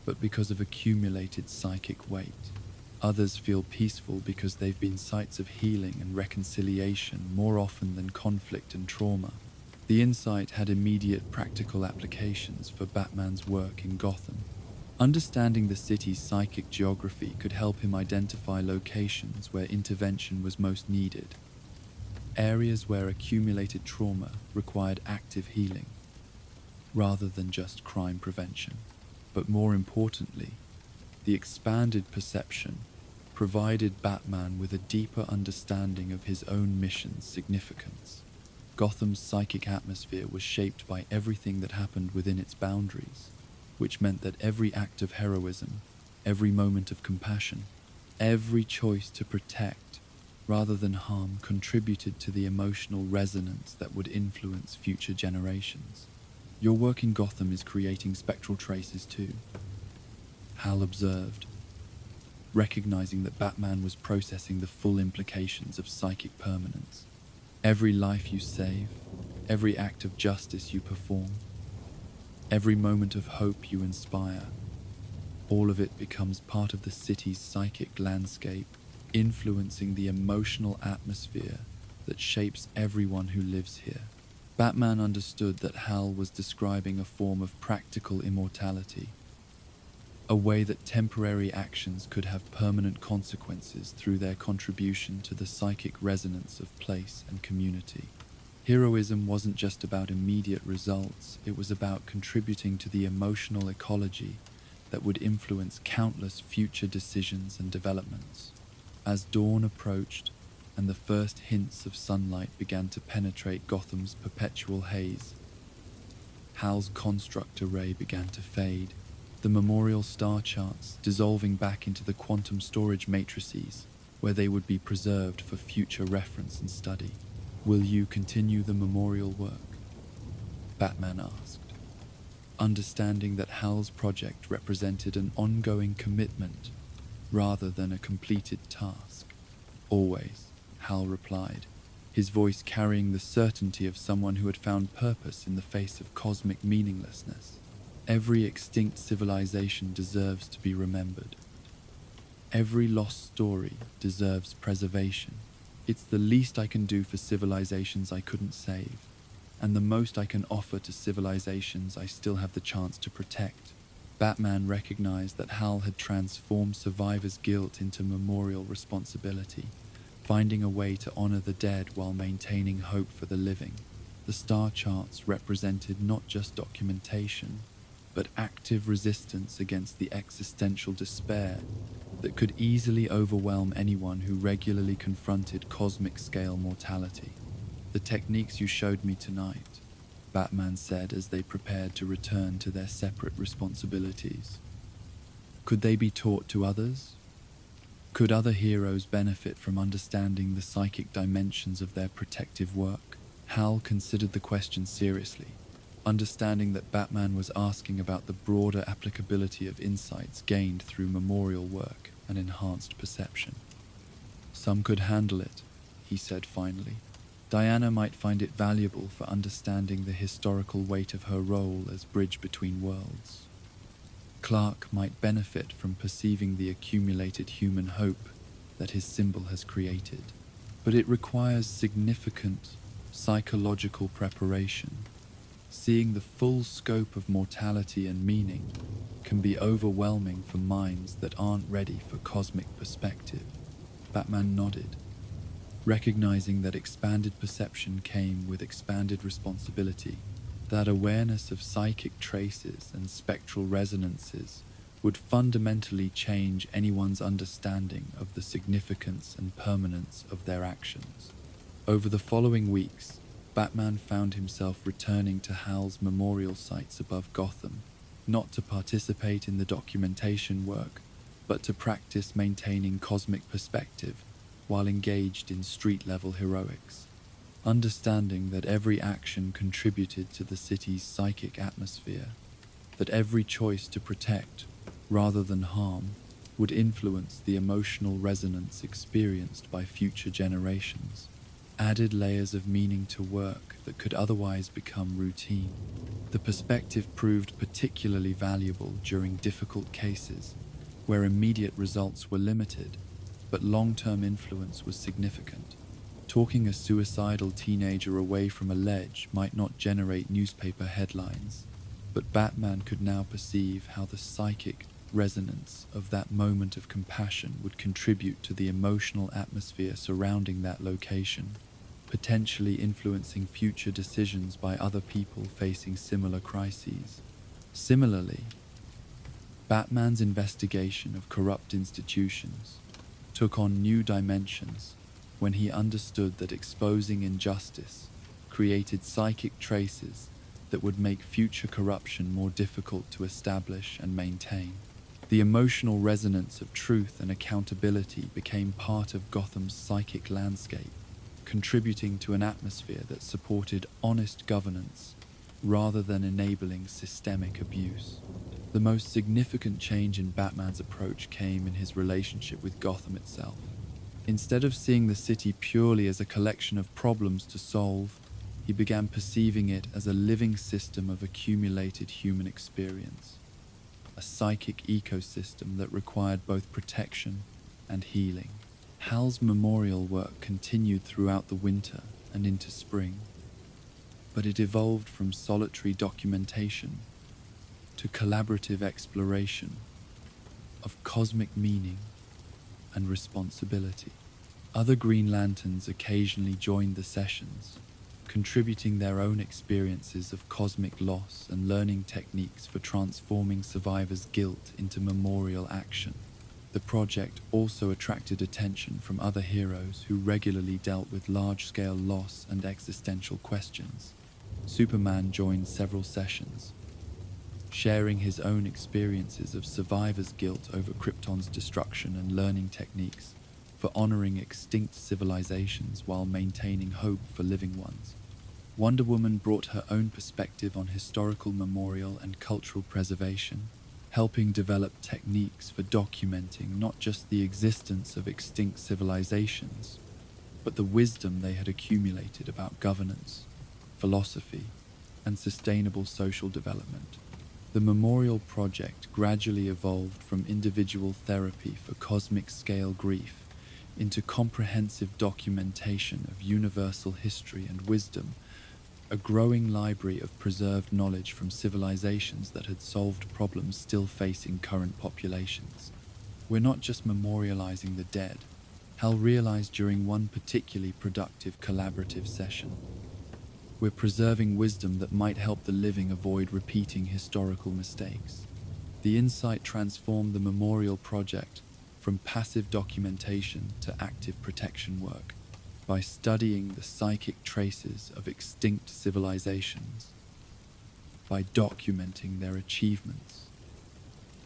S1: but because of accumulated psychic weight. Others feel peaceful because they've been sites of healing and reconciliation more often than conflict and trauma. The insight had immediate practical applications for Batman's work in Gotham. Understanding the city's psychic geography could help him identify locations where intervention was most needed, areas where accumulated trauma required active healing, rather than just crime prevention. But more importantly, the expanded perception provided Batman with a deeper understanding of his own mission's significance. Gotham's psychic atmosphere was shaped by everything that happened within its boundaries, which meant that every act of heroism, every moment of compassion, every choice to protect rather than harm contributed to the emotional resonance that would influence future generations. Your work in Gotham is creating spectral traces too, Hal observed, recognizing that Batman was processing the full implications of psychic permanence. Every life you save, every act of justice you perform, every moment of hope you inspire, all of it becomes part of the city's psychic landscape, influencing the emotional atmosphere that shapes everyone who lives here. Batman understood that Hal was describing a form of practical immortality, a way that temporary actions could have permanent consequences through their contribution to the psychic resonance of place and community. Heroism wasn't just about immediate results, it was about contributing to the emotional ecology that would influence countless future decisions and developments. As dawn approached and the first hints of sunlight began to penetrate Gotham's perpetual haze, Hal's construct array began to fade, the memorial star charts dissolving back into the quantum storage matrices where they would be preserved for future reference and study. "Will you continue the memorial work?" Batman asked, understanding that Hal's project represented an ongoing commitment rather than a completed task. "Always," Hal replied, his voice carrying the certainty of someone who had found purpose in the face of cosmic meaninglessness. "Every extinct civilization deserves to be remembered. Every lost story deserves preservation. It's the least I can do for civilizations I couldn't save, and the most I can offer to civilizations I still have the chance to protect." Batman recognized that Hal had transformed survivors' guilt into memorial responsibility, finding a way to honor the dead while maintaining hope for the living. The star charts represented not just documentation, but active resistance against the existential despair that could easily overwhelm anyone who regularly confronted cosmic-scale mortality. "The techniques you showed me tonight," Batman said as they prepared to return to their separate responsibilities. "Could they be taught to others? Could other heroes benefit from understanding the psychic dimensions of their protective work?" Hal considered the question seriously, understanding that Batman was asking about the broader applicability of insights gained through memorial work and enhanced perception. "Some could handle it," he said finally. "Diana might find it valuable for understanding the historical weight of her role as bridge between worlds. Clark might benefit from perceiving the accumulated human hope that his symbol has created. But it requires significant psychological preparation. Seeing the full scope of mortality and meaning can be overwhelming for minds that aren't ready for cosmic perspective." Batman nodded, recognizing that expanded perception came with expanded responsibility. That awareness of psychic traces and spectral resonances would fundamentally change anyone's understanding of the significance and permanence of their actions. Over the following weeks, Batman found himself returning to Hal's memorial sites above Gotham, not to participate in the documentation work, but to practice maintaining cosmic perspective while engaged in street-level heroics. Understanding that every action contributed to the city's psychic atmosphere, that every choice to protect rather than harm would influence the emotional resonance experienced by future generations. added layers of meaning to work that could otherwise become routine. The perspective proved particularly valuable during difficult cases, where immediate results were limited, but long-term influence was significant. Talking a suicidal teenager away from a ledge might not generate newspaper headlines, but Batman could now perceive how the psychic resonance of that moment of compassion would contribute to the emotional atmosphere surrounding that location, potentially influencing future decisions by other people facing similar crises. Similarly, Batman's investigation of corrupt institutions took on new dimensions when he understood that exposing injustice created psychic traces that would make future corruption more difficult to establish and maintain. The emotional resonance of truth and accountability became part of Gotham's psychic landscape, contributing to an atmosphere that supported honest governance rather than enabling systemic abuse. The most significant change in Batman's approach came in his relationship with Gotham itself. Instead of seeing the city purely as a collection of problems to solve, he began perceiving it as a living system of accumulated human experience, a psychic ecosystem that required both protection and healing. Hal's memorial work continued throughout the winter and into spring, but it evolved from solitary documentation to collaborative exploration of cosmic meaning and responsibility. Other Green Lanterns occasionally joined the sessions, contributing their own experiences of cosmic loss and learning techniques for transforming survivors' guilt into memorial action. The project also attracted attention from other heroes who regularly dealt with large-scale loss and existential questions. Superman joined several sessions, sharing his own experiences of survivors' guilt over Krypton's destruction and learning techniques for honoring extinct civilizations while maintaining hope for living ones. Wonder Woman brought her own perspective on historical memorial and cultural preservation, helping develop techniques for documenting not just the existence of extinct civilizations, but the wisdom they had accumulated about governance, philosophy, and sustainable social development. The Memorial Project gradually evolved from individual therapy for cosmic-scale grief into comprehensive documentation of universal history and wisdom, a growing library of preserved knowledge from civilizations that had solved problems still facing current populations. We're not just memorializing the dead, Hal realized during one particularly productive collaborative session. We're preserving wisdom that might help the living avoid repeating historical mistakes. The insight transformed the Memorial Project from passive documentation to active protection work. By studying the psychic traces of extinct civilizations, by documenting their achievements,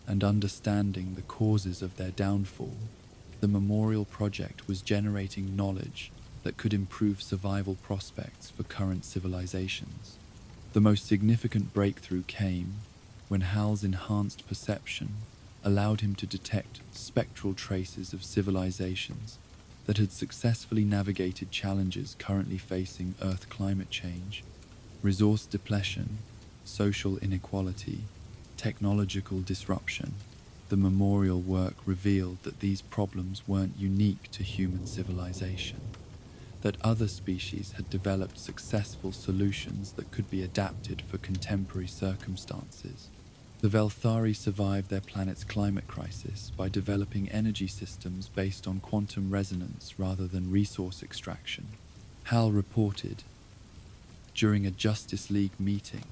S1: and understanding the causes of their downfall, the Memorial Project was generating knowledge that could improve survival prospects for current civilizations. The most significant breakthrough came when Hal's enhanced perception allowed him to detect spectral traces of civilizations that had successfully navigated challenges currently facing Earth climate change, resource depletion, social inequality, technological disruption. The memorial work revealed that these problems weren't unique to human civilization, that other species had developed successful solutions that could be adapted for contemporary circumstances. The Velthari survived their planet's climate crisis by developing energy systems based on quantum resonance rather than resource extraction. Hal reported during a Justice League meeting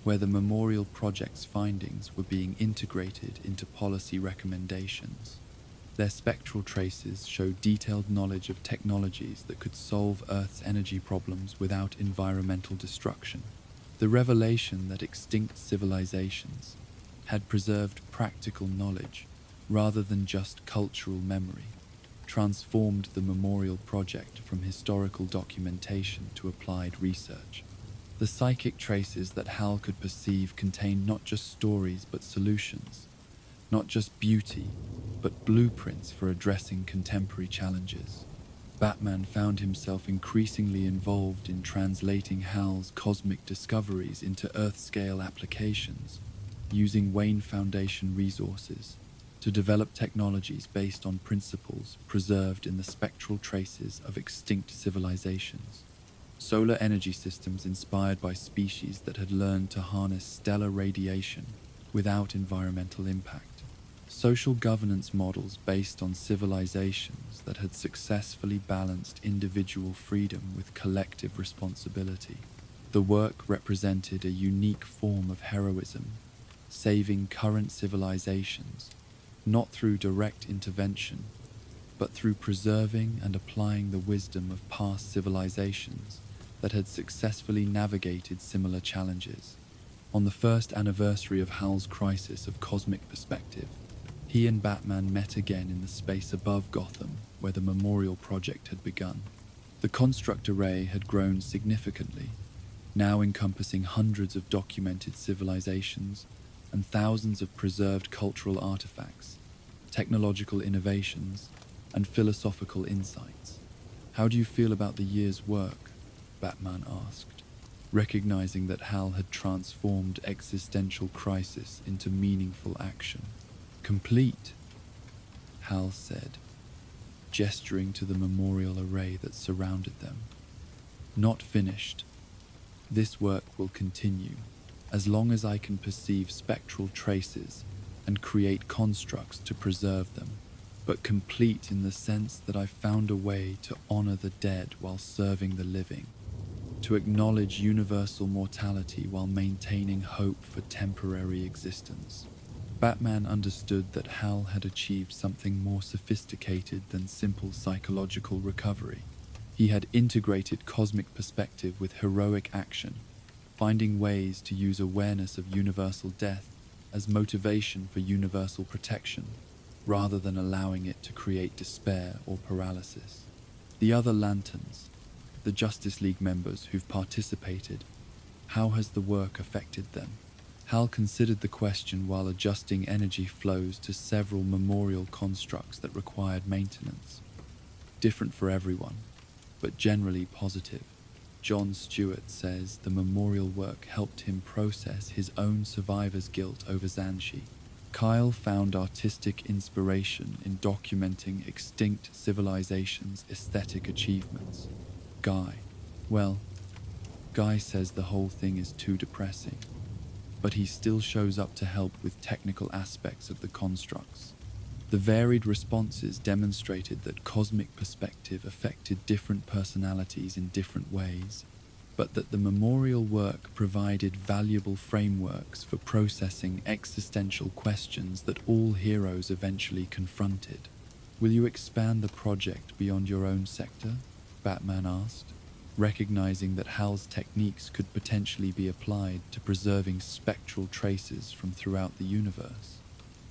S1: where the Memorial Project's findings were being integrated into policy recommendations. Their spectral traces showed detailed knowledge of technologies that could solve Earth's energy problems without environmental destruction. The revelation that extinct civilizations had preserved practical knowledge rather than just cultural memory transformed the Memorial Project from historical documentation to applied research. The psychic traces that Hal could perceive contained not just stories but solutions, not just beauty, but blueprints for addressing contemporary challenges. Batman found himself increasingly involved in translating Hal's cosmic discoveries into Earth-scale applications, using Wayne Foundation resources to develop technologies based on principles preserved in the spectral traces of extinct civilizations. Solar energy systems inspired by species that had learned to harness stellar radiation without environmental impact. Social governance models based on civilizations that had successfully balanced individual freedom with collective responsibility. The work represented a unique form of heroism, saving current civilizations, not through direct intervention, but through preserving and applying the wisdom of past civilizations that had successfully navigated similar challenges. On the first anniversary of Hal's crisis of cosmic perspective, he and Batman met again in the space above Gotham, where the Memorial Project had begun. The construct array had grown significantly, now encompassing hundreds of documented civilizations and thousands of preserved cultural artifacts, technological innovations, and philosophical insights. "How do you feel about the year's work?" Batman asked, recognizing that Hal had transformed existential crisis into meaningful action. "Complete," Hal said, gesturing to the memorial array that surrounded them. "Not finished. This work will continue, as long as I can perceive spectral traces and create constructs to preserve them, but complete in the sense that I found a way to honor the dead while serving the living, to acknowledge universal mortality while maintaining hope for temporary existence." Batman understood that Hal had achieved something more sophisticated than simple psychological recovery. He had integrated cosmic perspective with heroic action, finding ways to use awareness of universal death as motivation for universal protection, rather than allowing it to create despair or paralysis. The other Lanterns, the Justice League members who've participated, how has the work affected them? Hal considered the question while adjusting energy flows to several memorial constructs that required maintenance. Different for everyone, but generally positive. John Stewart says the memorial work helped him process his own survivor's guilt over Xanshi. Kyle found artistic inspiration in documenting extinct civilizations' aesthetic achievements. Guy says the whole thing is too depressing, but he still shows up to help with technical aspects of the constructs. The varied responses demonstrated that cosmic perspective affected different personalities in different ways, but that the memorial work provided valuable frameworks for processing existential questions that all heroes eventually confronted. "Will you expand the project beyond your own sector?" Batman asked, recognizing that Hal's techniques could potentially be applied to preserving spectral traces from throughout the universe.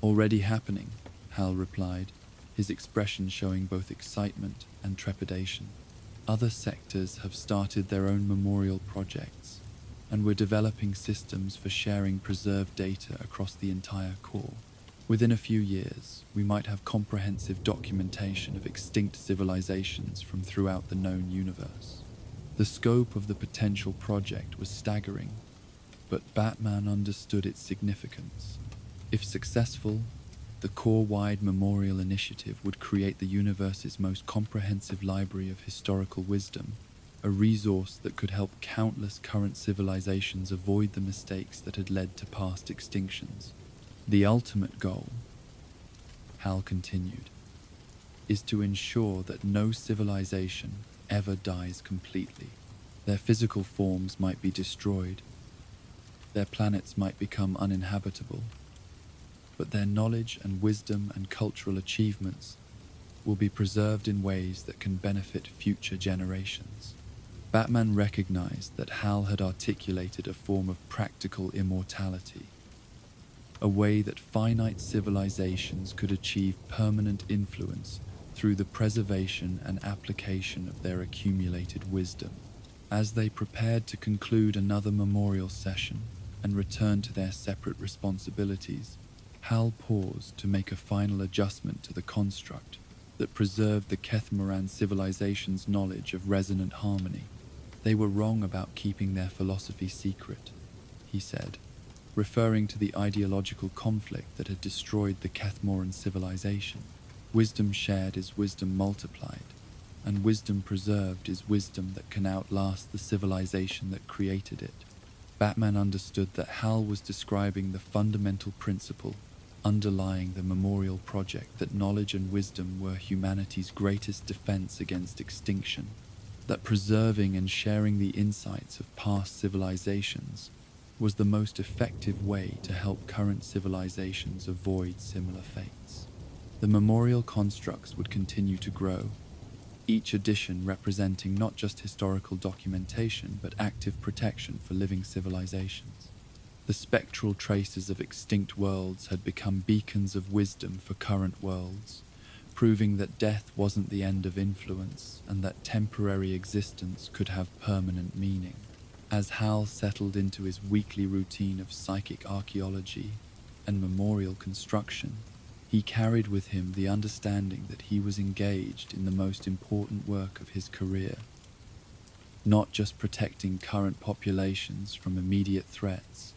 S1: "Already happening," Hal replied, his expression showing both excitement and trepidation. "Other sectors have started their own memorial projects, and we're developing systems for sharing preserved data across the entire core. Within a few years, we might have comprehensive documentation of extinct civilizations from throughout the known universe." The scope of the potential project was staggering, but Batman understood its significance. If successful, the core-wide memorial initiative would create the universe's most comprehensive library of historical wisdom, a resource that could help countless current civilizations avoid the mistakes that had led to past extinctions. "The ultimate goal," Hal continued, "is to ensure that no civilization ever dies completely. Their physical forms might be destroyed, their planets might become uninhabitable, but their knowledge and wisdom and cultural achievements will be preserved in ways that can benefit future generations." Batman recognized that Hal had articulated a form of practical immortality, a way that finite civilizations could achieve permanent influence through the preservation and application of their accumulated wisdom. As they prepared to conclude another memorial session and return to their separate responsibilities, Hal paused to make a final adjustment to the construct, that preserved the Kethmoran civilization's knowledge of resonant harmony. They were wrong about keeping their philosophy secret, he said, referring to the ideological conflict that had destroyed the Kethmoran civilization. Wisdom shared is wisdom multiplied, and wisdom preserved is wisdom that can outlast the civilization that created it. Batman understood that Hal was describing the fundamental principle underlying the memorial project, that knowledge and wisdom were humanity's greatest defense against extinction, that preserving and sharing the insights of past civilizations was the most effective way to help current civilizations avoid similar fates. The memorial constructs would continue to grow, each edition representing not just historical documentation but active protection for living civilizations. The spectral traces of extinct worlds had become beacons of wisdom for current worlds, proving that death wasn't the end of influence and that temporary existence could have permanent meaning. As Hal settled into his weekly routine of psychic archaeology and memorial construction, he carried with him the understanding that he was engaged in the most important work of his career, not just protecting current populations from immediate threats,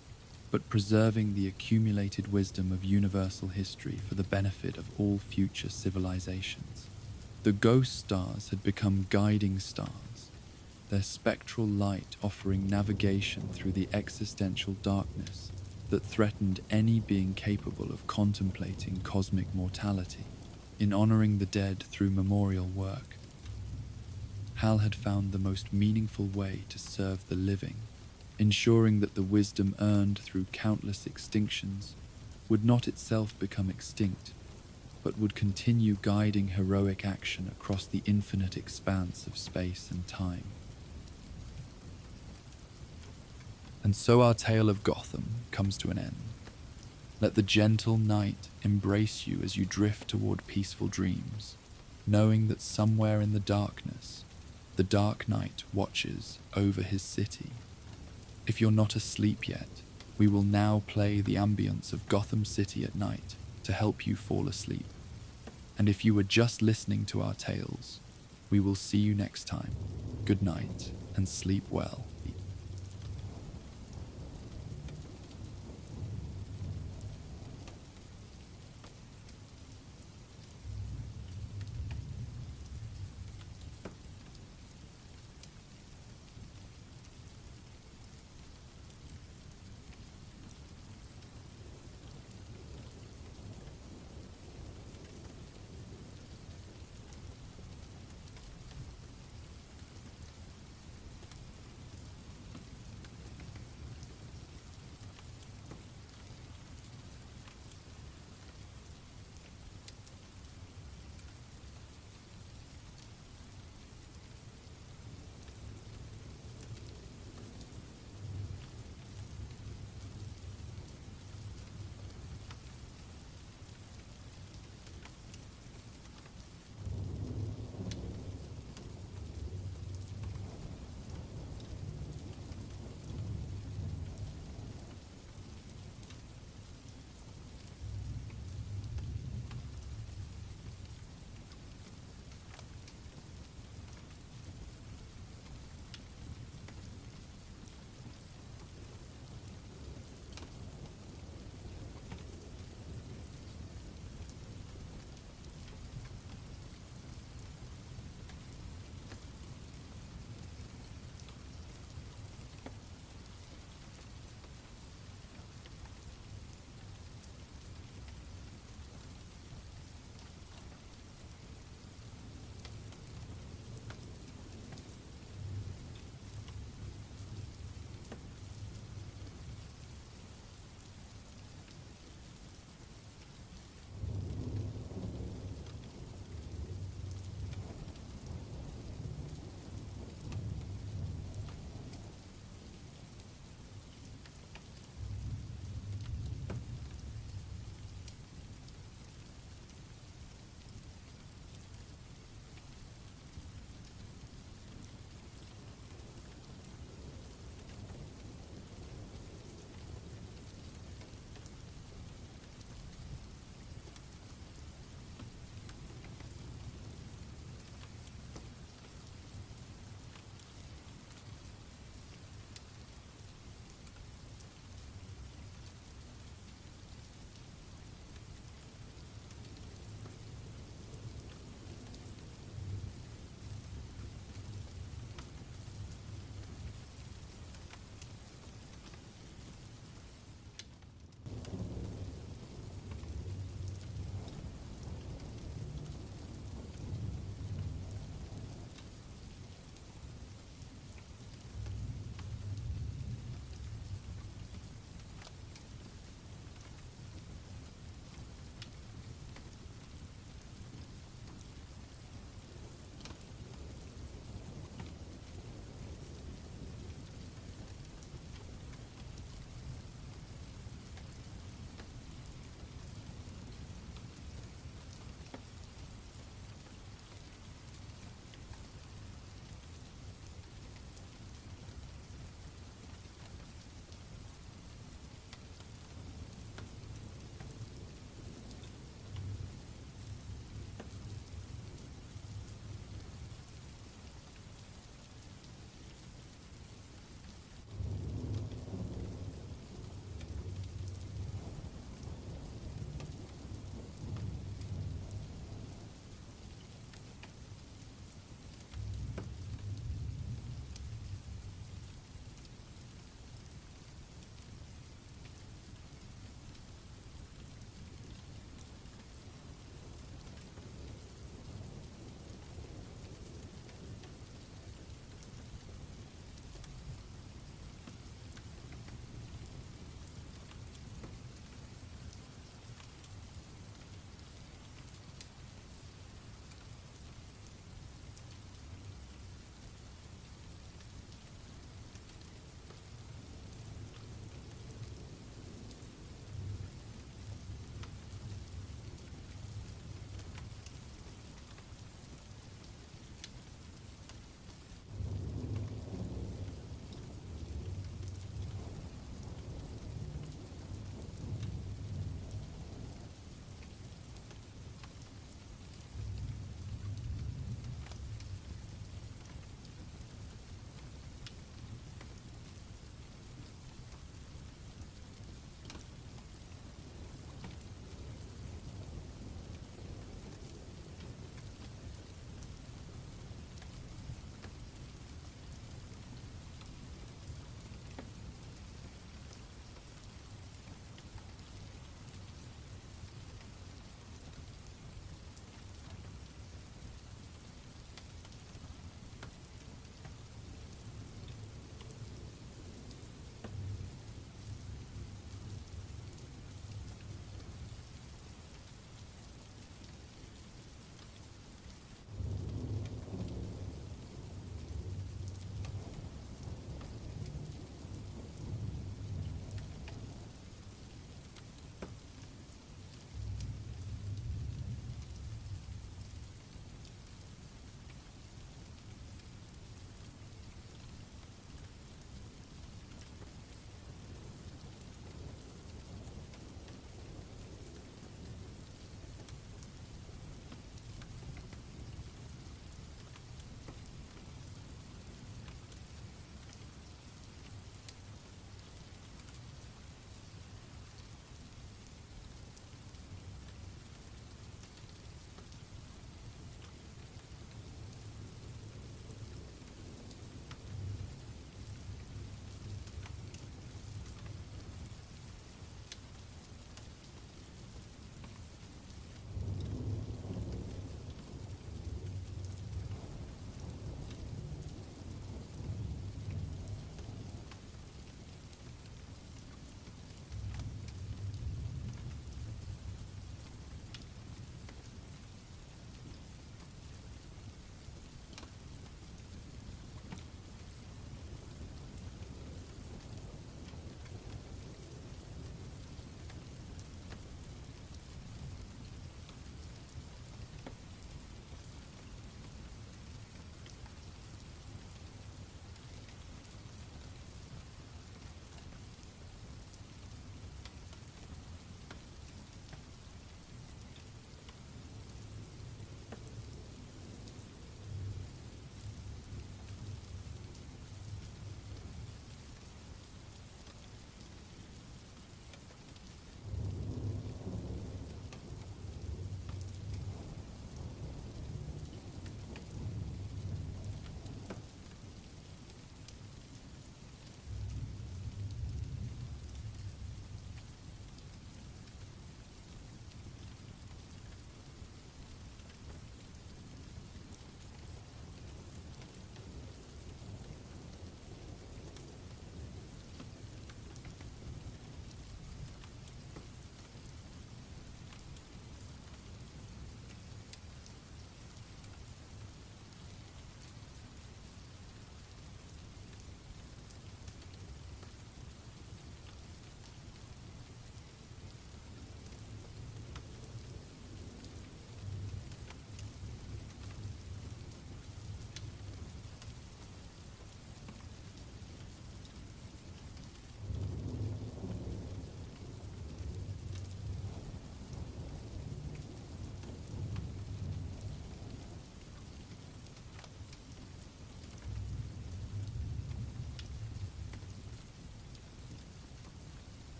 S1: but preserving the accumulated wisdom of universal history for the benefit of all future civilizations. The ghost stars had become guiding stars, their spectral light offering navigation through the existential darkness that threatened any being capable of contemplating cosmic mortality. In honoring the dead through memorial work, Hal had found the most meaningful way to serve the living, ensuring that the wisdom earned through countless extinctions would not itself become extinct, but would continue guiding heroic action across the infinite expanse of space and time. And so our tale of Gotham comes to an end. Let the gentle night embrace you as you drift toward peaceful dreams, knowing that somewhere in the darkness, the Dark Knight watches over his city. If you're not asleep yet, we will now play the ambience of Gotham City at night to help you fall asleep. And if you were just listening to our tales, we will see you next time. Good night and sleep well.